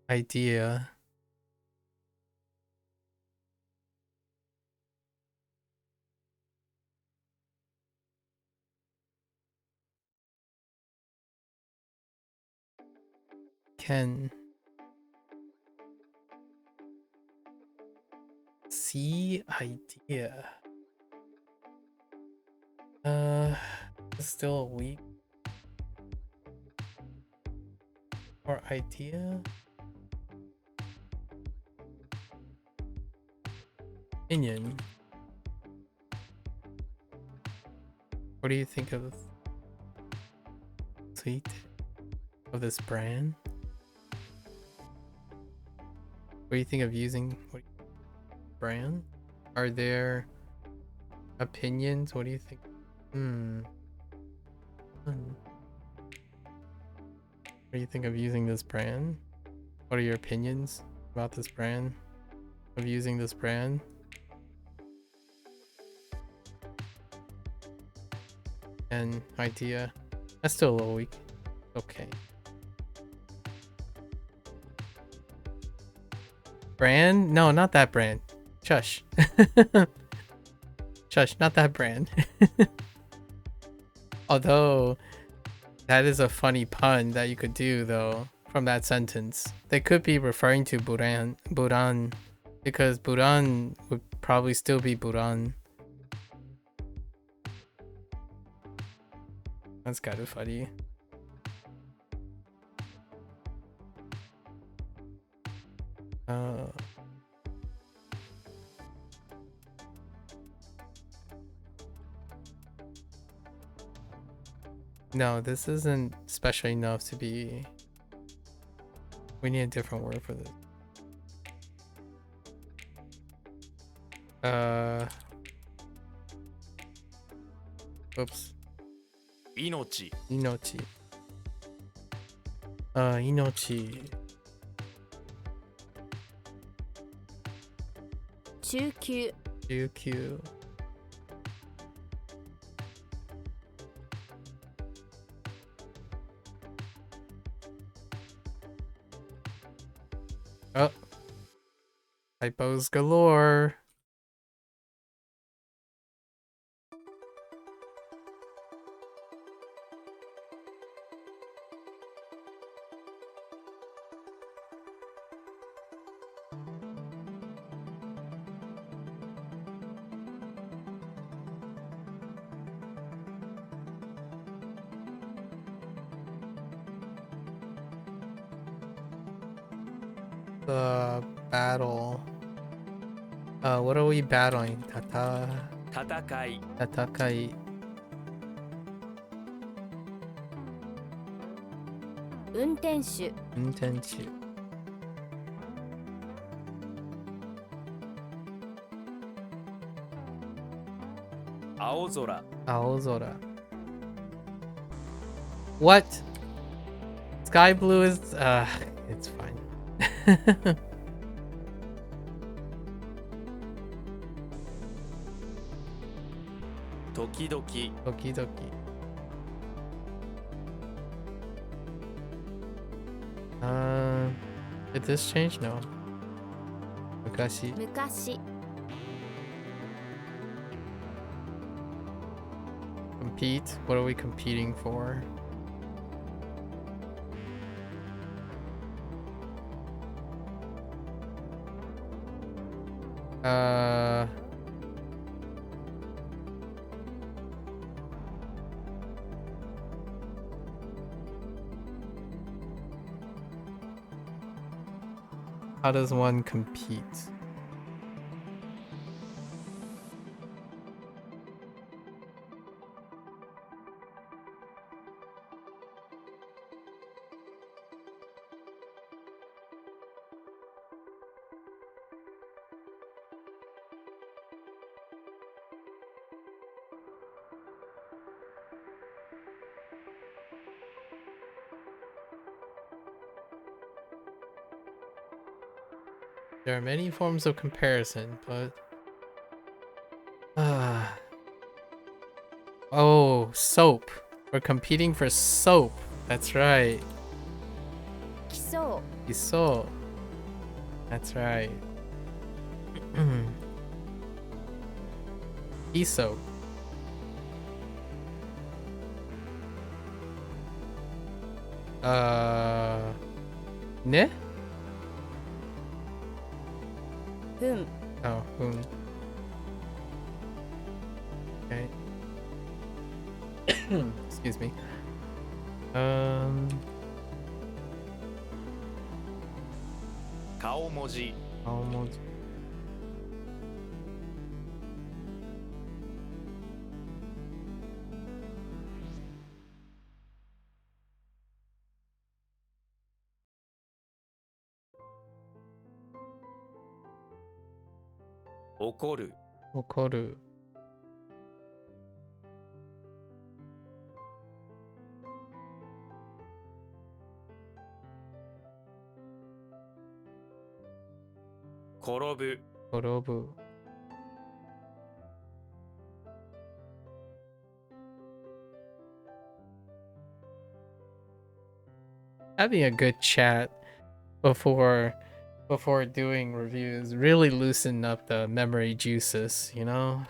idea can see idea. Still a week or idea? Opinion. What do you think of tweet of this brand? What do you think of using brand? Are there opinions? What do you think? What do you think of using this brand? What are your opinions about this brand? Of using this brand? And idea. That's still a little weak. Okay. Brand? No, not that brand. Shush. Shush, not that brand. Although, that is a funny pun that you could do, though, from that sentence. They could be referring to Buran, because Buran would probably still be Buran. That's kind of funny. No, this isn't special enough to be We need a different word for this. Oops. 命 Inochi. Inochi. 中級 UQ. Oh. Typos galore. The battle. What are we battling? 戦い Tatakai. 運転手 Intention. 青空 Aozora. What? Sky blue is it's fine. 時々 Okie dokie. Did this change? No. Mukashi. 昔 Compete? What are we competing for? How does one compete? There are many forms of comparison, but oh, soap. We're competing for soap. That's right. 基礎 Iso. That's right. Iso. Ne? 分 Oh, okay. Excuse me.顔文字 Almost. Okoru Okoru. Korobu Korobu. Having a good chat before doing reviews really loosen up the memory juices, you know?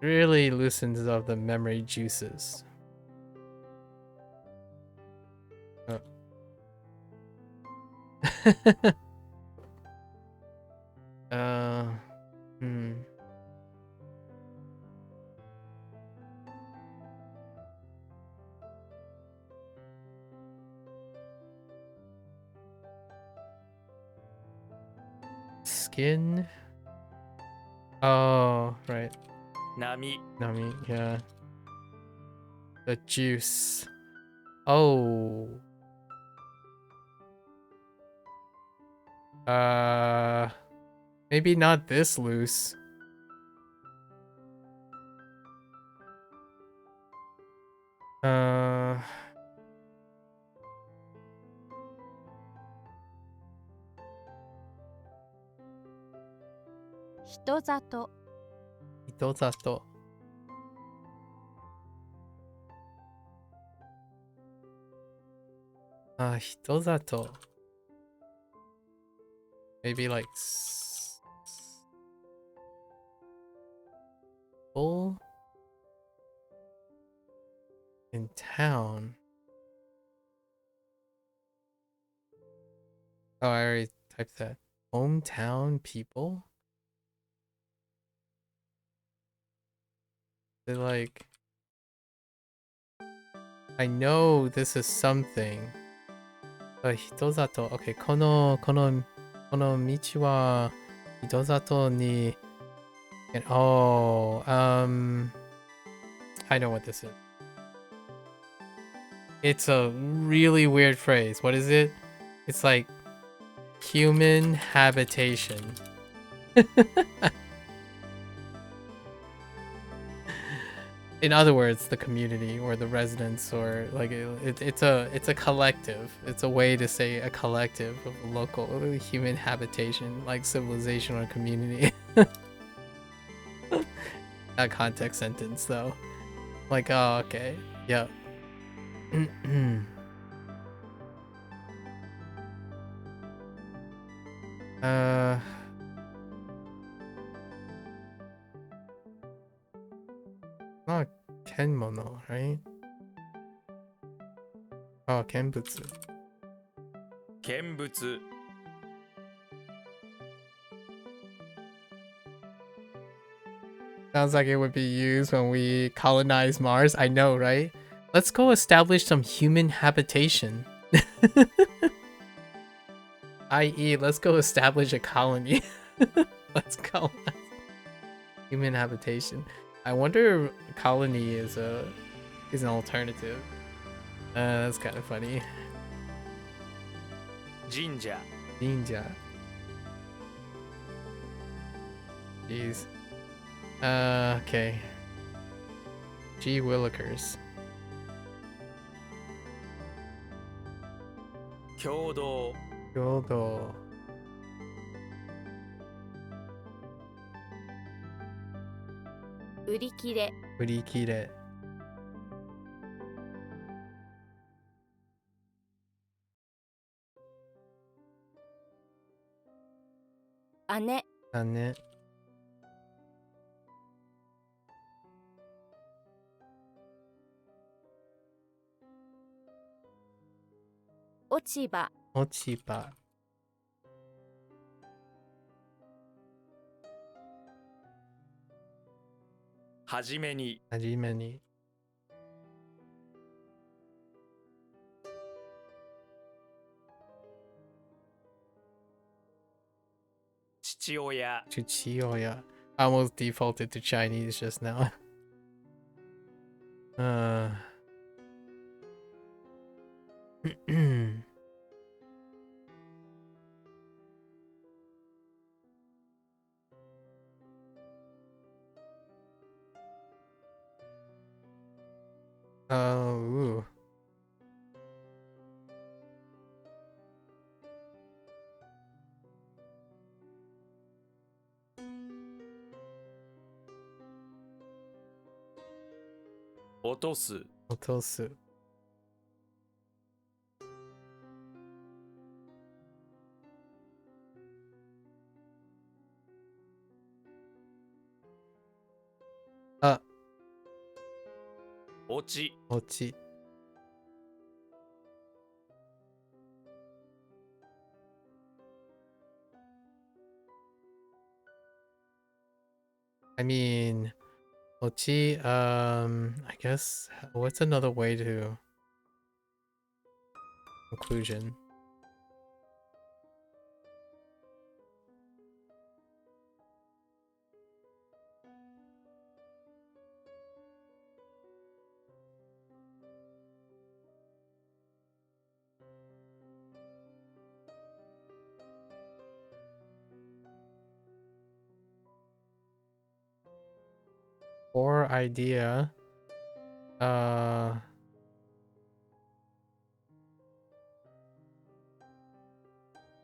Really loosens up the memory juices. Oh. Hmm. Skin. Oh, right. 波 Nami, yeah. The juice. Oh. Maybe not this loose. Uh, 人里 Itozato. Hitozato. Maybe like full in town. Oh, I already typed that. Hometown people? They're like, I know this is something. Hitozato. Okay, この道は Hitozato ni. And oh, I know what this is. It's a really weird phrase. What is it? It's like human habitation. In other words, the community or the residents, or like it's a collective. It's a way to say a collective of local human habitation, like civilization or community. That context sentence though. Like, oh, okay. Yep. Not kenmono, right? Oh, kenbutsu. 見物 Sounds like it would be used when we colonize Mars. I know, right? Let's go establish some human habitation. I.e., let's go establish a colony. Let's colonize human habitation. I wonder if colony is an alternative. That's kind of funny. 神社 Ninja. Jeez. Okay. Gee Willikers. 共同 Yodo. 売り切れ Urikire. 姉 Ane. 落ち葉 Ochiba. はじめに Hajime. 父親 Chuchioya. I almost defaulted to Chinese just now. Ooh.「落とす Otosu. 落ち Ochi. I mean, Ochi, I guess, what's another way to conclusion? Poor idea.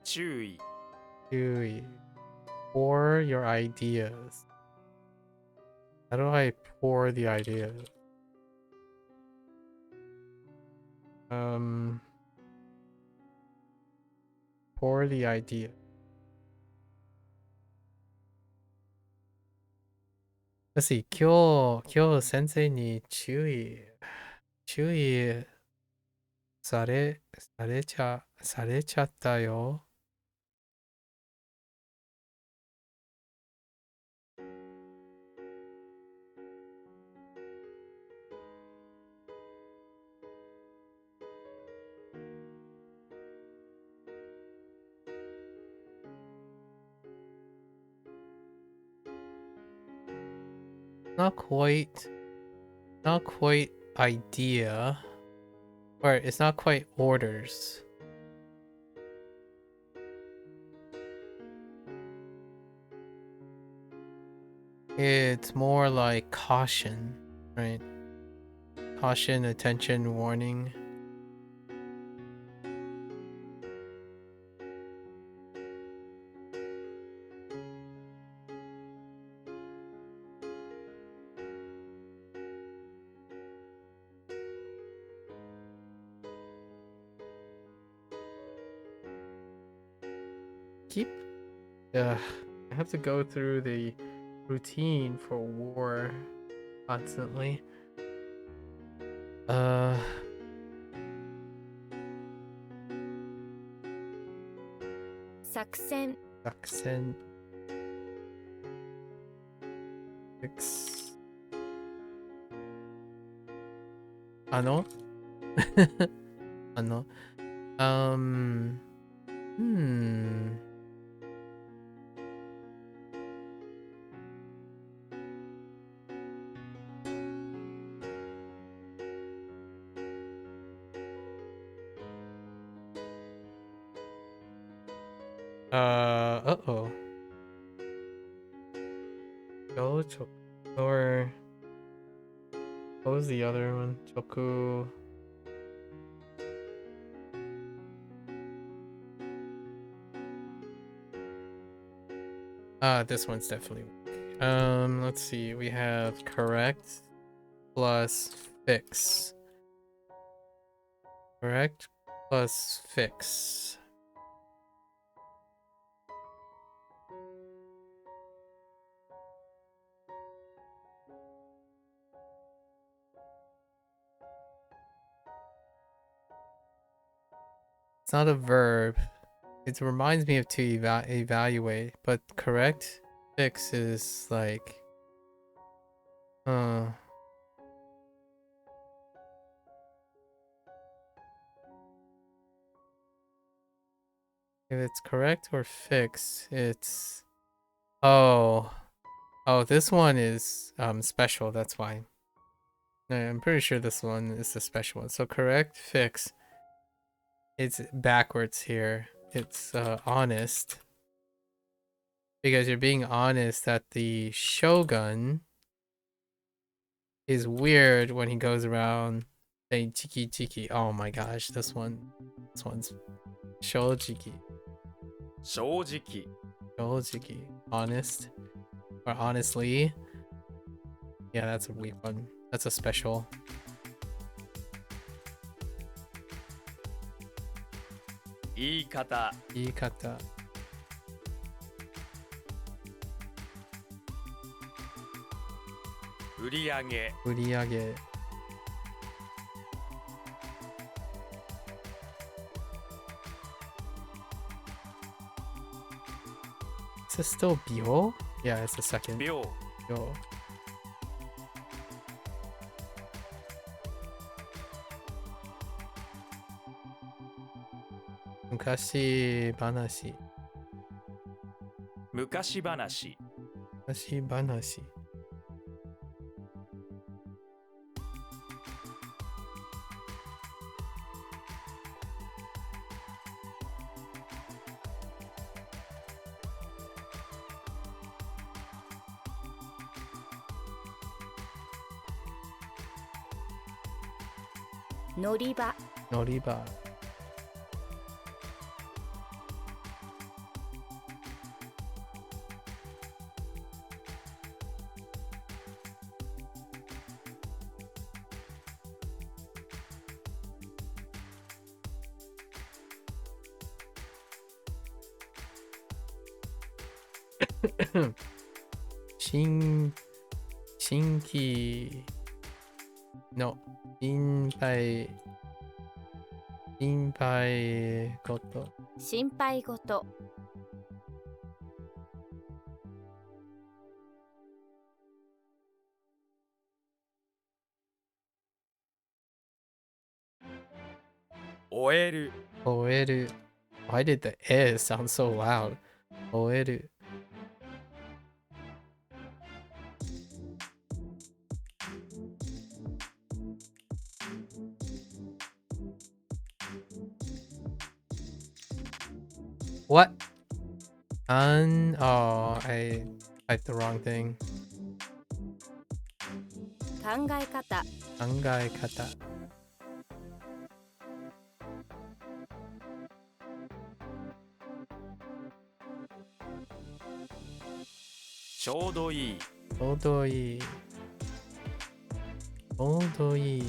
注意 Chewy. Pour your ideas. How do I pour the ideas? Pour the idea. Let's see. 今日先生に注意されちゃったよ。Not quite idea, or it's not quite orders. It's more like caution, right? Caution, attention, warning. I have to go through the routine for war constantly. 作戦 Accent. Fix. あの Hmm. Uh-oh. Or what was the other one? Choku. This one's definitely weak. Let's see. We have correct plus fix. Correct plus fix. It's not a verb. It reminds me of to evaluate, but correct fix is like, if it's correct or fix, it's oh, this one is special. That's why. I'm pretty sure this one is the special one. So correct fix. It's backwards here. It's honest. Because you're being honest that the shogun is weird when he goes around saying chiki chiki. Oh my gosh, this one's shojiki. 正直 Shojiki. Honest. Or honestly. Yeah, that's a weak one. That's a special. 言い方 Yikata. 売り上げ Uriage. Is this still Byo? Yeah, it's the second. 秒 Yo. Mukashi banashi. 昔話 Mukashi banashi. 乗り場 Noriba. Shinki no Shinpai Goto. 心配事 終える Oeru. Why did the S sound so loud? Oeru. What? Oh, I typed the wrong thing. 考え方 Angai kata. ちょうどいい Odoi. Odoi.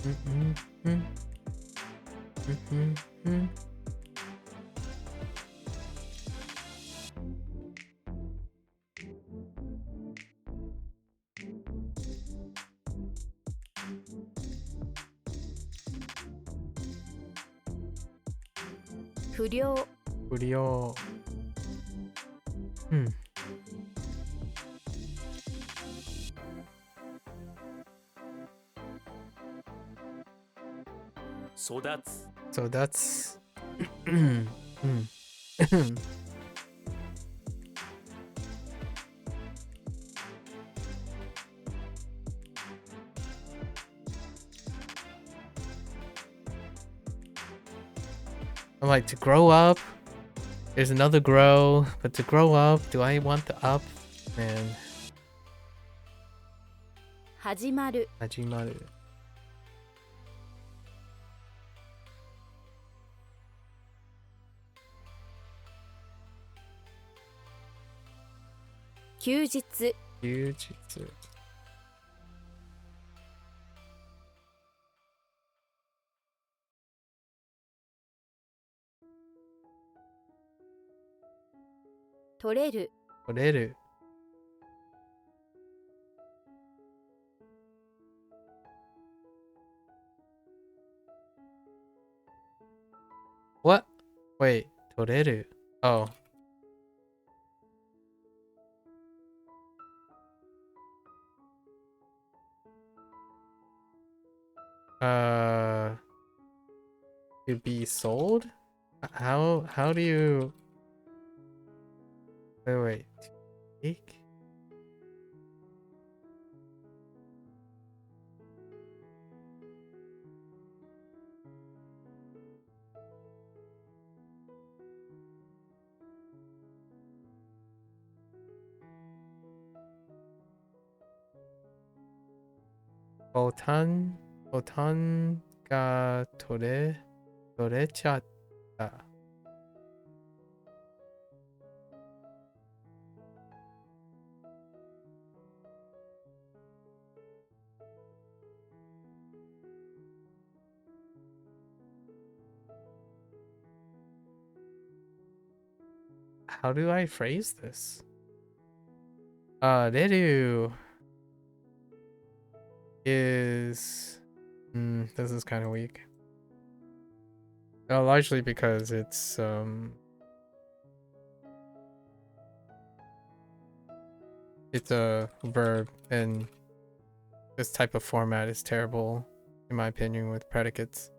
Mm. 不良 不良。育つ So that's I'm like, to grow up, there's another grow, but to grow up, do I want the up? Man, 始まる Hajimaru. Kyujitsu Jujutsu. Toreru Toreru. What? Wait, toreru. Oh. To be sold? How do you wait. Take? Botan ga torechatta. How do I phrase this? Reru is this is kind of weak. Largely because it's a verb, and this type of format is terrible in my opinion with predicates.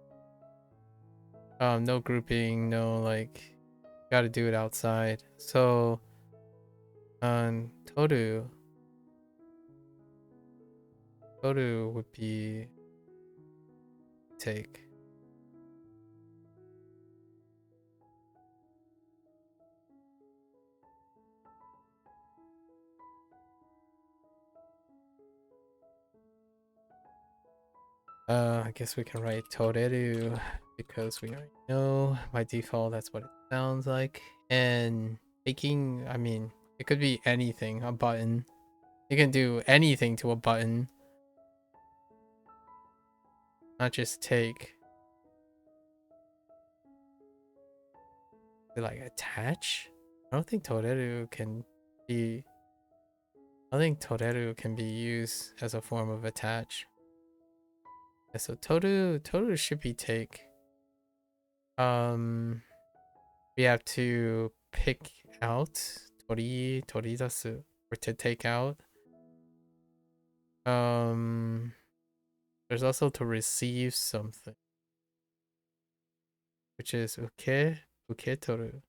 No grouping, no like, gotta do it outside. So toru would be take. I guess we can write toreru because we already know by default that's what it sounds like. And making, I mean, it could be anything, a button. You can do anything to a button. Not just take. Like attach? I don't think toreru can be. I think toreru can be used as a form of attach. Yeah, so toru should be take. We have to pick out toridasu, or to take out. There's also to receive something, which is uketoru.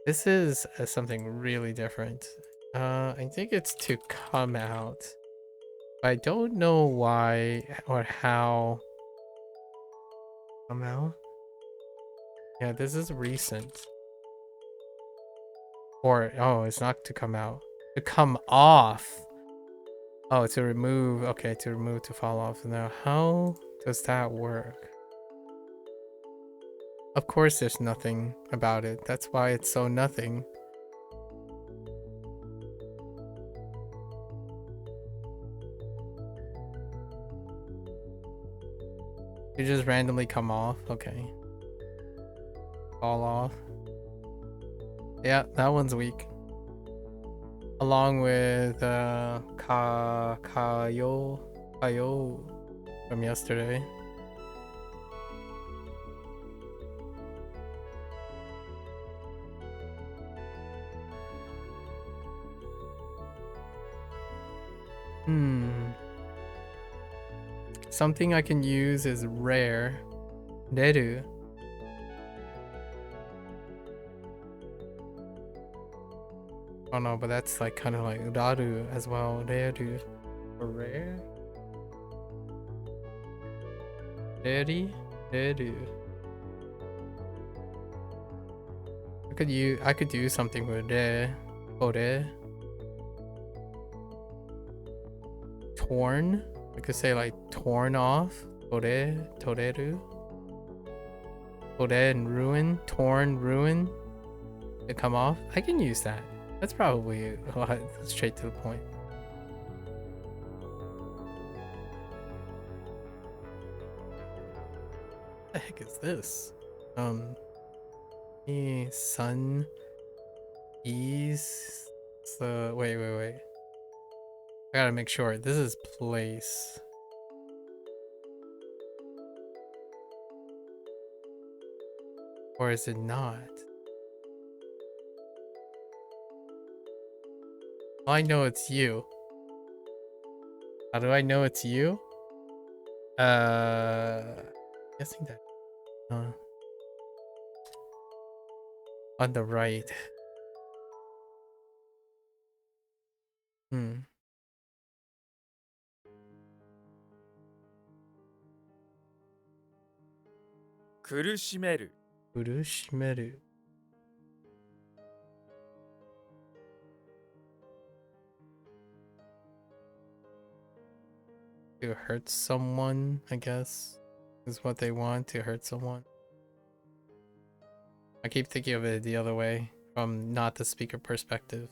This is something really different. I think it's to come out. I don't know why or how. Come out? Yeah, this is recent. Or, oh, it's not to come out. To come off. Oh, to remove. Okay, to remove, to fall off. Now, how does that work? Of course, there's nothing about it. That's why it's so nothing. You just randomly come off. Okay. Fall off. Yeah, that one's weak. Along with kayo from yesterday. Something I can use is rare. Reru. Oh no, but that's like kind of like raru as well. Reru. Or rare? Reru. I could do something with re. Ore. Torn. I could say like torn off. Toreru. Ore and ruin. Torn, ruin. To come off. I can use that. That's probably a lot straight to the point. What the heck is this? Sun. Ease. So wait. I gotta make sure. This is place. Or is it not? Well, I know it's you. How do I know it's you? Guessing that. On the right. Kurushimeru. Urushimeru. To hurt someone, I guess, is what they want, to hurt someone. I keep thinking of it the other way, from not the speaker perspective.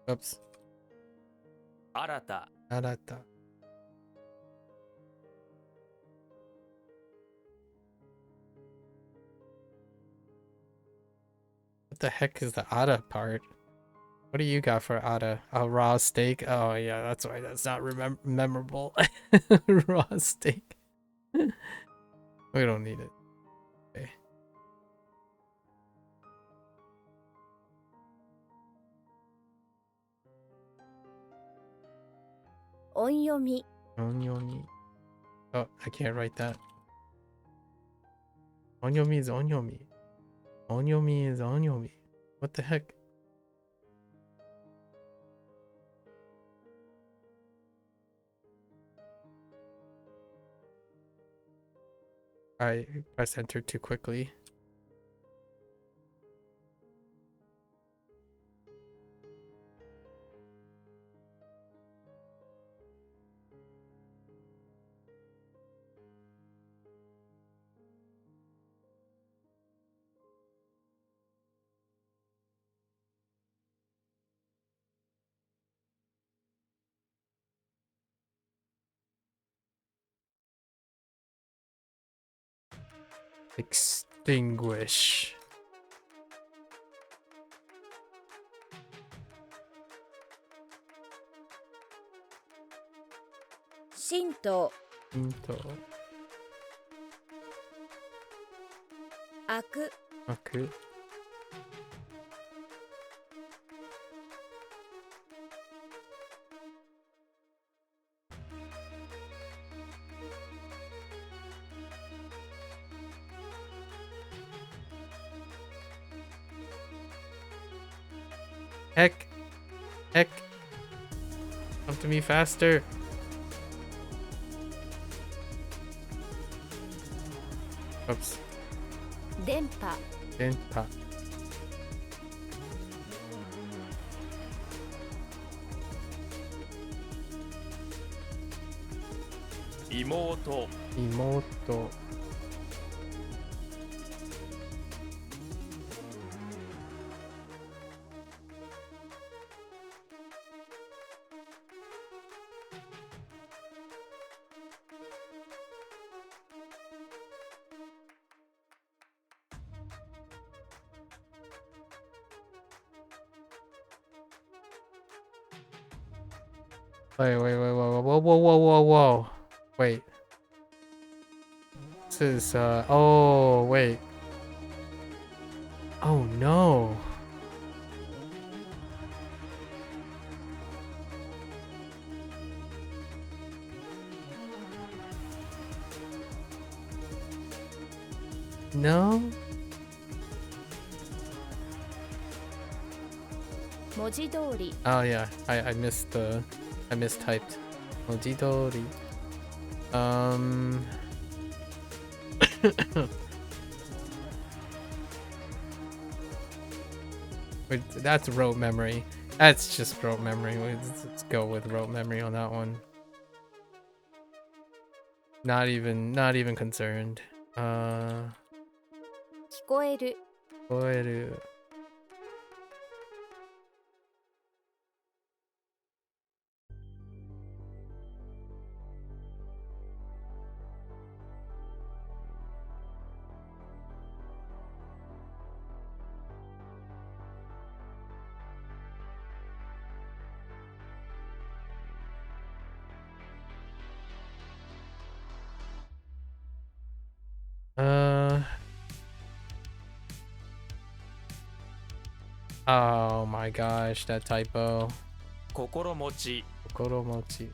Oops. Arata. Arata. What the heck is the ara part? What do you got for ara? A raw steak? Oh yeah, that's why that's not memorable. Raw steak. We don't need it. Okay. Onyomi. Onyomi. Oh, I can't write that. Onyomi is onyomi. Onyomi is onyomi. What the heck? I pressed enter too quickly. Extinguish. 神道 Into. 悪 Maku. 'Heck. Heck. Come to me faster. Oops. 電波 Denpa. 妹 Imoto. Whoa. Wait. This is, oh, wait. Oh, no. No? 文字通り Oh, yeah. I missed I mistyped. Mojidori. Wait, that's rote memory. That's just rote memory. Let's go with rote memory on that one. Not even concerned. 聞こえる Koiru. Oh my gosh, that typo. 心持ち Kokoromochi.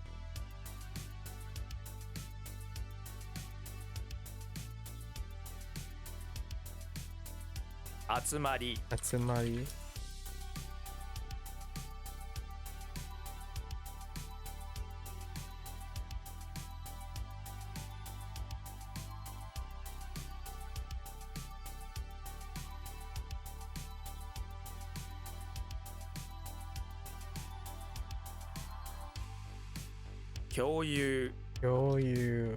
集まり Atsumari. 共有 Kyoyu.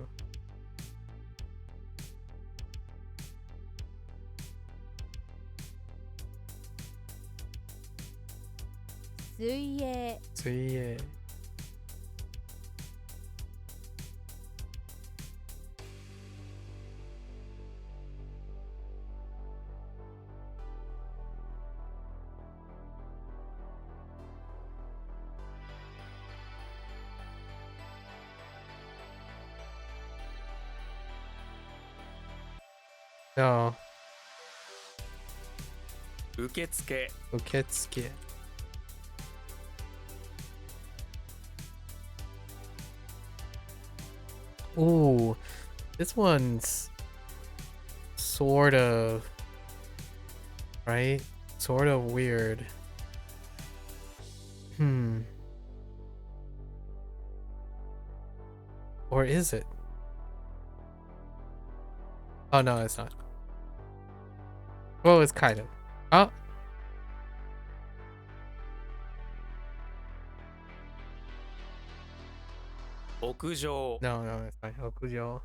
水泳 Tsuie. No. 受付 Uketsuki. Ooh, this one's sort of right, sort of weird. Or is it? Oh no, it's not. Well, it's kind of. Oh, 屋上 no, no, it's fine. Okujo.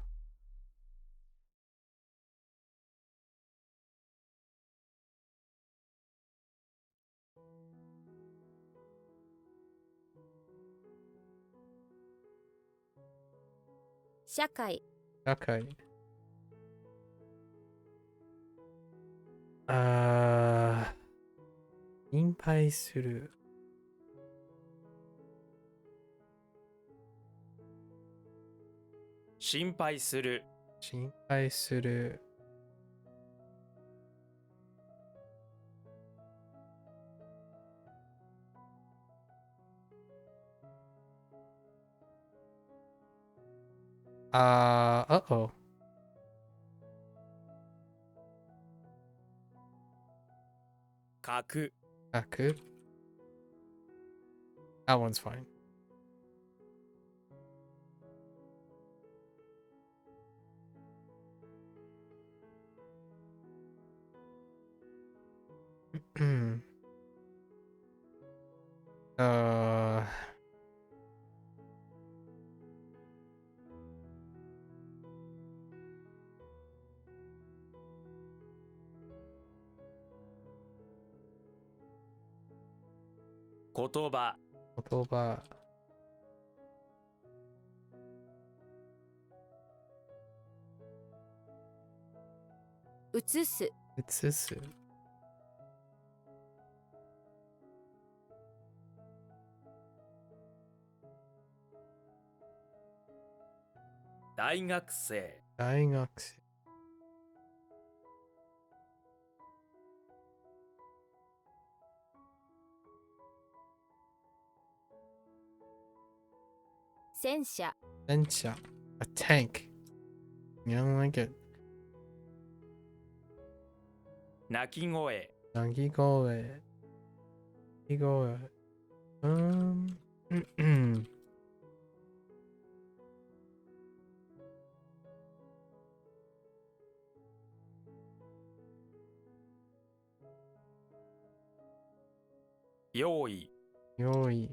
社会 Okay. Inpai suru. 心配する Shinpai suru. Uh-oh. 書く Aku. That one's fine. uh, 言葉言葉。移す移す。大学生大学生。戦車戦車。A tank. You don't like it. 鳴き声鳴き声。鳴き声。用意用意。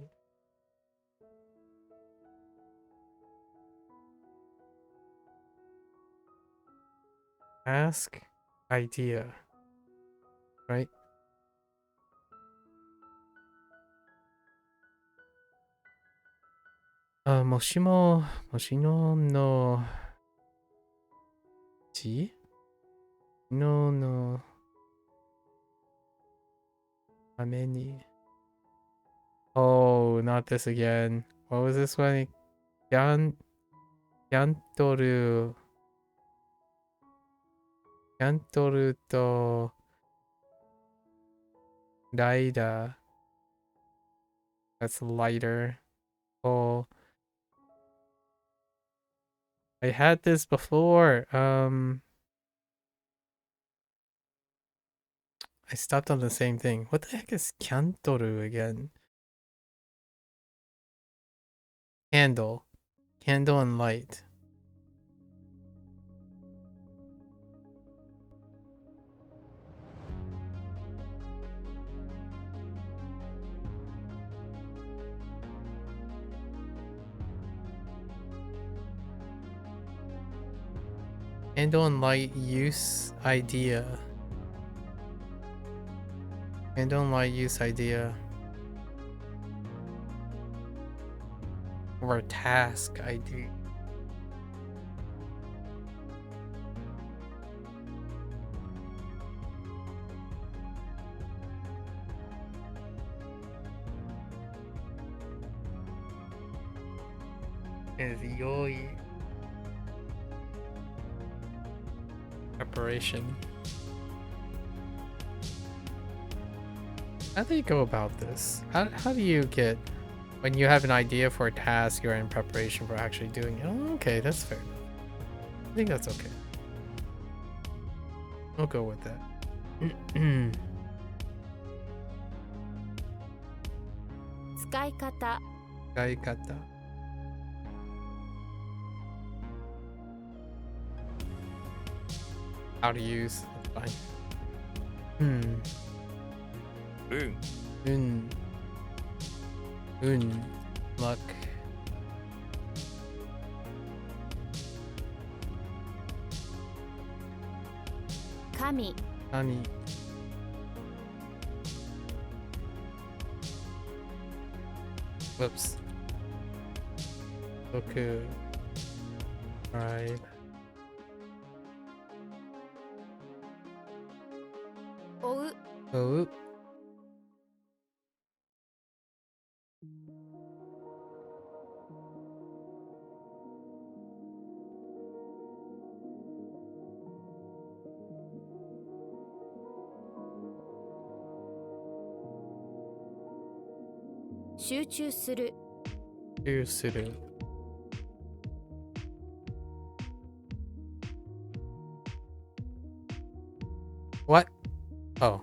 Ask idea. Right? もしもののために。Oh, not this again. What was this one? キャントルとライダー。That's lighter. Oh, I had this before. I stopped on the same thing. What the heck is Kyantoru again? Candle. Candle and light. Candle and light use idea. Candle and light use idea. Or task ID. Is yoi. Preparation. How do you go about this? How do you get when you have an idea for a task, you're in preparation for actually doing it? Oh, okay, that's fair enough. I think that's okay. We'll go with that. 使い方使い方。how to use. That's fine. 運 Luck. 神 Honey. Whoops. Goku. Right. 追う Oh. 集中する Suru. What? Oh.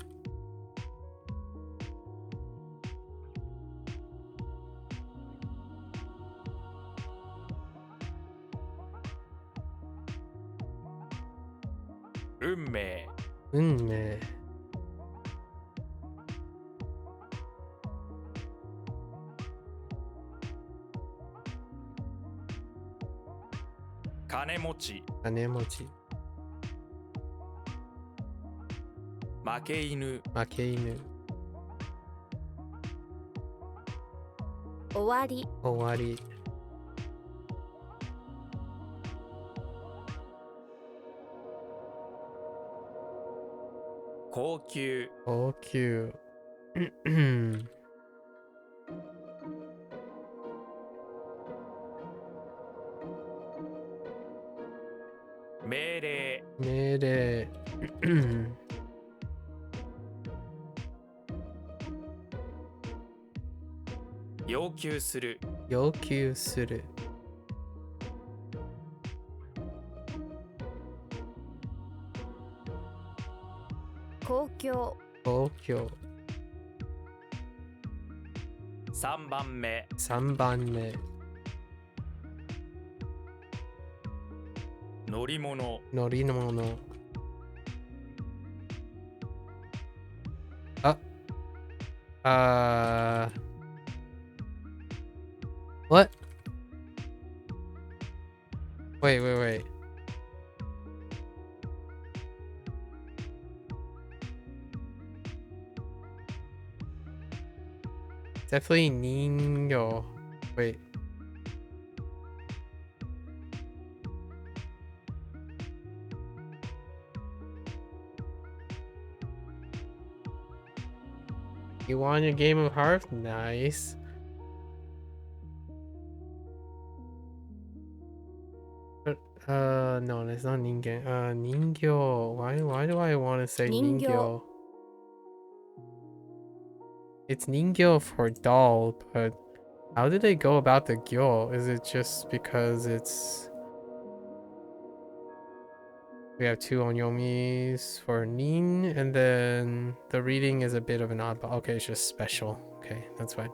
運命 Unme. 金持ち Anemochi. 負け犬 Makeinu. 終わり Owari. 高級 OQ. 命令 Mere. 要求する Yoku suru. 公共 Okyo. 3番目 3番目. 乗り物 Norinomono. What? Wait. Definitely Ningo. Wait. You won your game of Hearth? Nice. No, that's not Ningen. Ningyo. Why do I want to say Ningyo. Ningyo? It's Ningyo for doll, but how do they go about the gyo? Is it just because it's... We have 2 onyomis for Nin, and then the reading is a bit of an oddball. Okay, it's just special. Okay, that's fine.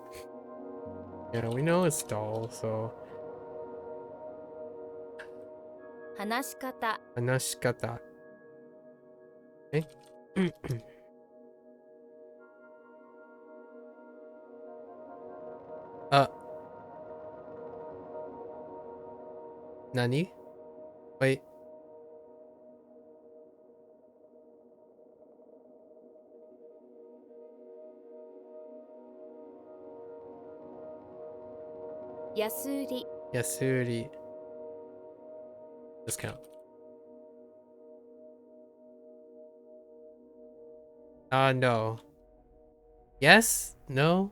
Yeah, we know it's doll, so... 話し方 Anashikata. Eh? Nani? Wait. Yasuri Yasuri. Discount. No. Yes? No?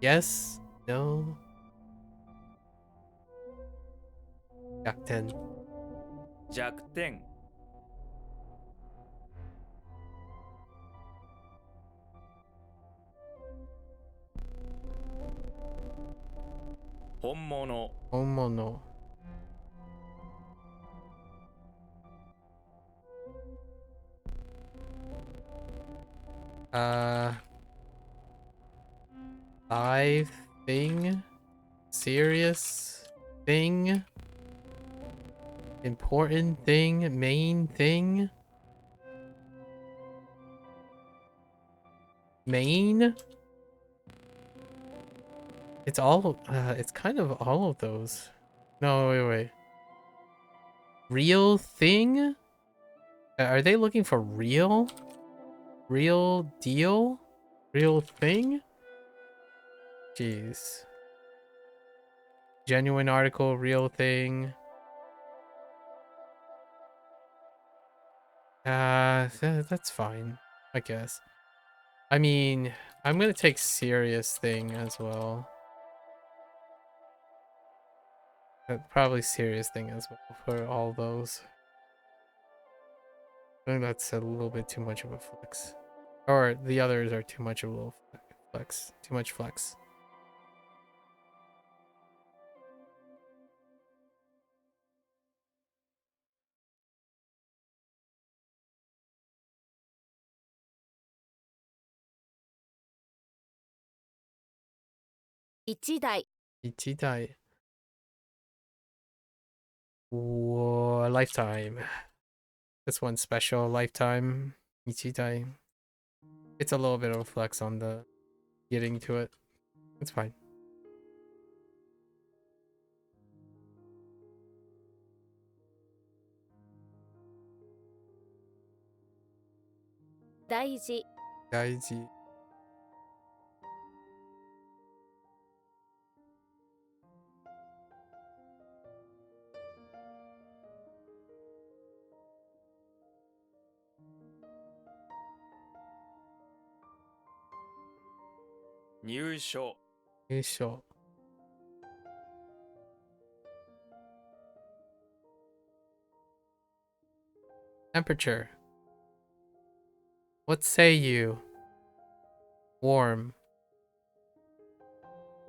Yes? No? Yakten. 弱点 本物 Omono. Live thing? Serious thing? Important thing? Main thing? Maine? It's all, it's kind of all of those. No, wait. Real thing? Are they looking for real? Real deal? Real thing? Jeez. Genuine article, real thing. That's fine, I guess. I mean, I'm gonna take serious thing as well. Probably serious thing as well for all those. I think that's a little bit too much of a flex. Or the others are too much of a little flex. Too much flex. Ichidai. Ichidai. Whoa, lifetime. This one's special, lifetime. Ichidai. It's a little bit of a flex on the getting to it. It's fine. Daiji. Daiji. New show. Isho. Temperature. What say you? Warm.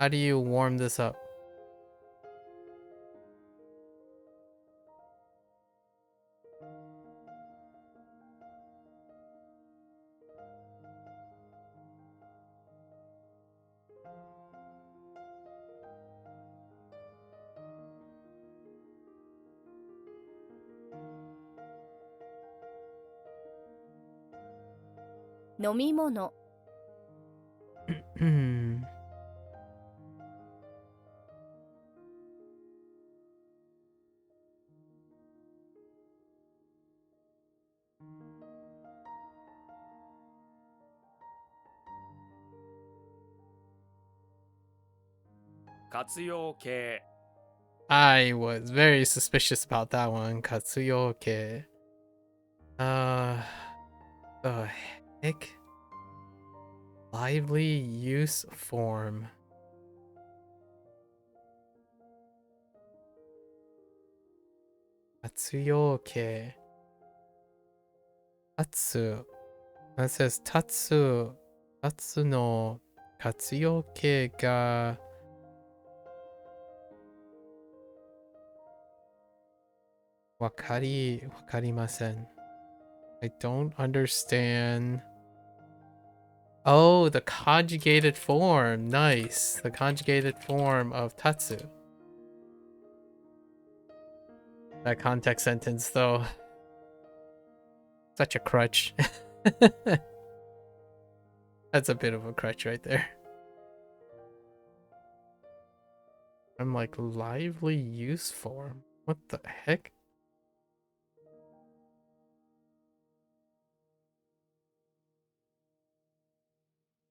How do you warm this up? Nomimono. Katsuyo-kei. I was very suspicious about that one. Katsuyoke. The heck? Lively use form. Katsuyoke. Tatsu. That says Tatsu. Tatsu no Katsuyoke ga wakarimasen. I don't understand. Oh, the conjugated form. Nice. The conjugated form of Tatsu. That context sentence, though. Such a crutch. That's a bit of a crutch right there. I'm like, lively use form. What the heck?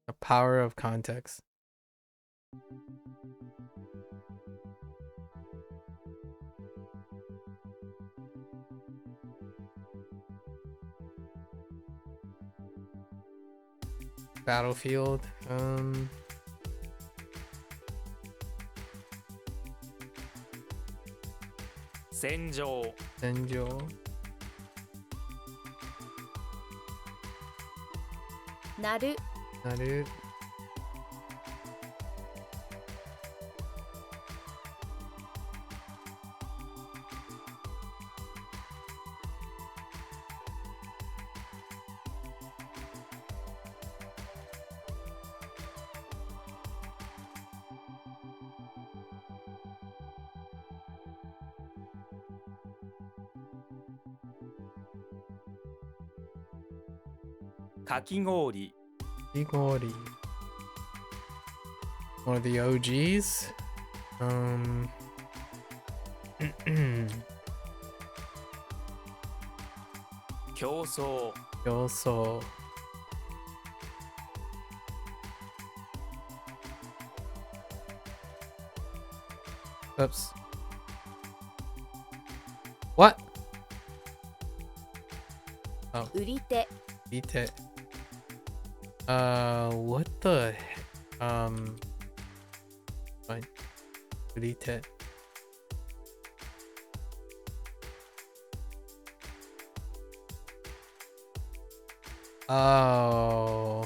The power of context. Battlefield. Senjou. Senjo. Naru. Naru. Kakigori. Igori. One of the OGs. 競争 Yoso. Oops. What? 売り手 Ite. What the fine. Urite. Oh,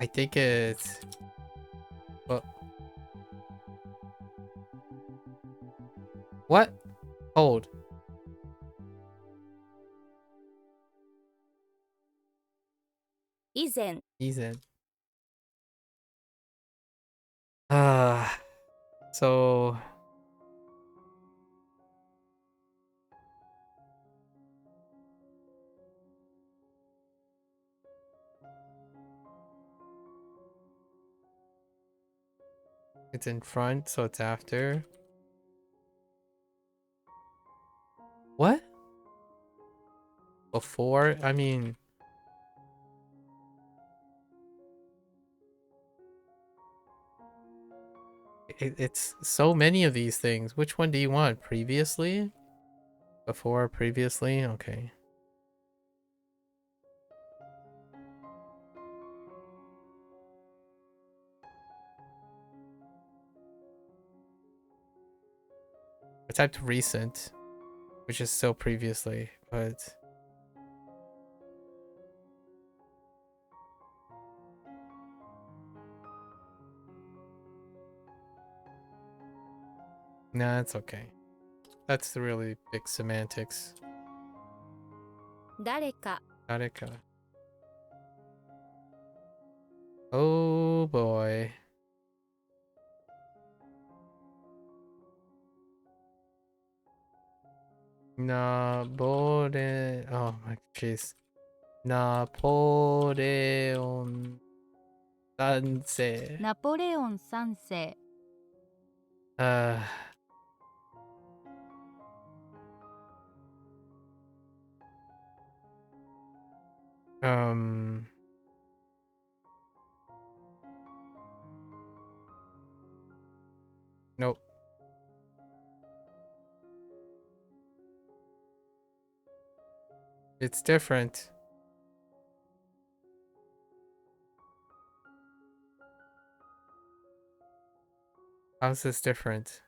I think it's. Well, what? Hold. 以前 Easy. So it's in front, so it's after. What? Before? I mean, it's so many of these things. Which one do you want? Previously? Before, previously? Okay. I typed recent, which is still previously, but nah, it's okay. That's the really big semantics. 誰か Areka. Oh boy. Nabore. Oh my jeez. Napoleon Sanse. ナポレオン三世 Uh. Um. Nope. It's different. How's this different?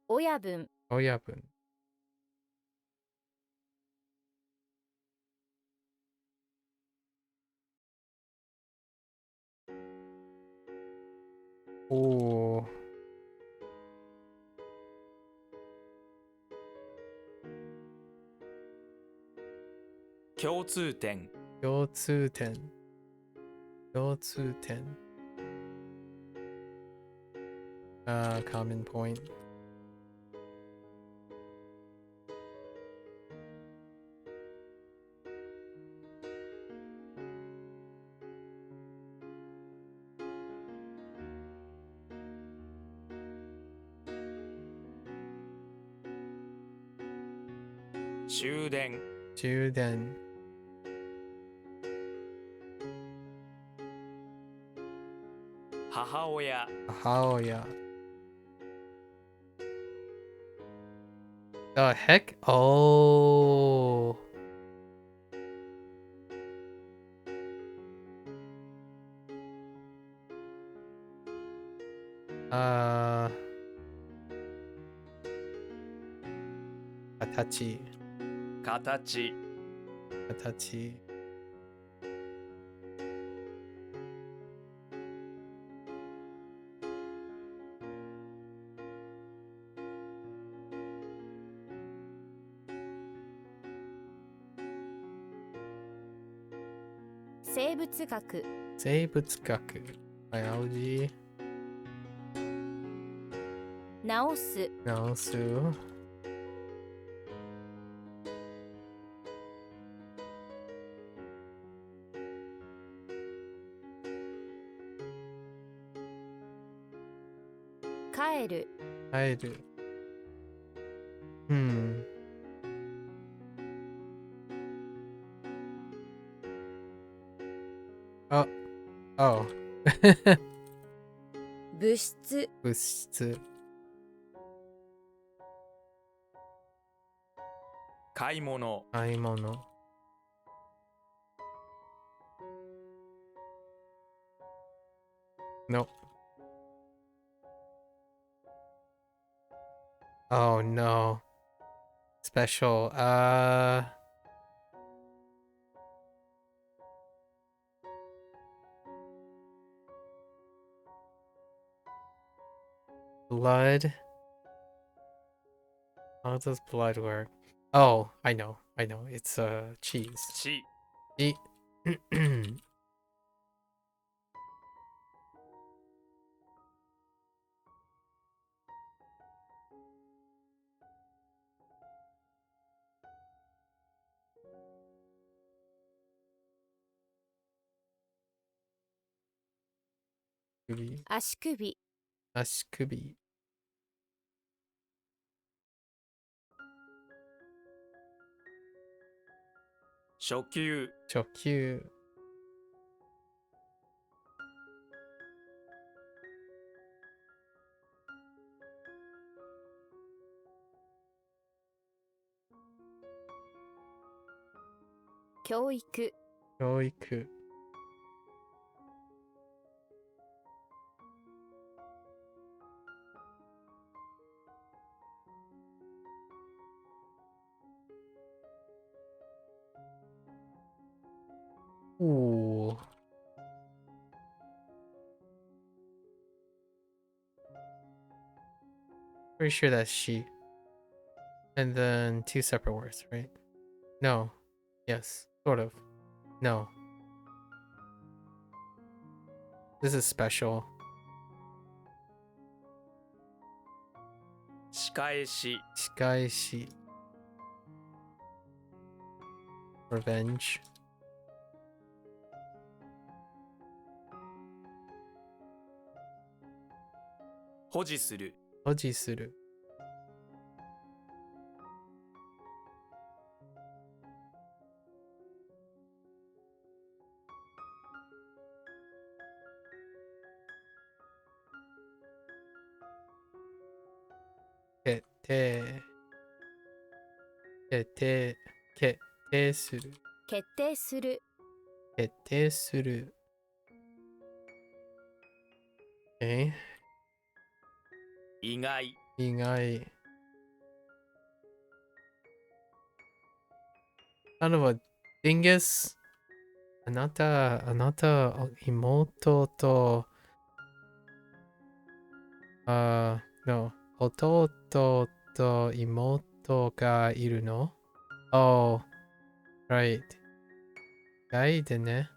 親分 Oyabun. Ooh. 共通点 Yotsuten. Yotsuten. Common point. "終電 Juden. 母親 Aoya. The heck? Oh. Atachi. 形 Atachi.「生物学 Seibutsukaku. Biology. 直す Naosu. える I do. Hmm. Oh. Oh. 物質物質。買い物買い物。No. Oh no. Special. Blood. How does blood work? Oh, I know. It's cheese. 血 E-首。足首足首。初級初級。教育教育。Ooh. Pretty sure that's she. And then two separate words, right? No. Yes. Sort of. No. This is special. 仕返し仕返し。Revenge. 保持する保持する。決定。決定。決定する。決定する決定する。Okay. 意外意外。Kind of a dingus. あなた、妹と、no. 弟と妹がいるの ?Oh, right. 意外でね。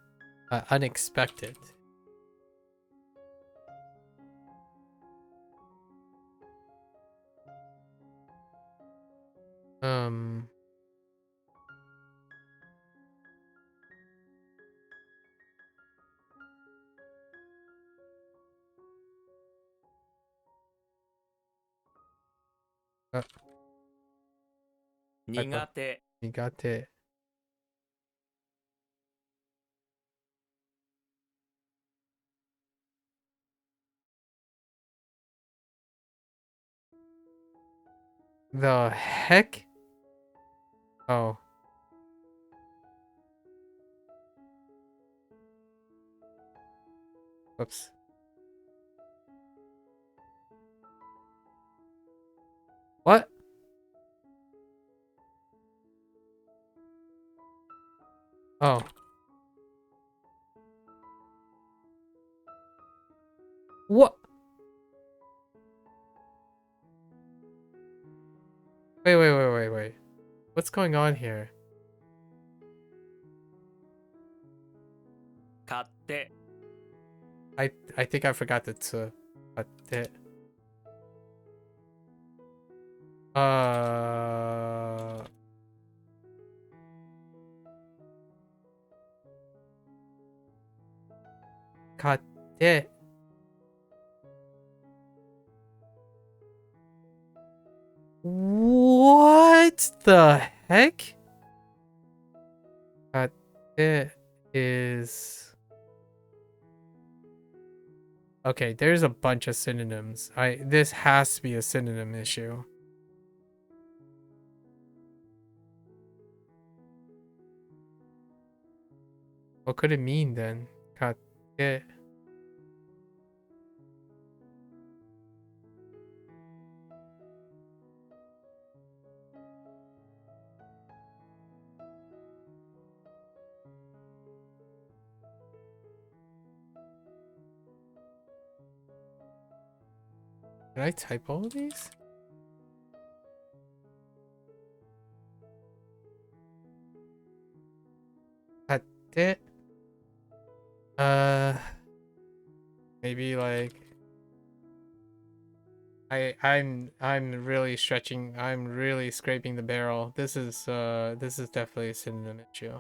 Unexpected. Um. Uh, 苦手苦手。The heck? Oh. Whoops. What? Oh. What? Wait. What's going on here? 買って I think I forgot the to. But the Kate. What the heck? It is... Okay, there's a bunch of synonyms. This has to be a synonym issue. What could it mean then? Kate. Did I type all of these? Kate. Maybe like I'm really stretching. I'm really scraping the barrel. This is definitely a synonym issue.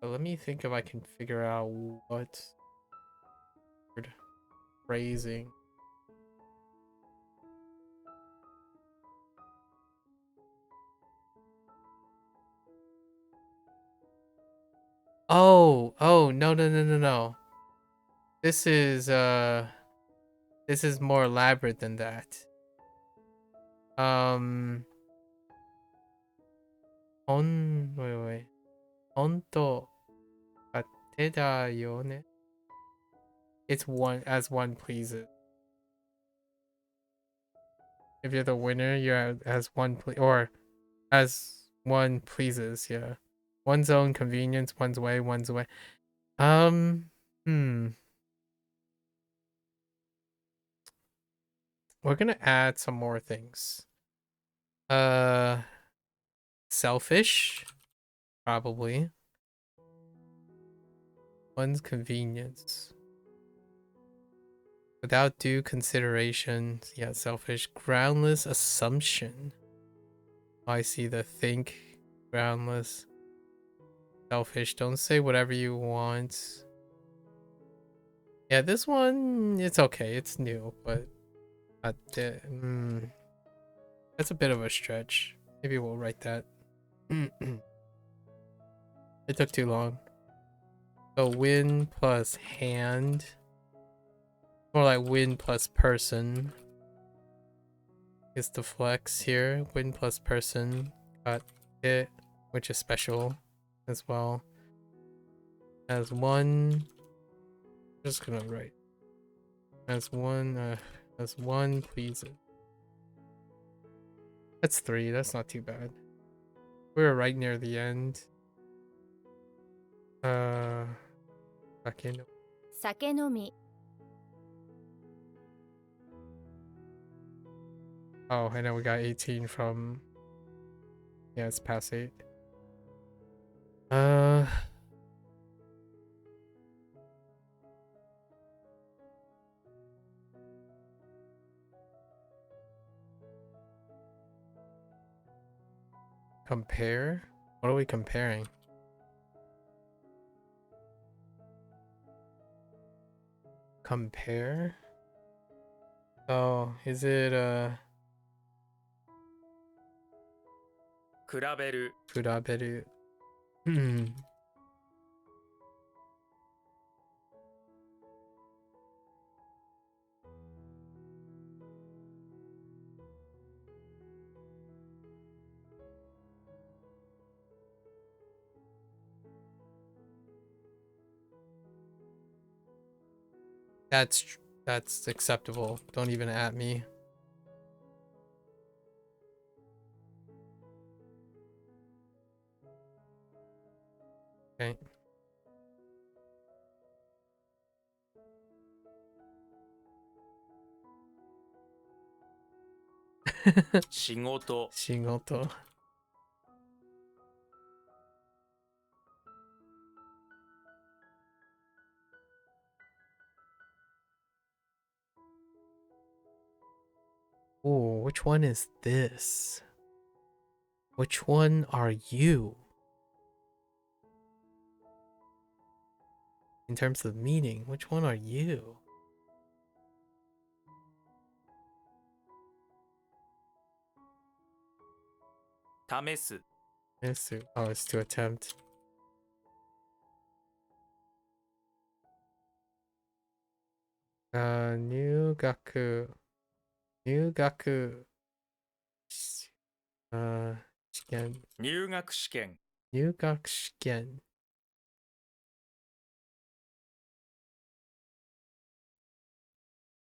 But let me think if I can figure out what word phrasing. Oh, no. This is more elaborate than that. Wait. Honto kate da yo ne. It's one as one pleases. If you're the winner, you're as one or as one pleases, yeah. One's own convenience, one's way, one's way. We're gonna add some more things. Selfish, probably. One's convenience. Without due consideration, yeah, selfish. Groundless assumption. I see the think. Groundless. Selfish. Don't say whatever you want. Yeah, this one, it's okay. It's new, but that's a bit of a stretch. Maybe we'll write that. It took too long. So win plus hand. More like win plus person. Is the flex here. Win plus person. Got it, which is special as well. As one. Just gonna write. As one, please. That's 3. That's not too bad. We're right near the end. Sake no mi. Oh, I know we got 18 from... Yeah, it's past 8. Compare? What are we comparing? Compare? Oh, is it, 比べる 比べる? That's acceptable. Don't even at me. Okay. 仕事 仕事. Ooh, which one is this? Which one are you? In terms of meaning, which one are you? 試す Oh, it's to attempt. Nyugaku. Nyugaku. 試験。入学試験入学試験。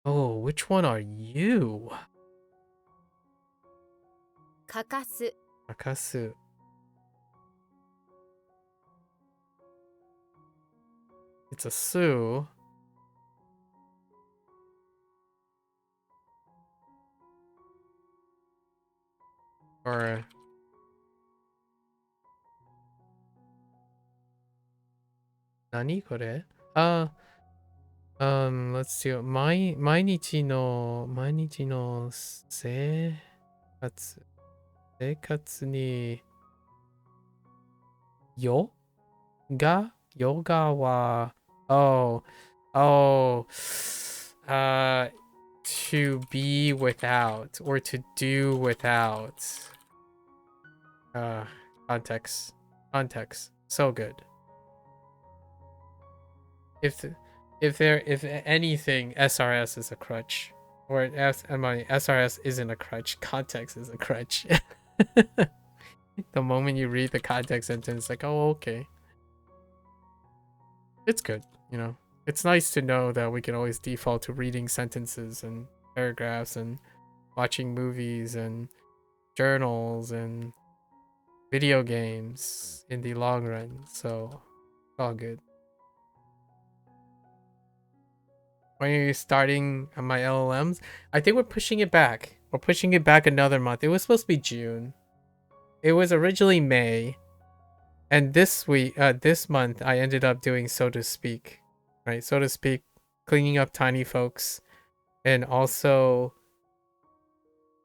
Oh, which one are you? かかす Akasu. It's a Sue. Or Nani kore? Let's see. 毎日の生活にヨガは to be without or to do without. Context. So good. If anything, SRS is a crutch. Or SRS isn't a crutch. Context is a crutch. The moment you read the context sentence, like, oh, okay. It's good, you know. It's nice to know that we can always default to reading sentences and paragraphs and watching movies and journals and video games in the long run. So, all good. When are you starting on my LLMs? I think we're pushing it back. We're pushing it back another month. It was supposed to be June. It was originally May. And this month, I ended up doing So to Speak. Right? So to Speak, cleaning up tiny folks. And also,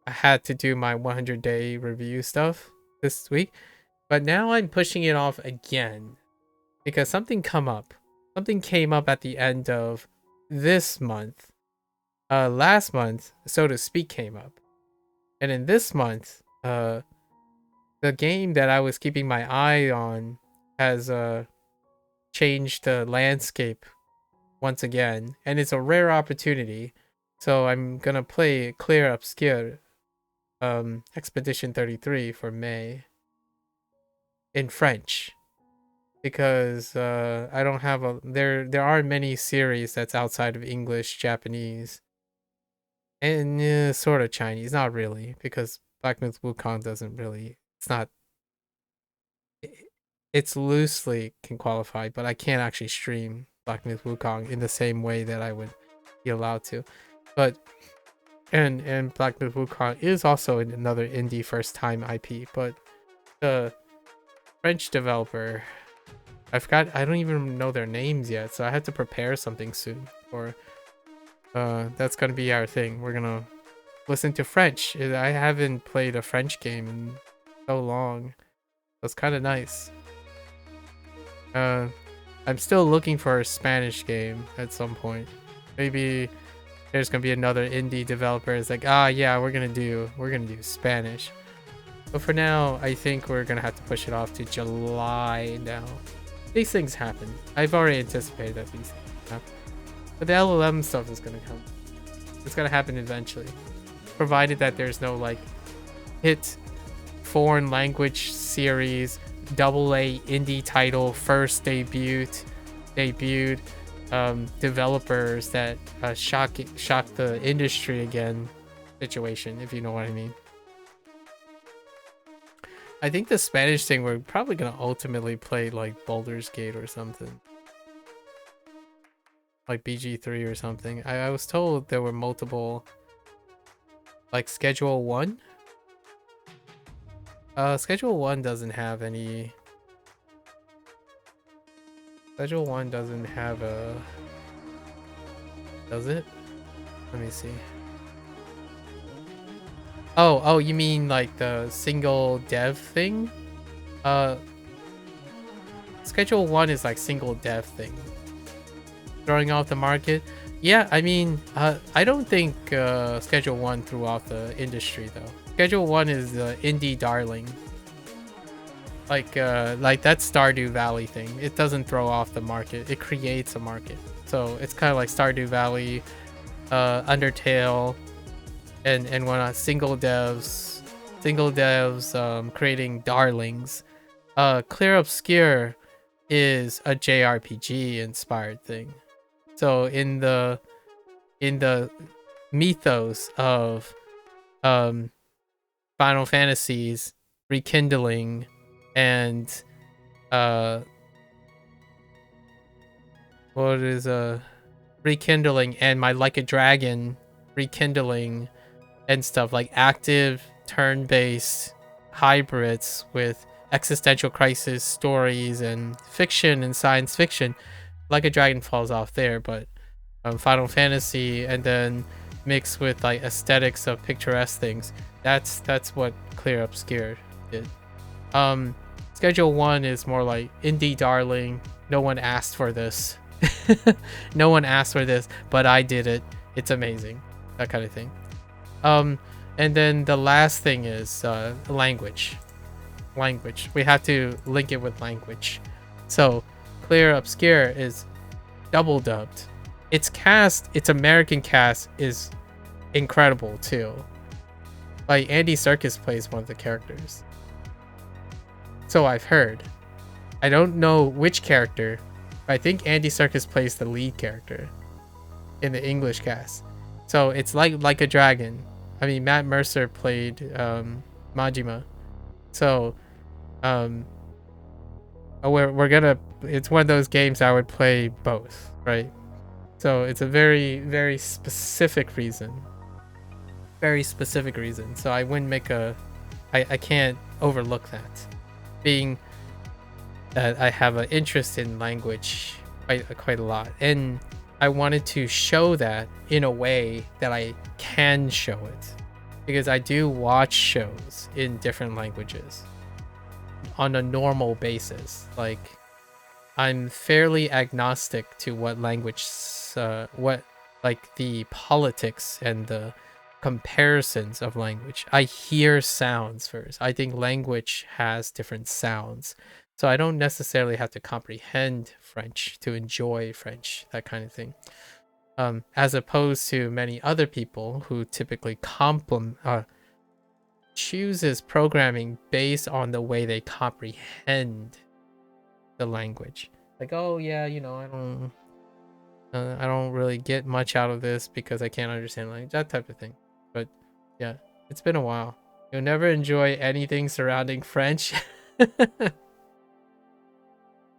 I had to do my 100-day review stuff this week. But now I'm pushing it off again. Because something came up. Something came up at the end of this month. Last month, So to Speak came up. And in this month, the game that I was keeping my eye on has changed the landscape once again. And it's a rare opportunity. So I'm gonna play Clear Obscure Expedition 33 for May in French. Because I don't have there aren't many series that's outside of English, Japanese, and sort of Chinese. Not really, because Black Myth Wukong doesn't really. It's loosely can qualify, but I can't actually stream Black Myth Wukong in the same way that I would be allowed to. But and Black Myth Wukong is also another indie first time IP, but the French developer, I don't even know their names yet, so I had to prepare something soon. Or that's gonna be our thing. We're gonna listen to French. I haven't played a French game in so long. That's kind of nice. I'm still looking for a Spanish game at some point. Maybe there's gonna be another indie developer. It's like, yeah, we're gonna do Spanish. But for now, I think we're gonna have to push it off to July now. These things happen. I've already anticipated that these things happen. But the LLM stuff is gonna come. It's gonna happen eventually. Provided that there's no like hit foreign language series, AA indie title, first debuted developers that shock the industry again situation, if you know what I mean. I think the Spanish thing, we're probably gonna ultimately play like Baldur's Gate or something. Like BG3 or something. I was told there were multiple, like Schedule 1. Schedule 1 doesn't have any. Schedule 1 doesn't have a. Does it? Let me see. Oh, you mean like the single dev thing? Schedule 1 is like single dev thing. Throwing off the market. Yeah, I mean, I don't think Schedule 1 threw off the industry though. Schedule 1 is the indie darling. Like that Stardew Valley thing. It doesn't throw off the market. It creates a market. So it's kind of like Stardew Valley, Undertale, and whatnot. Single devs creating darlings. Clear Obscure is a JRPG inspired thing. So in the mythos of Final Fantasies rekindling and what is rekindling and my Like a Dragon rekindling and stuff, like active turn-based hybrids with existential crisis stories and fiction and science fiction. Like a Dragon falls off there, but Final Fantasy and then mixed with like aesthetics of picturesque things. That's what Clear Obscure did. Schedule 1 is more like indie darling. No one asked for this. No one asked for this, but I did it. It's amazing. That kind of thing. And then the last thing is language. Language. We have to link it with language. So Clear Obscure is double dubbed. Its cast, its American cast, is incredible too. Like Andy Serkis plays one of the characters. So I've heard. I don't know which character. But I think Andy Serkis plays the lead character in the English cast. So it's like a dragon. I mean, Matt Mercer played Majima. So we're gonna. It's one of those games I would play both, right? So it's a very, very specific reason. Very specific reason. So I wouldn't make a. I can't overlook that. Being that I have an interest in language quite a lot, and I wanted to show that in a way that I can show it, because I do watch shows in different languages on a normal basis. Like I'm fairly agnostic to what language, what like the politics and the comparisons of language. I hear sounds first. I think language has different sounds. So I don't necessarily have to comprehend French to enjoy French, that kind of thing. As opposed to many other people who typically chooses programming based on the way they comprehend the language. Like, oh yeah, I don't really get much out of this because I can't understand language, that type of thing. But yeah, it's been a while. You'll never enjoy anything surrounding French.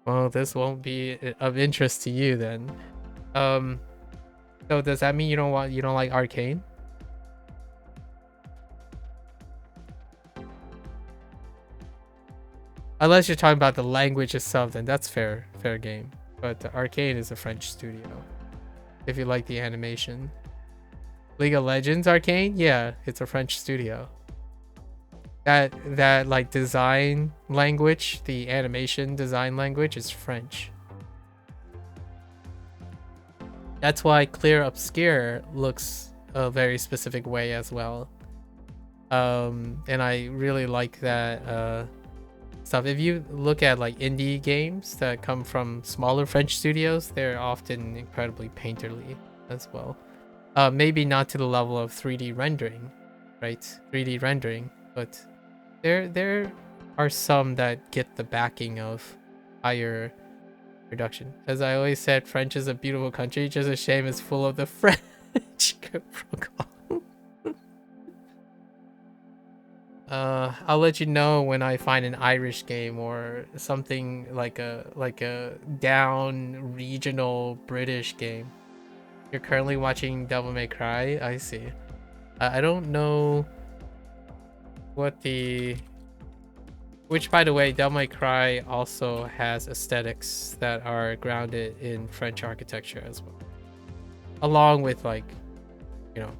Well, this won't be of interest to you then. So does that mean you don't like Arcane? Unless you're talking about the language itself, then that's fair game. But Arcane is a French studio. If you like the animation. League of Legends Arcane? Yeah, it's a French studio. That like design language, the animation design language is French. That's why Clear Obscure looks a very specific way as well. And I really like that stuff. If you look at like indie games that come from smaller French studios, they're often incredibly painterly as well. Maybe not to the level of 3D rendering, right? 3D rendering, but there are some that get the backing of higher production. As I always said, French is a beautiful country, just a shame it's full of the French protocol. I'll let you know when I find an Irish game or something like a down regional British game. You're currently watching Devil May Cry? I see. I don't know what which, by the way, Devil May Cry also has aesthetics that are grounded in French architecture as well, along with like,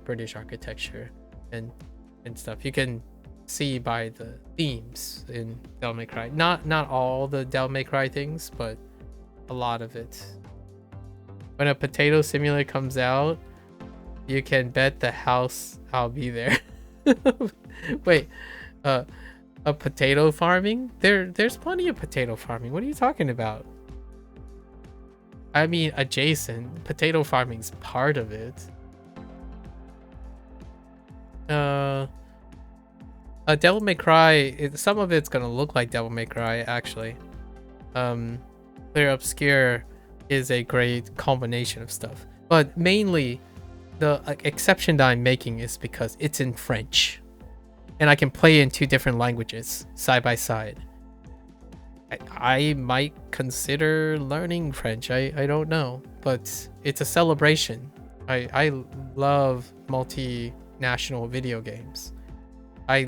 British architecture and stuff. You can see by the themes in Devil May Cry. Not all the Devil May Cry things, but a lot of it. When a potato simulator comes out, you can bet the house I'll be there. Wait, of potato farming. There's plenty of potato farming. What are you talking about? I mean, adjacent. Potato farming's part of it. A Devil May Cry, some of it's gonna look like Devil May Cry, actually. Clear Obscure is a great combination of stuff. But mainly, the exception that I'm making is because it's in French. And I can play in 2 different languages, side by side. I might consider learning French, I don't know. But it's a celebration. I love multinational video games. I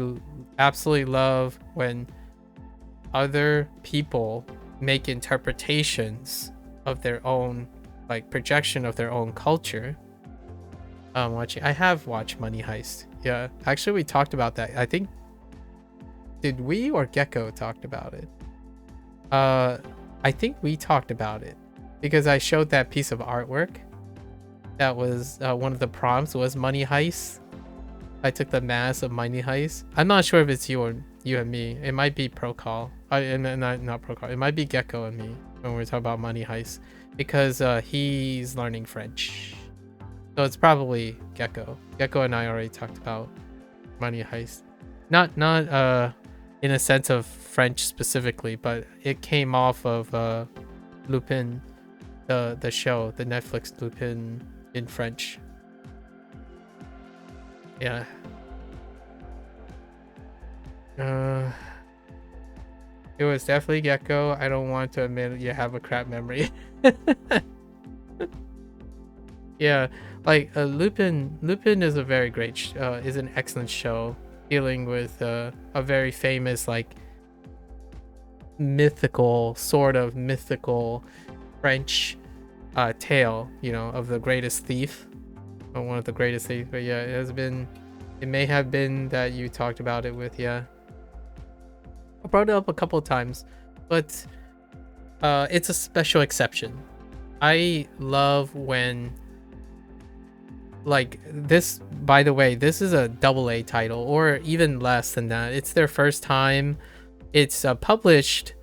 absolutely love when other people make interpretations of their own, like, projection of their own culture. I have watched Money Heist. Yeah, actually we talked about that. I think, did we or Gecko talked about it? I think we talked about it because I showed that piece of artwork. That was one of the prompts was Money Heist. I took the mask of Money Heist. I'm not sure if it's you and me. It might be Procall. Not Procall. It might be Gecko and me when we're talking about Money Heist because he's learning French. So it's probably Gecko. Gecko and I already talked about Money Heist. Not in a sense of French specifically, but it came off of Lupin, the show, the Netflix Lupin in French. Yeah. It was definitely Gecko. I don't want to admit you have a crap memory. Yeah, like Lupin is a very great is an excellent show dealing with a very famous, like, sort of mythical French tale, you know, of the greatest thief, or one of the greatest thieves. But yeah, it may have been that you talked about it with. Yeah, I brought it up a couple of times, but it's a special exception. I love when, like, this, by the way, this is a AA title, or even less than that. It's their first time. It's published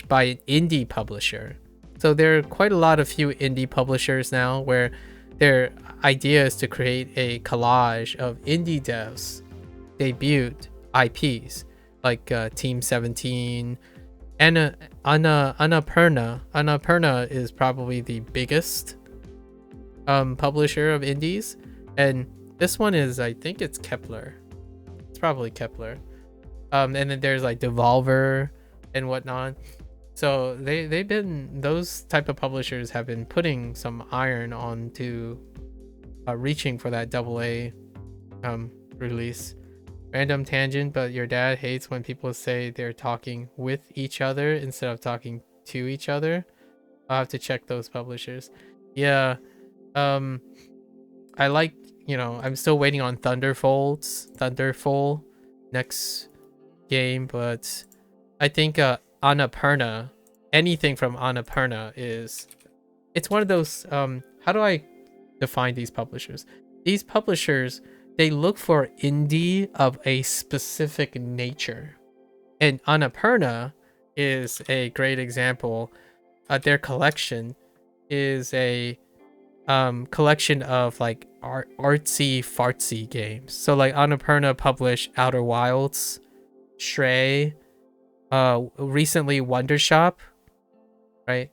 by an indie publisher. So there are quite a lot of few indie publishers now where their idea is to create a collage of indie devs debuted IPs, like Team 17, and Annapurna. Annapurna is probably the biggest publisher of indies, and this one is, I think it's Kepler. It's probably Kepler. And then there's like Devolver and whatnot. So they've been, those type of publishers have been putting some iron on to reaching for that AA release. Random tangent, but your dad hates when people say they're talking with each other instead of talking to each other. I'll have to check those publishers. Yeah. I like, you know, I'm still waiting on Thunderfall next game, but I think Annapurna, anything from Annapurna it's one of those, how do I define these publishers? These publishers, they look for indie of a specific nature, and Annapurna is a great example. Their collection is a collection of like artsy fartsy games. So like Annapurna published Outer Wilds, Stray, recently Wonder Shop, right?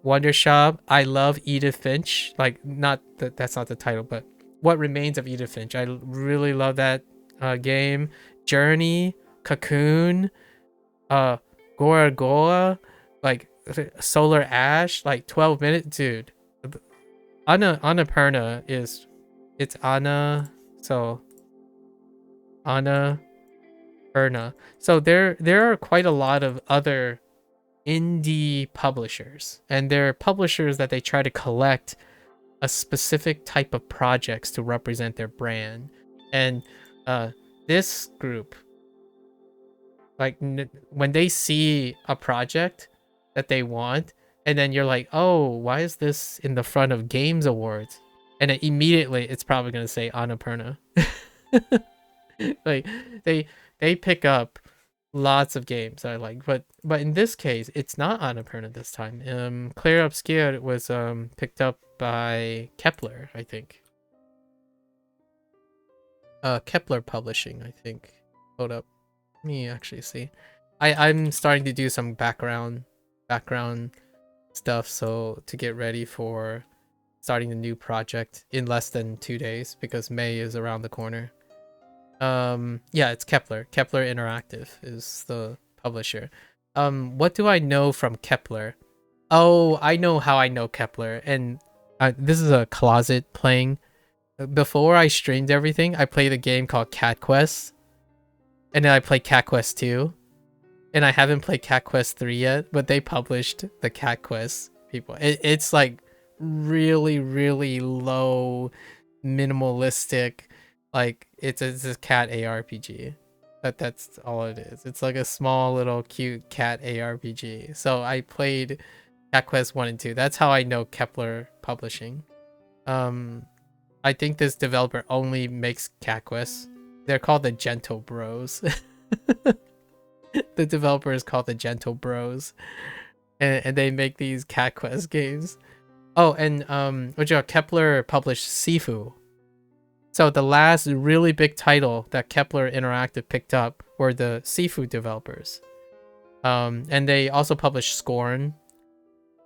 Wonder Shop. I love Edith Finch. Like, not that, that's not the title, but What Remains of Edith Finch. I really love that game. Journey, Cocoon, Gora, like Solar Ash, like 12 minutes, dude. Annapurna is, it's Anna, so Annapurna. So there are quite a lot of other indie publishers, and they're publishers that they try to collect a specific type of projects to represent their brand. And this group, like, when they see a project that they want, and then you're like, oh, why is this in the front of Games Awards? And then immediately it's probably going to say Annapurna. Like, they pick up lots of games I like, but in this case, it's not Annapurna this time. Claire Obscure was picked up by Kepler, I think. Kepler Publishing, I think. Hold up, let me actually see. I'm starting to do some background stuff, so to get ready for starting a new project in less than 2 days because May is around the corner. Yeah, it's Kepler Interactive is the publisher. What do I know from Kepler? Oh, I know how I know Kepler, and this is a closet playing. Before I streamed everything, I played a game called Cat Quest, and then I played Cat Quest 2, and I haven't played Cat Quest 3 yet, but they published the Cat Quest people. It's like really low, minimalistic, like it's a cat ARPG. That's all it is. It's like a small little cute cat ARPG. So I played Cat Quest 1 and 2. That's how I know Kepler Publishing. I think this developer only makes Cat Quest. They're called the Gentle Bros. The developer is called the Gentle Bros, and they make these Cat Quest games. Oh, and Kepler published Sifu. So the last really big title that Kepler Interactive picked up were the Sifu developers. And they also published Scorn,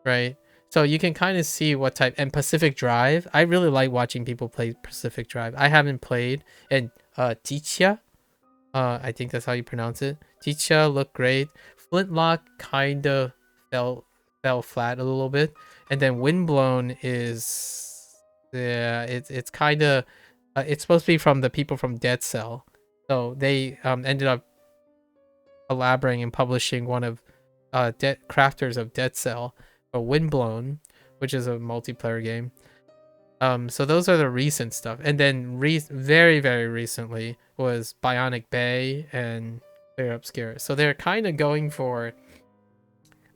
right? So you can kind of see what type. And Pacific Drive, I really like watching people play Pacific Drive. I haven't played. And Ticha, I think that's how you pronounce it. Ticha looked great. Flintlock kind of fell flat a little bit. And then Windblown is, yeah, it's kind of, it's supposed to be from the people from Dead Cell. So they ended up collaborating and publishing one of crafters of Dead Cell, or Windblown, which is a multiplayer game. So those are the recent stuff. And then very recently was Bionic Bay and Clear Obscure. So they're kind of going for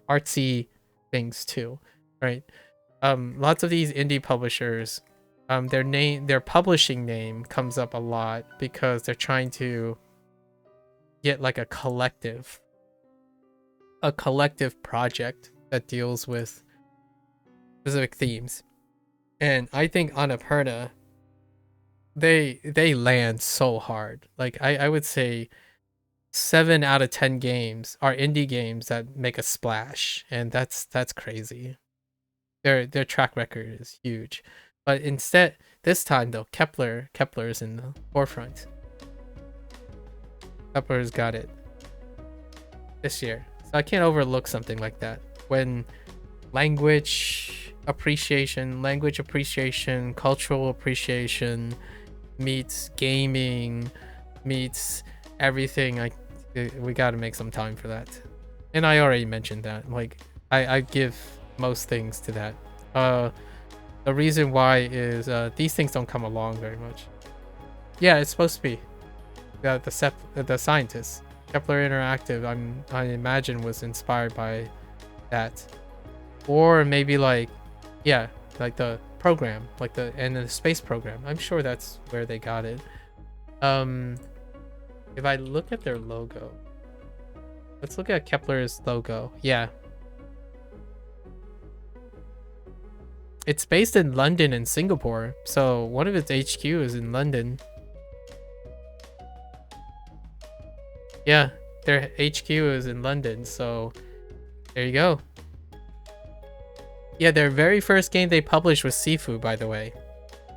artsy things too, right? Lots of these indie publishers, their publishing name comes up a lot because they're trying to get like a collective project that deals with specific themes. And I think Annapurna, they land so hard. Like I would say 7 out of 10 games are indie games that make a splash, and that's crazy. Their track record is huge. But instead, this time though, Kepler is in the forefront. Kepler's got it this year. So I can't overlook something like that. When language appreciation, cultural appreciation meets gaming, meets everything, we gotta make some time for that. And I already mentioned that. Like I give most things to that. The reason why is these things don't come along very much. Yeah, it's supposed to be. The scientists. Kepler Interactive, I imagine, was inspired by that. Or maybe like, yeah, like the program, like the space program. I'm sure that's where they got it. If I look at their logo, let's look at Kepler's logo. Yeah. It's based in London and Singapore, so one of its HQ is in London. Yeah, their HQ is in London, so there you go. Yeah, their very first game they published was Sifu, by the way.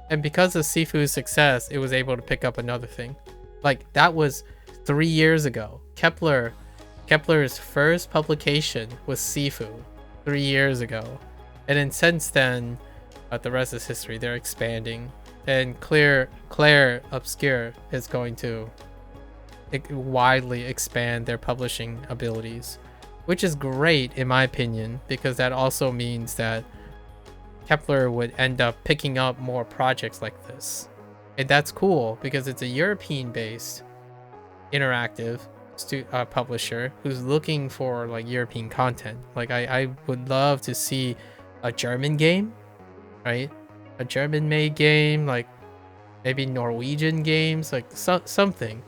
And because of Sifu's success, it was able to pick up another thing. Like, that was 3 years ago. Kepler's first publication was Sifu 3 years ago. And then since then, the rest is history. They're expanding. And Claire Obscure is going to widely expand their publishing abilities, which is great in my opinion, because that also means that Kepler would end up picking up more projects like this. And that's cool because it's a European-based interactive publisher who's looking for like European content. Like I would love to see a German game, right? A German-made game, like maybe Norwegian games, like something.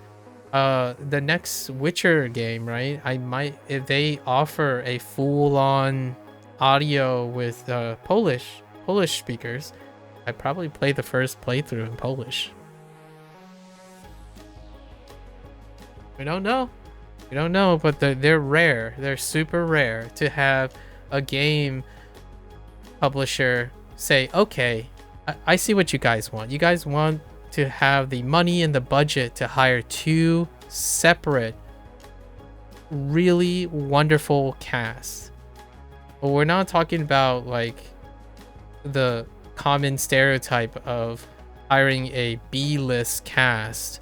the next Witcher game, right? I might, if they offer a full-on audio with Polish speakers, I'd probably play the first playthrough in Polish. We don't know. We don't know, but they're rare. They're super rare to have a game publisher say, okay, I see what you guys want. You guys want to have the money and the budget to hire 2 separate, really wonderful casts. But we're not talking about like the common stereotype of hiring a B-list cast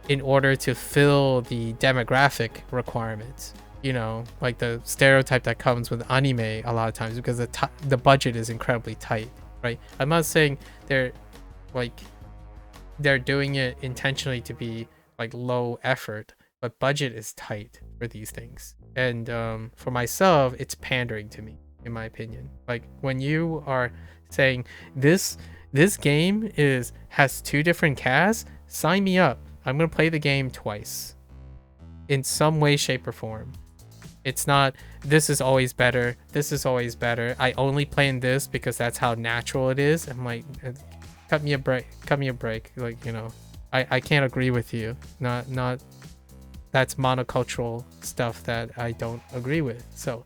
in order to fill the demographic requirements, you know, like the stereotype that comes with anime a lot of times, because the budget is incredibly tight, right? I'm not saying they're doing it intentionally to be like low effort, but budget is tight for these things. And for myself, it's pandering to me, in my opinion. Like when you are saying this game has 2 different casts, sign me up. I'm gonna play the game twice in some way, shape, or form. It's not this is always better, this is always better, I only play in this because that's how natural it is. I'm like, cut me a break. Like, you know, I can't agree with you. Not that's monocultural stuff that I don't agree with. So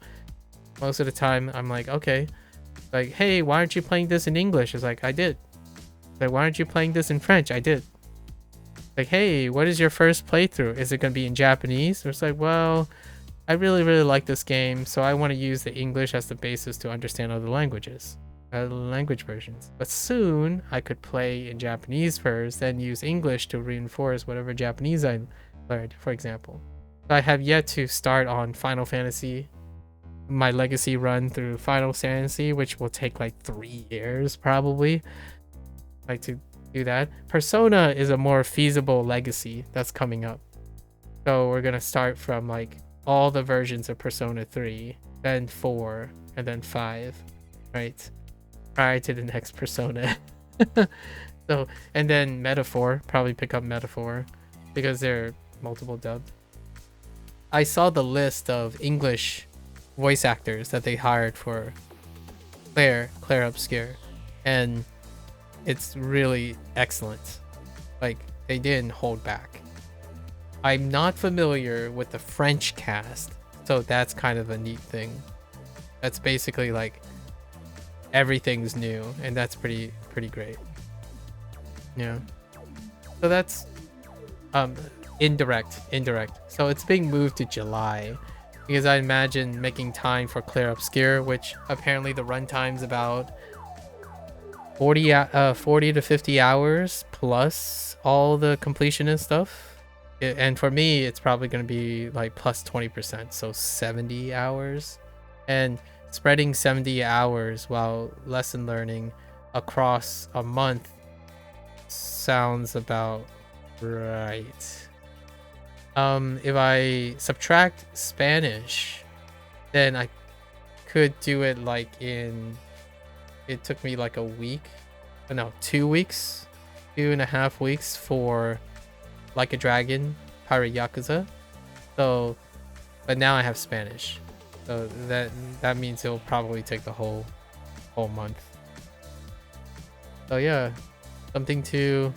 most of the time I'm like, okay, like, hey, why aren't you playing this in English? It's like, I did. Like, why aren't you playing this in French? I did. Like, hey, what is your first playthrough? Is it going to be in Japanese? Or it's like, well, I really like this game, so I want to use the English as the basis to understand other languages, language versions. But soon I could play in Japanese first, then use English to reinforce whatever Japanese I learned, for example. So I have yet to start on Final Fantasy, my legacy run through Final Fantasy, which will take like 3 years probably, like to do that. Persona is a more feasible legacy that's coming up. So we're gonna start from like all the versions of Persona 3, then 4, and then 5, right? Prior to the next Persona. So, and then Metaphor, probably pick up Metaphor because they're multiple dubbed. I saw the list of English voice actors that they hired for Claire Obscure, and it's really excellent. Like, they didn't hold back. I'm not familiar with the French cast, so that's kind of a neat thing. That's basically like everything's new, and that's pretty great. Yeah. So that's indirect. So it's being moved to July because I imagine making time for Claire Obscure, which apparently the runtime's about 40 to 50 hours plus all the completionist stuff. And for me, it's probably going to be like plus 20%, so 70 hours. And spreading 70 hours while lesson learning across a month sounds about right. If I subtract Spanish, then I could do it like it took me like a week, no, 2 weeks, 2.5 weeks for Like a Dragon, Pirate Yakuza. So, but now I have Spanish, so that means it'll probably take the whole month. So yeah, something to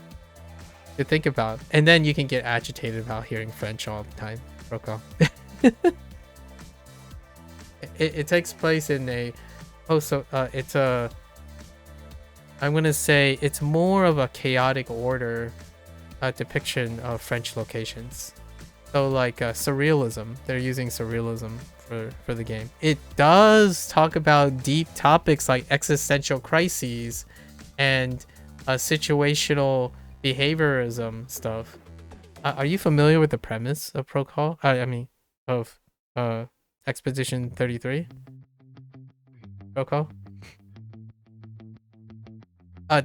think about. And then you can get agitated about hearing French all the time. Rocco. It takes place in a it's a, I'm gonna say it's more of a chaotic order depiction of French locations. So like surrealism, they're using surrealism for the game. It does talk about deep topics like existential crises and situational behaviorism stuff. Are you familiar with the premise of Protocol? I mean, of Expedition 33? Protocol?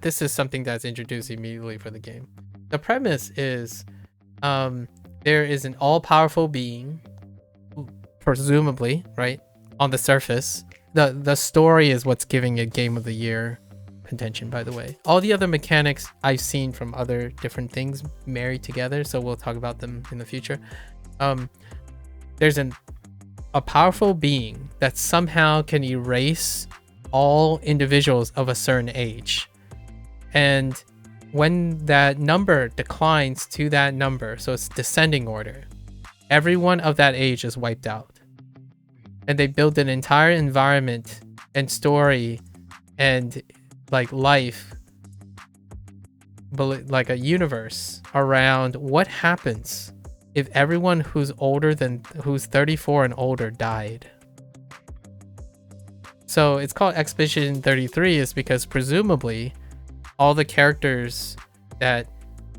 This is something that's introduced immediately for the game. The premise is there is an all-powerful being, presumably, right, on the surface. The story is what's giving it Game of the Year contention, by the way. All the other mechanics I've seen from other different things married together, so we'll talk about them in the future. There's a powerful being that somehow can erase all individuals of a certain age. And when that number declines to that number, so it's descending order, everyone of that age is wiped out. And they build an entire environment and story and like life, but like a universe around what happens if everyone who's 34 and older died. So it's called Expedition 33 is because presumably all the characters that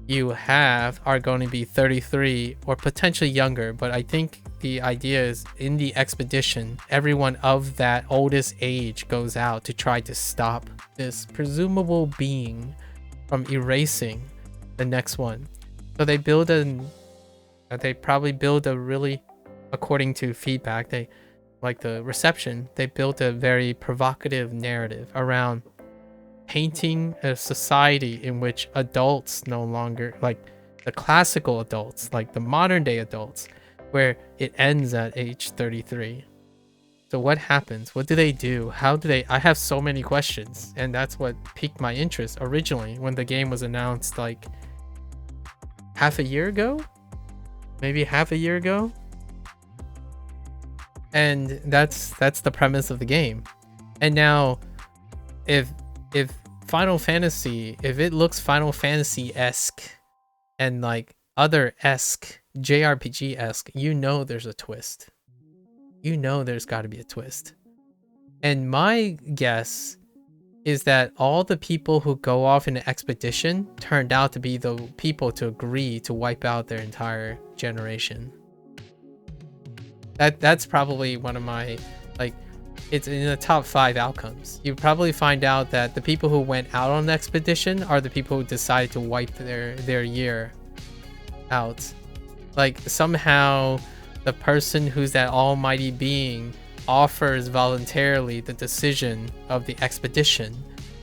you have are going to be 33 or potentially younger, but I think the idea is in the expedition, everyone of that oldest age goes out to try to stop this presumable being from erasing the next one. So they probably build a really, according to feedback, they like the reception, they built a very provocative narrative around painting a society in which adults no longer, like the classical adults, like the modern day adults, where it ends at age 33. So what happens? What do they do? How do they? I have so many questions, and that's what piqued my interest originally when the game was announced, like half a year ago, maybe half a year ago. And that's the premise of the game. And now, if Final Fantasy, if it looks Final Fantasy-esque and like other-esque, JRPG-esque, you know there's a twist. You know there's got to be a twist. And my guess is that all the people who go off in an expedition turned out to be the people to agree to wipe out their entire generation. That's probably one of my, like, it's in the top 5 outcomes. You probably find out that the people who went out on the expedition are the people who decided to wipe their year out. Like somehow the person who's that almighty being offers voluntarily the decision of the expedition,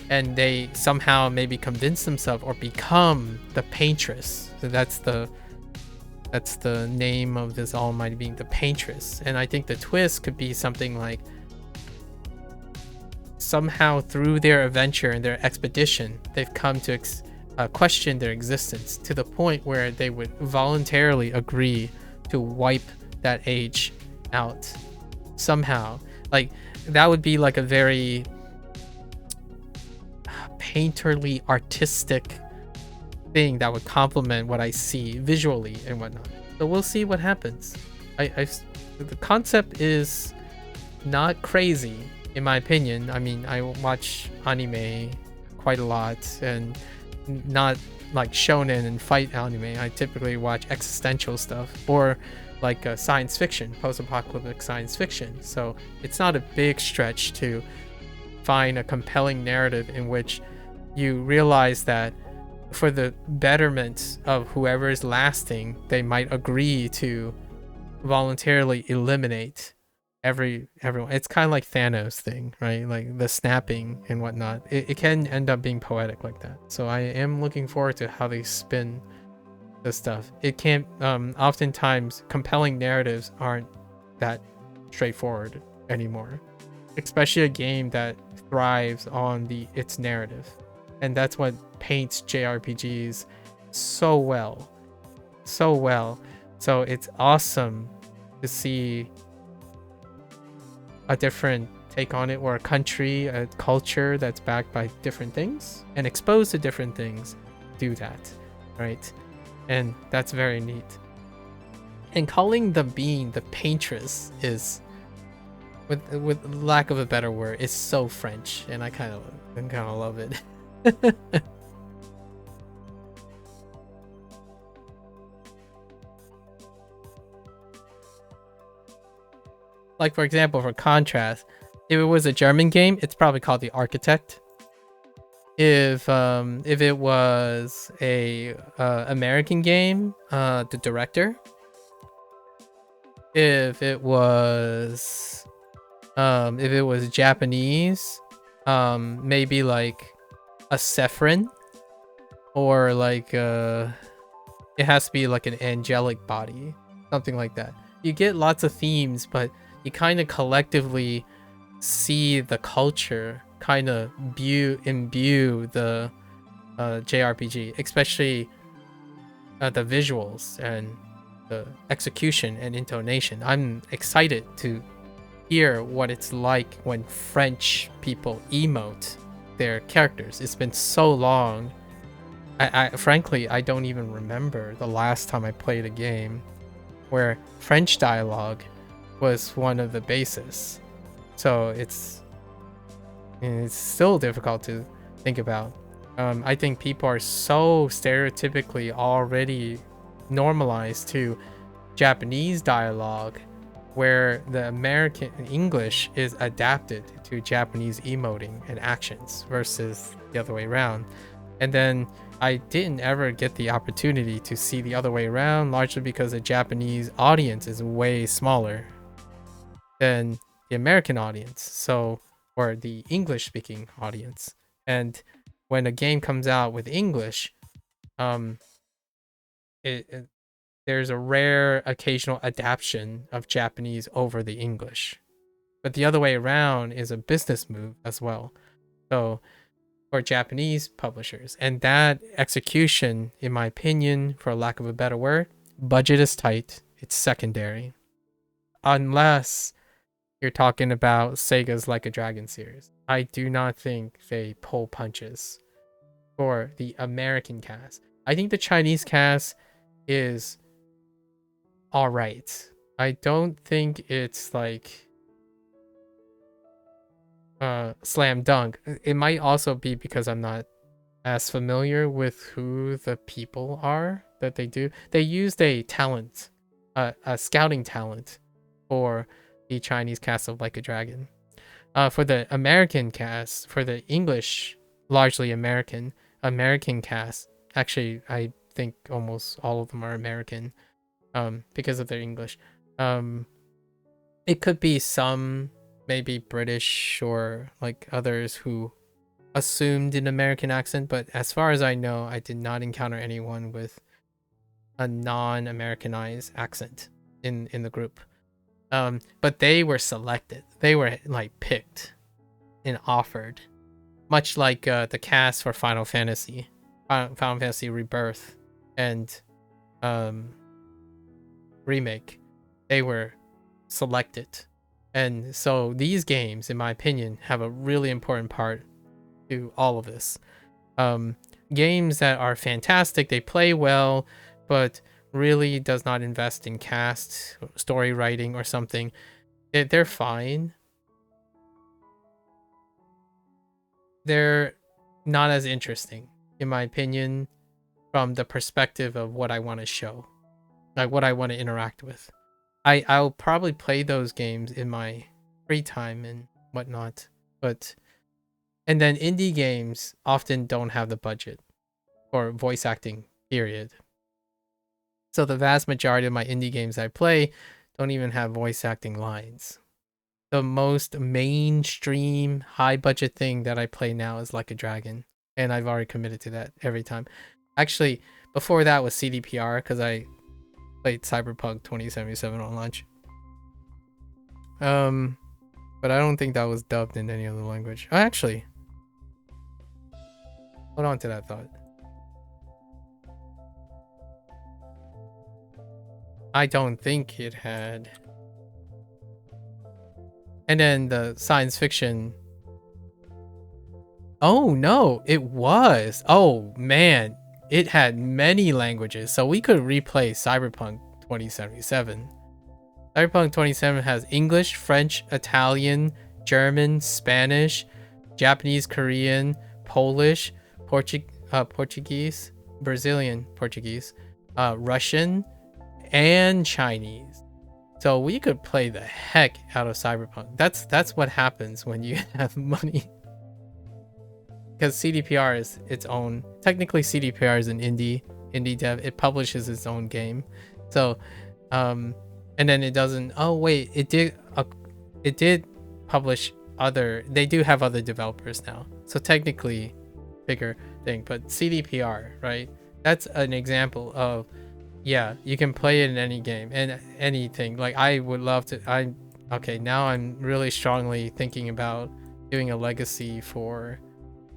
and they somehow maybe convince themselves or become the paintress. So that's the name of this almighty being, the paintress. And I think the twist could be something like somehow through their adventure and their expedition, they've come to question their existence to the point where they would voluntarily agree to wipe that age out somehow. Like that would be like a very painterly, artistic thing that would complement what I see visually and whatnot. So we'll see what happens. The concept is not crazy in my opinion. I mean, I watch anime quite a lot, and not like shonen and fight anime. I typically watch existential stuff or like science fiction, post-apocalyptic science fiction. So it's not a big stretch to find a compelling narrative in which you realize that for the betterment of whoever is lasting, they might agree to voluntarily eliminate everyone. It's kind of like Thanos thing, right? Like the snapping and whatnot. It can end up being poetic like that. So I am looking forward to how they spin this stuff. It can't, oftentimes compelling narratives aren't that straightforward anymore, especially a game that thrives on its narrative. And that's what paints JRPGs so well. So it's awesome to see a different take on it, or a country, a culture that's backed by different things and exposed to different things do that, right? And that's very neat. And calling the being the paintress is, with lack of a better word, is so French, and I kind of love it. Like, for example, for contrast, if it was a German game, it's probably called the Architect. If it was a American game, the Director. If it was Japanese, maybe like a Sephirin, or like it has to be like an angelic body, something like that. You get lots of themes, but you kind of collectively see the culture kind of imbue the JRPG, especially the visuals and the execution and intonation. I'm excited to hear what it's like when French people emote their characters. It's been so long. I frankly, I don't even remember the last time I played a game where French dialogue was one of the bases. So it's still difficult to think about. I think people are so stereotypically already normalized to Japanese dialogue, where the American English is adapted to Japanese emoting and actions versus the other way around. And then I didn't ever get the opportunity to see the other way around, largely because the Japanese audience is way smaller than the American audience, so, or the English speaking audience. And when a game comes out with English, there's a rare occasional adaptation of Japanese over the English, but the other way around is a business move as well. So for Japanese publishers, and that execution, in my opinion, for lack of a better word, budget is tight. It's secondary, unless you're talking about Sega's Like a Dragon series. I do not think they pull punches for the American cast. I think the Chinese cast is all right. I don't think it's like slam dunk. It might also be because I'm not as familiar with who the people are that they do. They used a talent, a scouting talent for the Chinese cast of Like a Dragon. For the American cast, for the English, largely American cast, actually I think almost all of them are American, because of their English. It could be some maybe British or like others who assumed an American accent, but as far as I know, I did not encounter anyone with a non-Americanized accent in the group. But they were selected. They were like picked and offered, much like the cast for Final Fantasy Rebirth and remake. They were selected, and so these games, in my opinion, have a really important part to all of this. Games that are fantastic, they play well, but really does not invest in cast, story writing, or something, they're fine. They're not as interesting, in my opinion, from the perspective of what I want to show, like what I want to interact with. I'll probably play those games in my free time and whatnot, and then indie games often don't have the budget for voice acting, period. So the vast majority of my indie games I play don't even have voice acting lines. The most mainstream, high budget thing that I play now is Like a Dragon, and I've already committed to that every time. Actually, before that was CDPR, because I played Cyberpunk 2077 on launch. But I don't think that was dubbed in any other language. Oh, actually, hold on to that thought. I don't think it had. And then the science fiction. Oh no, it was. Oh man, it had many languages, so we could replay Cyberpunk 2077. Cyberpunk 2077 has English, French, Italian, German, Spanish, Japanese, Korean, Polish, Portuguese, Brazilian Portuguese, Russian, and Chinese. So we could play the heck out of Cyberpunk. That's what happens when you have money. Because CDPR is its own. Technically, CDPR is an indie dev. It publishes its own game. So, and then it doesn't. Oh wait, it did publish other. They do have other developers now. So technically, bigger thing. But CDPR, right? That's an example of, yeah, you can play it in any game and anything. Like I would love to. Okay, now I'm really strongly thinking about doing a legacy for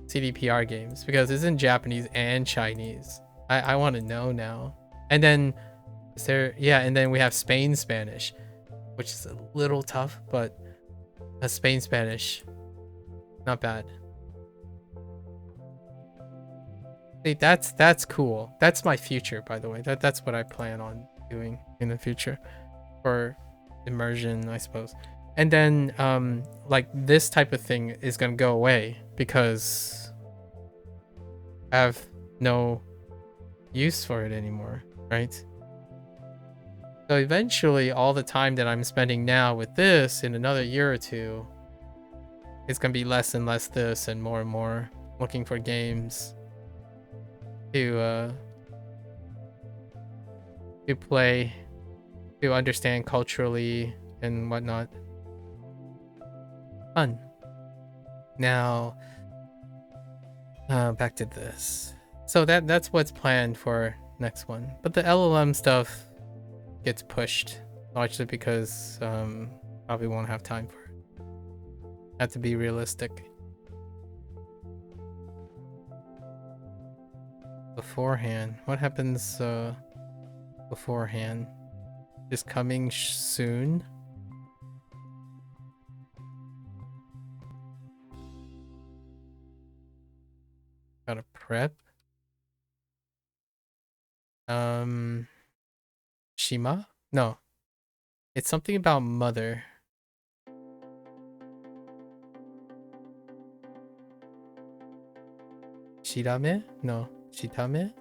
CDPR games because it's in Japanese and Chinese. I want to know now. And then and then we have Spain Spanish, which is a little tough, but Spain Spanish, not bad. Hey, that's cool. That's my future, by the way. That's what I plan on doing in the future for immersion, I suppose. And then like this type of thing is gonna go away because I have no use for it anymore, right? So eventually all the time that I'm spending now with this in another year or two, it's gonna be less and less this and more looking for games to play, to understand culturally and whatnot. Fun. Now back to this. So that's what's planned for next one. But the LLM stuff gets pushed largely because probably won't have time for it. Have to be realistic. Beforehand, what happens beforehand? Is coming soon? Gotta prep. Shima? No. It's something about mother. Shirame? No. Shitame?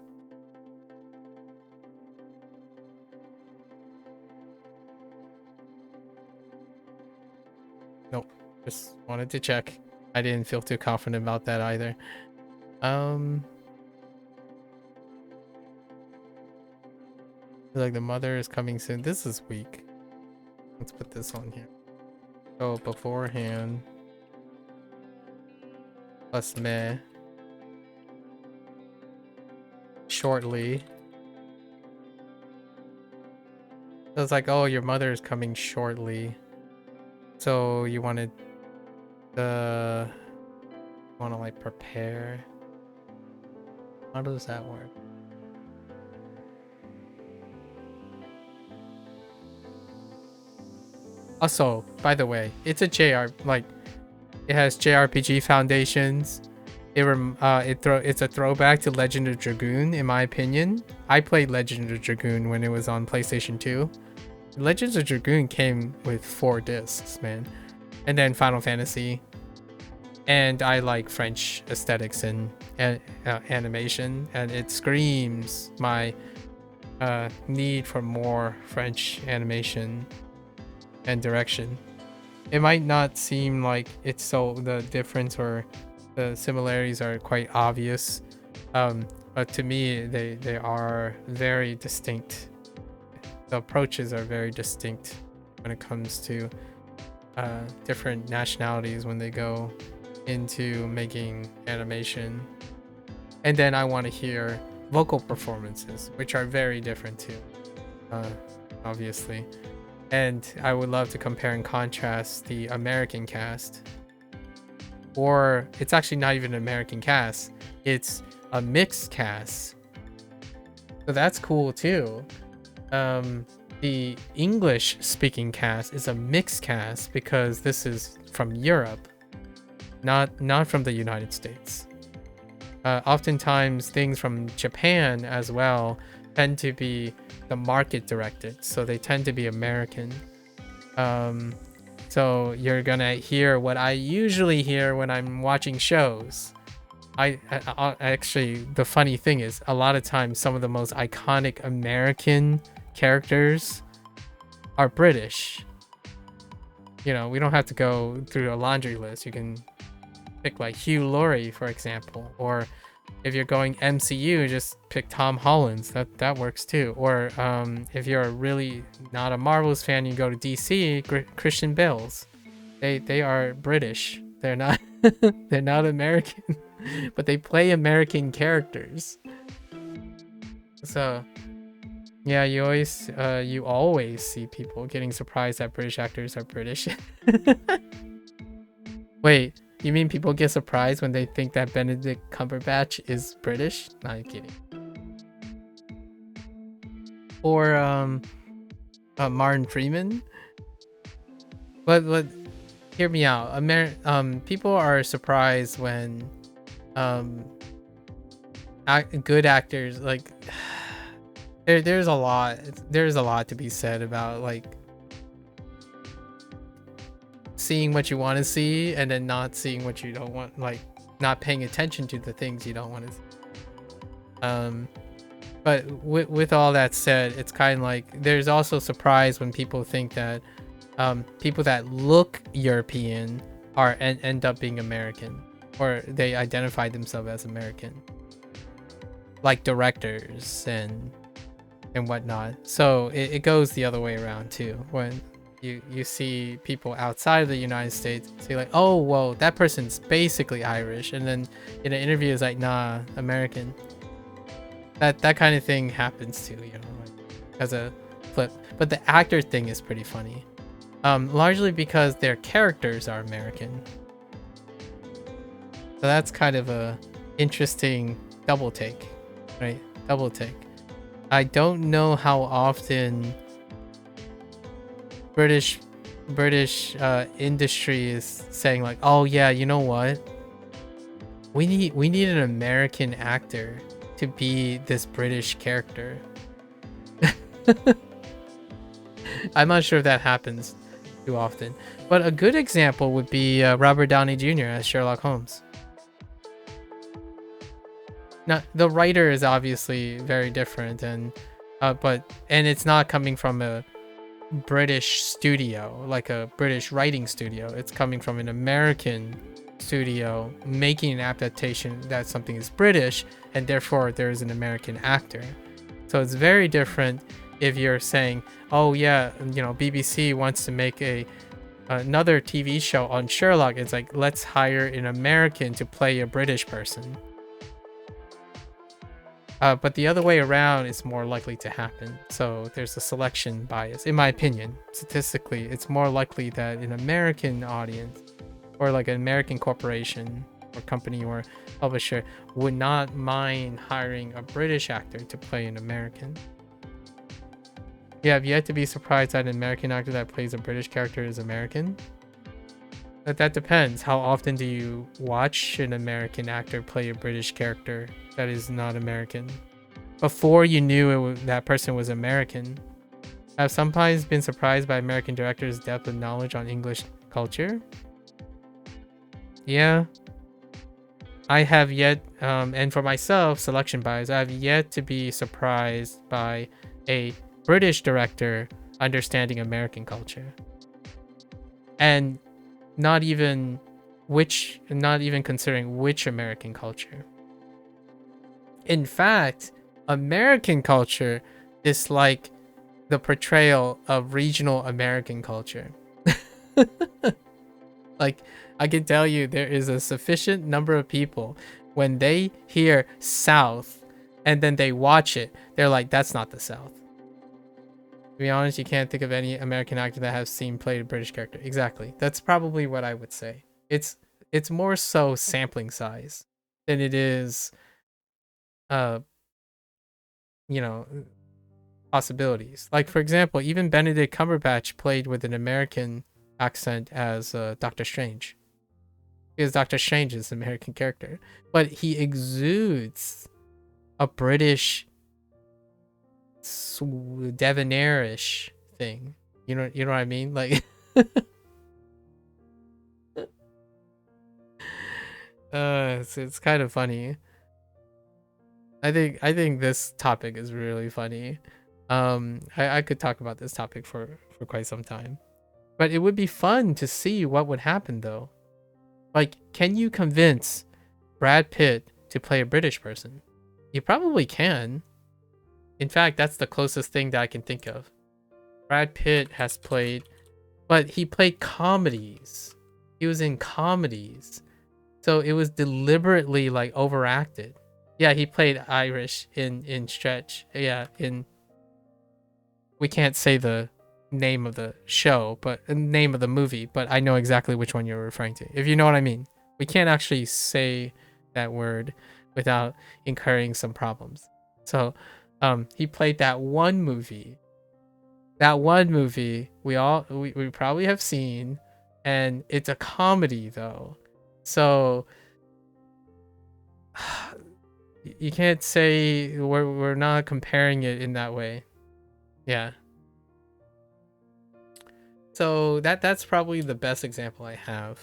Nope. Just wanted to check. I didn't feel too confident about that either. Like the mother is coming soon. This is weak. Let's put this on here. So beforehand. Plus meh. Shortly. So it's like, oh, your mother is coming shortly. So you wanted the like prepare. How does that work? Also, by the way, it's a it has JRPG foundations. It's a throwback to Legend of Dragoon, in my opinion. I played Legend of Dragoon when it was on PlayStation 2. Legends of Dragoon came with 4 discs, man. And then Final Fantasy. And I like French aesthetics and animation, and it screams my need for more French animation and direction. It might not seem like it's so the difference or the similarities are quite obvious, but to me they are very distinct. The approaches are very distinct when it comes to different nationalities when they go into making animation. And then I want to hear vocal performances, which are very different too, obviously. And I would love to compare and contrast the American cast, or it's actually not even an American cast, it's a mixed cast, so that's cool too. The English speaking cast is a mixed cast because this is from Europe, not from the United States. Oftentimes things from Japan as well tend to be the market directed, so they tend to be American. So you're gonna hear what I usually hear when I'm watching shows. I actually, the funny thing is, a lot of times some of the most iconic American characters are British. You know, we don't have to go through a laundry list. You can pick like Hugh Laurie, for example, or if you're going MCU, just pick Tom Holland's. That works too. Or if you're really not a Marvel's fan, you go to DC, Christian Bale's. They are British. They're not they're not American. but they play American characters. So yeah, you always see people getting surprised that British actors are British. Wait, you mean people get surprised when they think that Benedict Cumberbatch is British? Not kidding. Or Martin Freeman. But hear me out. People are surprised when good actors like there's a lot to be said about like seeing what you want to see and then not seeing what you don't want, like not paying attention to the things you don't want to see. But with all that said, it's kind of like there's also surprise when people think that people that look European end up being American, or they identify themselves as American, like directors and whatnot. So it goes the other way around too. When you see people outside of the United States say like, oh well, that person's basically Irish, and then in an interview it's like, nah, American. That kind of thing happens too, you know, like, as a flip. But the actor thing is pretty funny, largely because their characters are American. So that's kind of a interesting double take, right? Double take. I don't know how often British industry is saying like, oh yeah, you know what? We need an American actor to be this British character. I'm not sure if that happens too often, but a good example would be Robert Downey Jr. as Sherlock Holmes. Now, the writer is obviously very different, and it's not coming from a British studio, like a British writing studio. It's coming from an American studio making an adaptation that something is British, and therefore there is an American actor. So it's very different if you're saying, oh yeah, you know, BBC wants to make another TV show on Sherlock. It's like, let's hire an American to play a British person. But the other way around is more likely to happen. So there's a selection bias, in my opinion. Statistically, it's more likely that an American audience, or like an American corporation or company or publisher, would not mind hiring a British actor to play an American. Yeah, I've yet to be surprised that an American actor that plays a British character is American. But that depends. How often do you watch an American actor play a British character that is not American before you knew that person was American? I've sometimes been surprised by American directors' depth of knowledge on English culture. Yeah, I have yet, and for myself, selection bias, I have yet to be surprised by a British director understanding American culture, and not even considering which American culture. In fact, American culture is like the portrayal of regional American culture. Like, I can tell you there is a sufficient number of people when they hear South and then they watch it, they're like, that's not the South. To be honest, you can't think of any American actor that has seen played a British character. Exactly. That's probably what I would say. It's more so sampling size than it is you know, possibilities. Like, for example, even Benedict Cumberbatch played with an American accent as Doctor Strange, because Doctor Strange is an American character, but he exudes a British debonairish thing. You know what I mean? Like, it's kind of funny. I think this topic is really funny. I could talk about this topic for quite some time. But it would be fun to see what would happen though. Like, can you convince Brad Pitt to play a British person? You probably can. In fact, that's the closest thing that I can think of. Brad Pitt has played, but he played comedies. He was in comedies. So it was deliberately like overacted. Yeah, he played Irish in Stretch. Yeah, in we can't say the name of the show, but name of the movie, but I know exactly which one you're referring to. If you know what I mean. We can't actually say that word without incurring some problems. So, he played that one movie. That one movie we probably have seen, and it's a comedy though. So you can't say we're not comparing it in that way. Yeah. So that's probably the best example I have.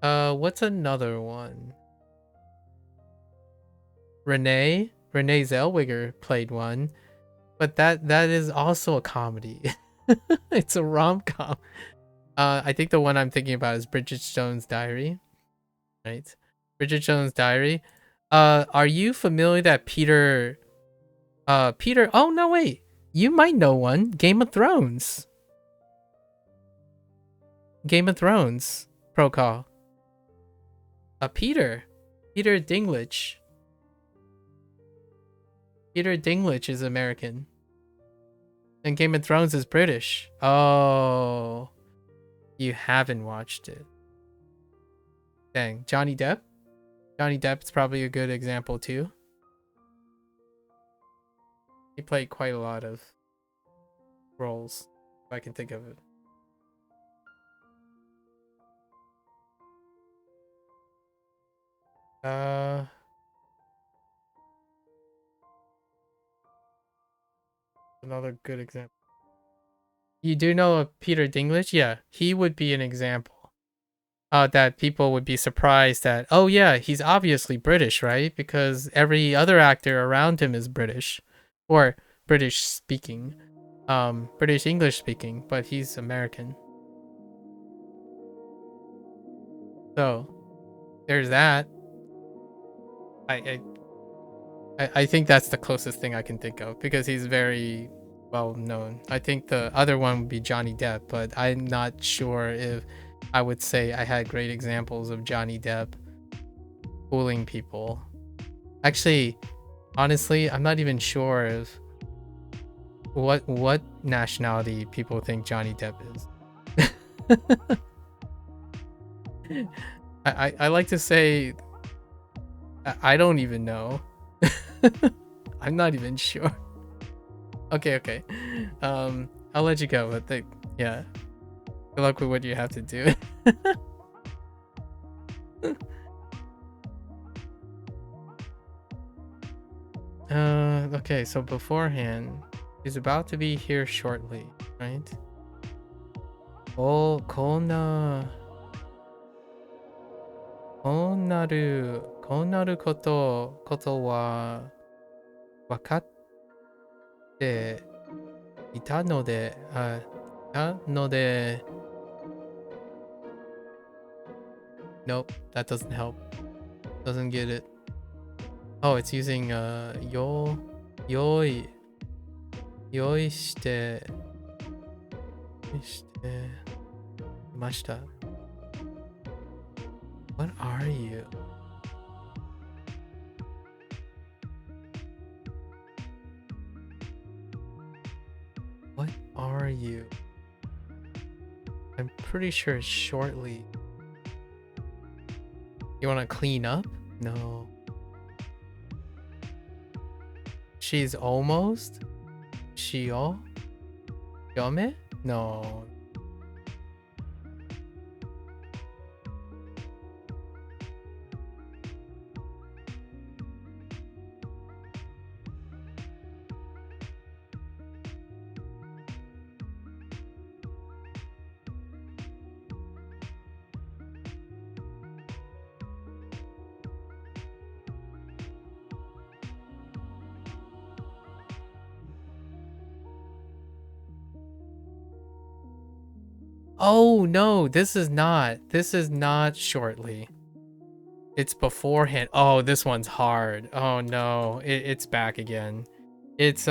What's another one? Renee Zellweger played one, but that is also a comedy. It's a rom-com. I think the one I'm thinking about is Bridget Jones' Diary, right? Bridget Jones' Diary. Are you familiar that Peter? Oh no, wait. You might know one. Game of Thrones. Game of Thrones. Pro call. Peter Dinklage. Peter Dinklage is American. And Game of Thrones is British. Oh. You haven't watched it. Dang. Johnny Depp? Johnny Depp's probably a good example too. He played quite a lot of roles, if I can think of it. Another good example. You do know of Peter Dinklage? Yeah, he would be an example. That people would be surprised that, oh yeah, he's obviously British, right? Because every other actor around him is British. Or British speaking. British English speaking, but he's American. So, there's that. I think that's the closest thing I can think of because he's very well known. I think the other one would be Johnny Depp, but I'm not sure if I would say I had great examples of Johnny Depp fooling people. Actually, honestly, I'm not even sure if what nationality people think Johnny Depp is. I like to say I don't even know. I'm not even sure. Okay. I'll let you go, but yeah. Good luck with what you have to do. Okay, so beforehand, he's about to be here shortly, right? Oh, こうなることは分かっていたので、nope, that doesn't help. Doesn't get it. Oh, it's using用意してました。What are you? What are you? I'm pretty sure it's shortly. You want to clean up? No. She's almost? Shio? Yome? No. Oh no, this is not shortly. It's beforehand. Oh, this one's hard. Oh no, it's back again. It's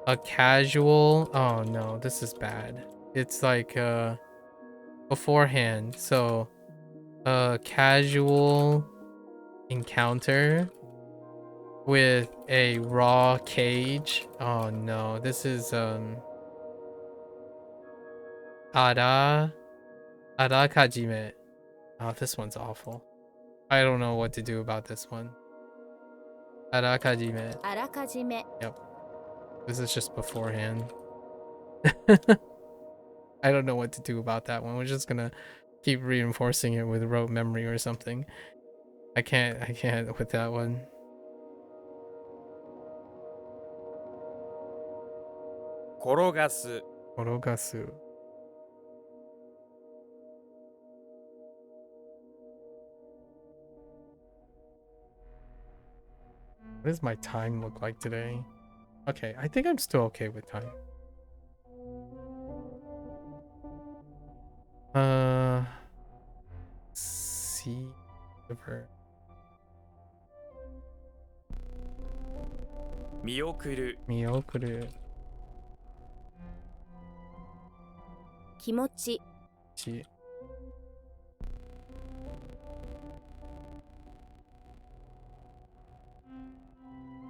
A casual. Oh no, this is bad. It's like beforehand. So a casual encounter with a raw cage. Oh no, this is ara arakajime. Oh, this one's awful. I don't know what to do about this one. Arakajime. あらかじめ Yep. This is just beforehand. I don't know what to do about that one. We're just gonna keep reinforcing it with rote memory or something. I can't with that one. 転がす Orogasu. What does my time look like today? Okay, I think I'm still okay with time. See river. 見送る Miyokuru. 気持ち Chi.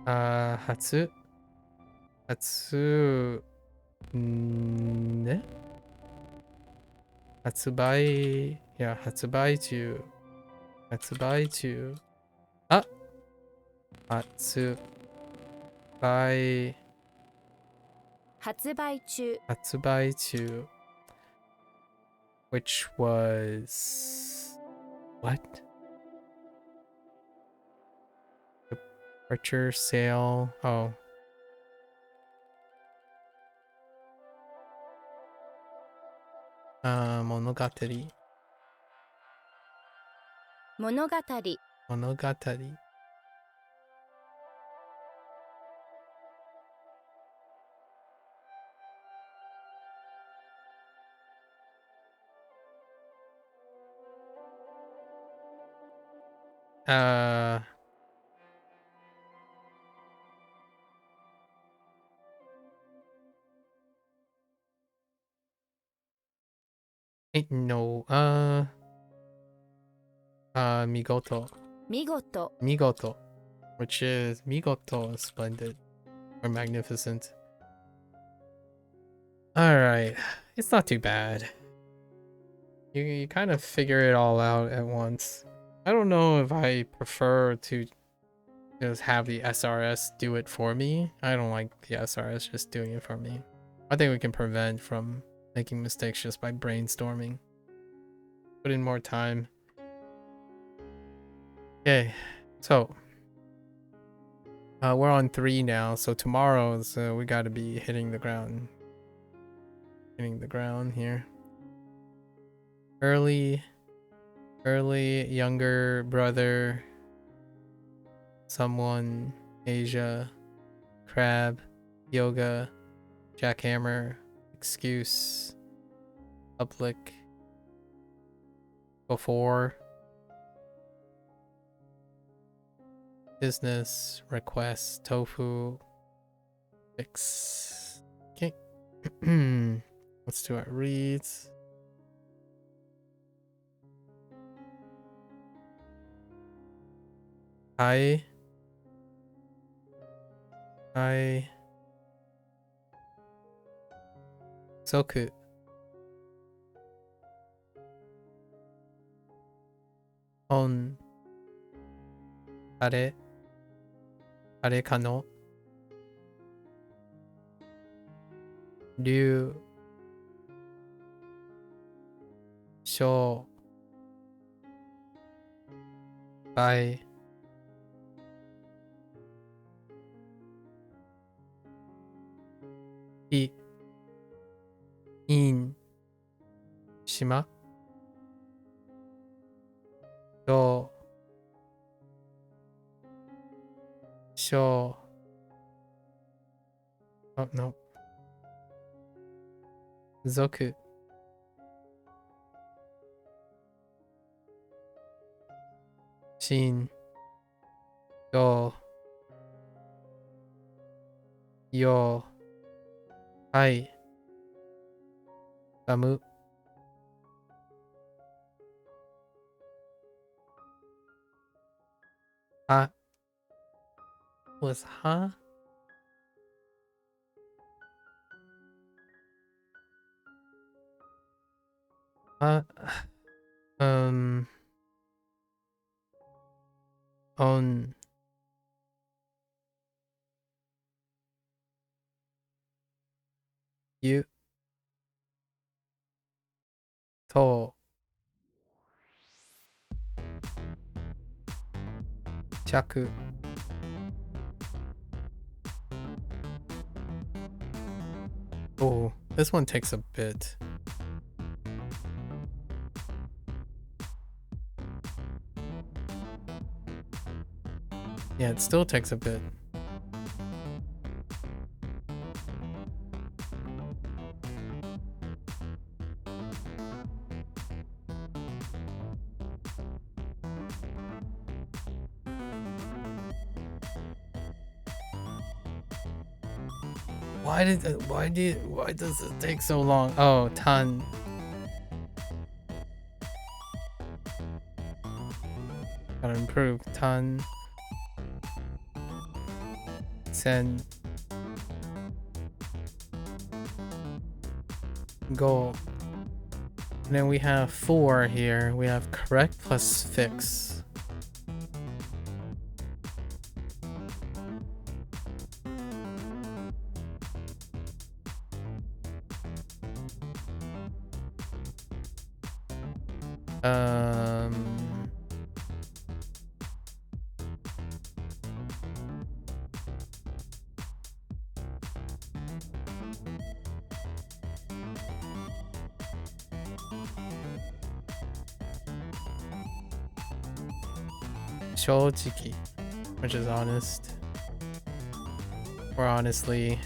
Hatsu. Hatsu. Ne? Hatsubai. Yeah, Hatsubai to. Hatsubai to. Ah! Hatsubai. 発売中 Hatsubai to. Which was. What? Departure sale. Oh. Monogatari. 物語 Monogatari. Uh, no. Migoto. 見事 Migoto. Which is Migoto is splendid or magnificent. Alright. It's not too bad. You kind of figure it all out at once. I don't know if I prefer to just have the SRS do it for me. I don't like the SRS just doing it for me. I think we can prevent from making mistakes just by brainstorming. Put in more time. Okay, so we're on 3 now, so tomorrow's we gotta be hitting the ground. Hitting the ground here. Early, younger brother, someone, Asia, crab, yoga, jackhammer, excuse, public, before, business, request, tofu, fix. Okay. Let's do our reads. I Soku. On. Areかの Ryu. Shou. Bai. I. In. Shima. Do. Shou. Oh, no. Zoku. Shin. Do. Yo. Hai. Samu. Ha. Was ha? Um. On. You. To. Chaku. Oh, this one takes a bit. Yeah, it still takes a bit. Why does it take so long? Oh, tan. Gotta improve. Tan. Sen. Go. And then we have 4 here. We have correct plus fix. Shojiki, which is honest. Or honestly.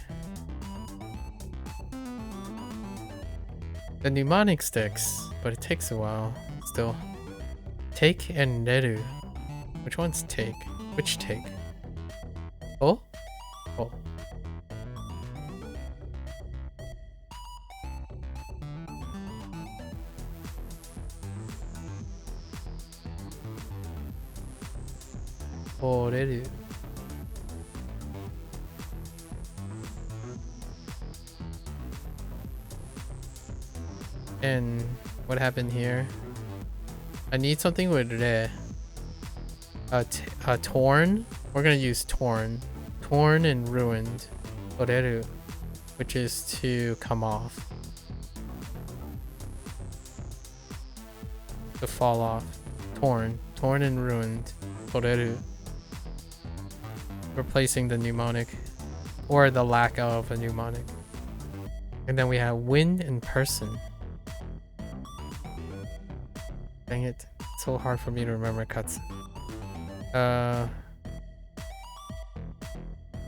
The mnemonic sticks, but it takes a while still. Take and neru. Which one's take? Which take? Oh? Oh. Oreru. And what happened here? I need something with re. Torn? We're gonna use torn. Torn and ruined. Oreru. Which is to come off. To fall off. Torn. Torn and ruined. Oreru. Replacing the mnemonic. Or the lack of a mnemonic. And then we have wind and person. Dang it. It's so hard for me to remember cuts.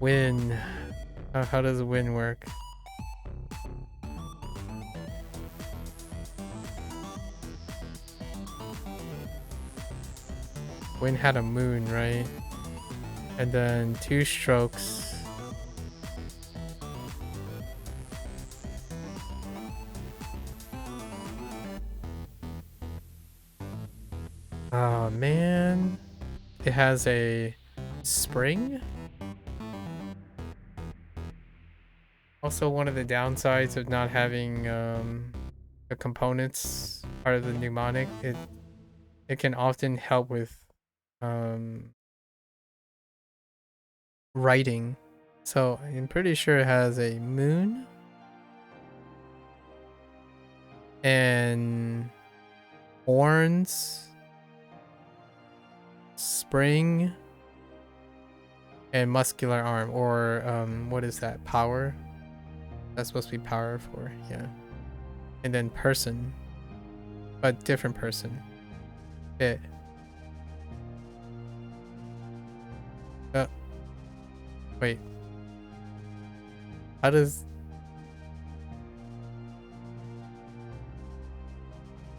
Win. How does win work? Win had a moon, right? And then 2 strokes. Oh man. It has a spring. Also, one of the downsides of not having the components part of the mnemonic, it can often help with writing. So I'm pretty sure it has a moon and horns, spring, and muscular arm, or what is that? Power? That's supposed to be power for, yeah. And then person, but different person. It. Wait. How does?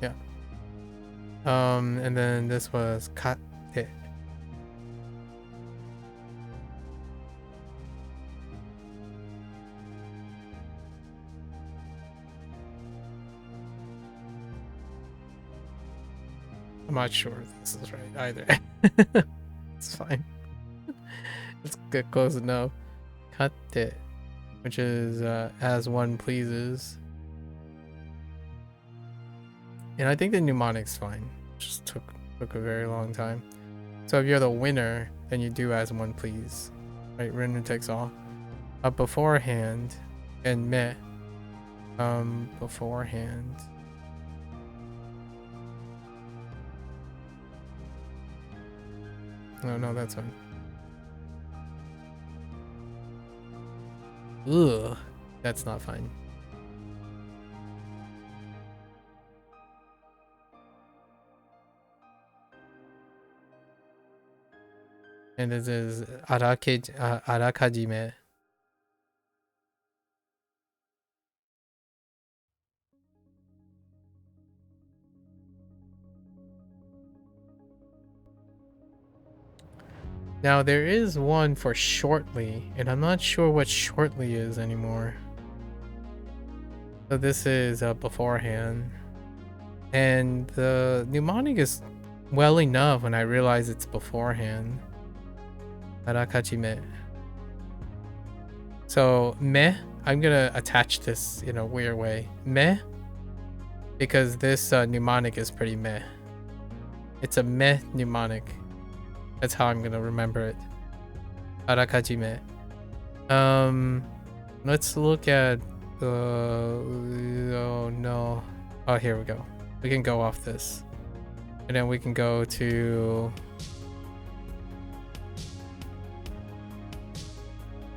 Yeah. And then this was kate. not sure this is right either. It's fine. Let's get close enough. Katte, which is as one pleases. And I think the mnemonic's fine. Just took a very long time. So if you're the winner, then you do as one please. Right, winner takes all. Beforehand and meh. Beforehand. No, that's fine. Ugh, that's not fine. And this is arakajime. Now there is one for shortly, and I'm not sure what shortly is anymore. So this is beforehand. And the mnemonic is well enough when I realize it's beforehand. Arakajime. So meh, I'm gonna attach this in a weird way. Meh, because this mnemonic is pretty meh. It's a meh mnemonic. That's how I'm gonna remember it. Arakajime. Let's look at the. Oh no. Oh, here we go. We can go off this, and then we can go to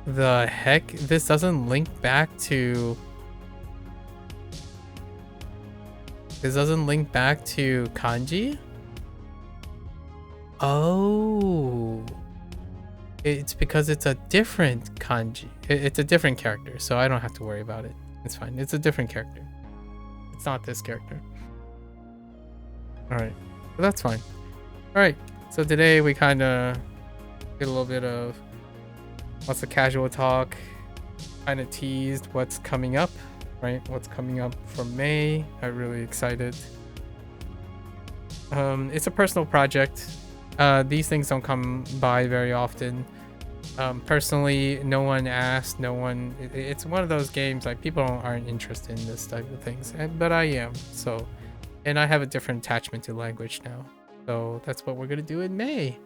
the heck. This doesn't link back to. This doesn't link back to kanji. Oh, it's because it's a different kanji. It's a different character, so I don't have to worry about it. It's fine. It's a different character. It's not this character. All right, so that's fine. All right, so today we kind of did a little bit of what's the casual talk, kind of teased what's coming up, right? What's coming up for May. I'm really excited. It's a personal project. These things don't come by very often. Personally, no one asked, no one. It's one of those games like people aren't interested in this type of things, but I am. So, and I have a different attachment to language now. So that's what we're gonna do in May.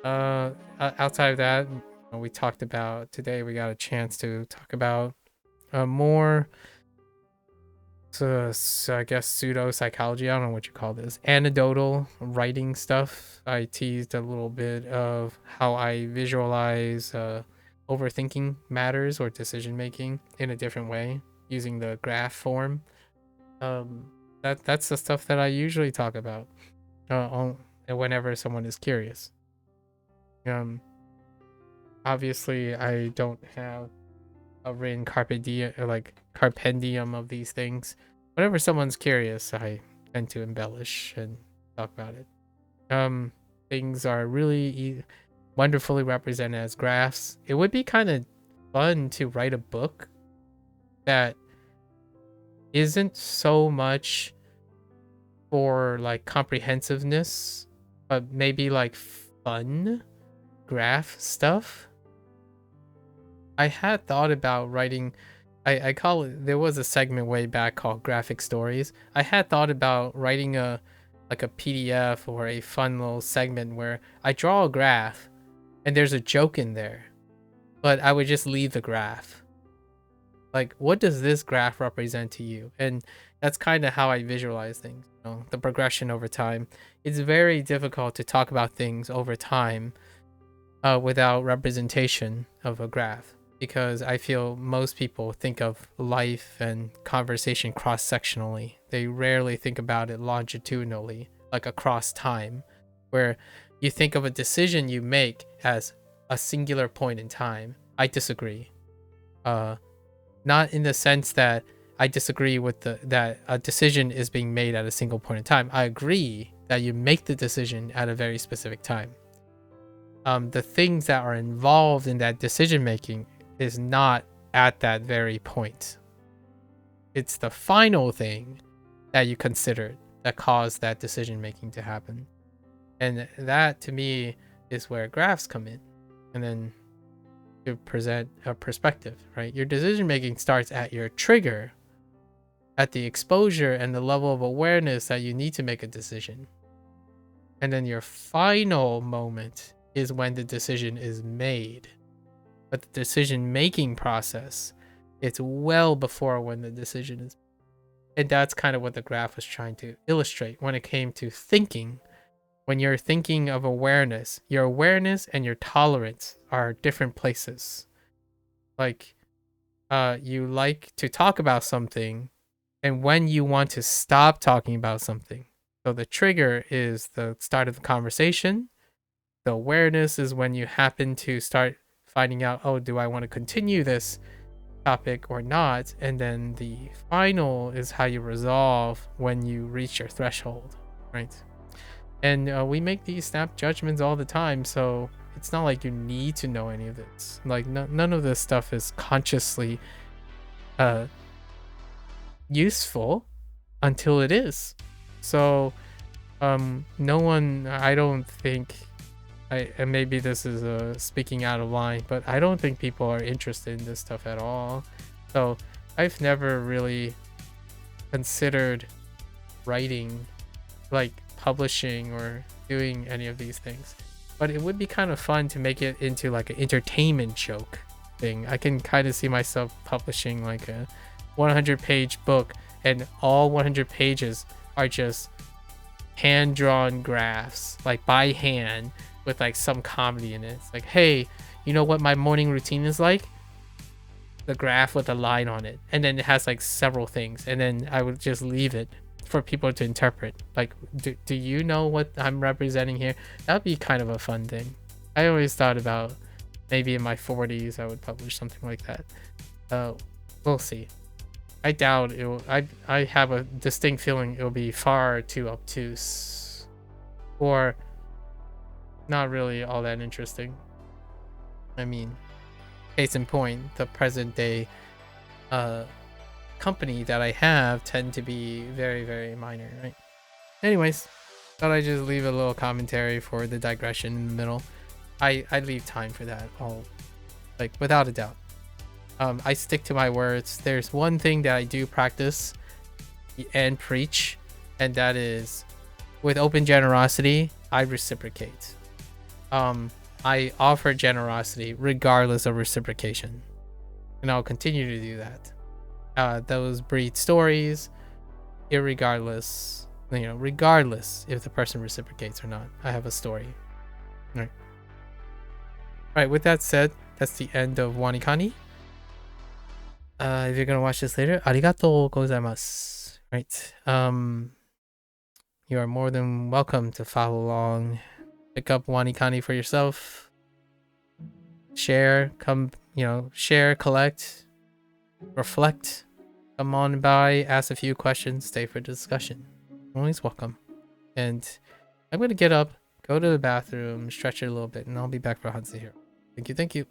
Outside of that, we talked about today. We got a chance to talk about more. So I guess pseudo psychology. I don't know what you call this. Anecdotal writing stuff. I teased a little bit of how I visualize overthinking matters or decision making in a different way using the graph form. That's the stuff that I usually talk about whenever someone is curious. Obviously, I don't have a written carpe diem, like carpendium of these things. Whenever someone's curious, I tend to embellish and talk about it. Things are really wonderfully represented as graphs. It would be kind of fun to write a book that isn't so much for like comprehensiveness, but maybe like fun graph stuff. I had thought about writing, I call it, there was a segment way back called Graphic Stories. I had thought about writing a PDF or a fun little segment where I draw a graph and there's a joke in there, but I would just leave the graph. Like, what does this graph represent to you? And that's kind of how I visualize things, you know, the progression over time. It's very difficult to talk about things over time without representation of a graph, because I feel most people think of life and conversation cross-sectionally. They rarely think about it longitudinally, like across time, where you think of a decision you make as a singular point in time. I disagree. Not in the sense that I disagree with that a decision is being made at a single point in time. I agree that you make the decision at a very specific time. The things that are involved in that decision making is not at that very point. It's the final thing that you considered that caused that decision making to happen. And that to me is where graphs come in. And then to present a perspective, right? Your decision making starts at your trigger, at the exposure and the level of awareness that you need to make a decision. And then your final moment is when the decision is made. But the decision making process, it's well before when the decision is. And that's kind of what the graph was trying to illustrate when it came to thinking. When you're thinking of awareness, your awareness and your tolerance are different places. Like, you like to talk about something, and when you want to stop talking about something. So the trigger is the start of the conversation. The awareness is when you happen to start finding out, oh, do I want to continue this topic or not? And then the final is how you resolve when you reach your threshold, right? And we make these snap judgments all the time, so it's not like you need to know any of this. Like, none of this stuff is consciously useful until it is. So no one, I don't think, and maybe this is speaking out of line, but I don't think people are interested in this stuff at all. So I've never really considered writing, like publishing or doing any of these things. But it would be kind of fun to make it into like an entertainment joke thing. I can kind of see myself publishing like a 100-page book, and all 100 pages are just hand-drawn graphs, like by hand, with like some comedy in it. It's like, hey, you know what my morning routine is like? The graph with a line on it, and then it has like several things, and then I would just leave it for people to interpret. Like, do you know what I'm representing here? That would be kind of a fun thing. I always thought about maybe in my 40s I would publish something like that. We'll see. I doubt it will. I have a distinct feeling it'll be far too obtuse, or not really all that interesting. I mean, case in point, the present day company that I have tend to be very, very minor, right? Anyways, thought I'd just leave a little commentary for the digression in the middle. I leave time for that, all, like, without a doubt. I stick to my words. There's one thing that I do practice and preach, and that is, with open generosity, I reciprocate. I offer generosity regardless of reciprocation, and I'll continue to do that. Those breed stories, irregardless, regardless if the person reciprocates or not. I have a story. All right, with that said, that's the end of WaniKani. If you're gonna watch this later, arigatou gozaimasu. Right. You are more than welcome to follow along. Pick up WaniKani for yourself. Share, share, collect, reflect. Come on by, ask a few questions, stay for discussion. Always welcome. And I'm gonna get up, go to the bathroom, stretch it a little bit, and I'll be back for Hanse here. Thank you.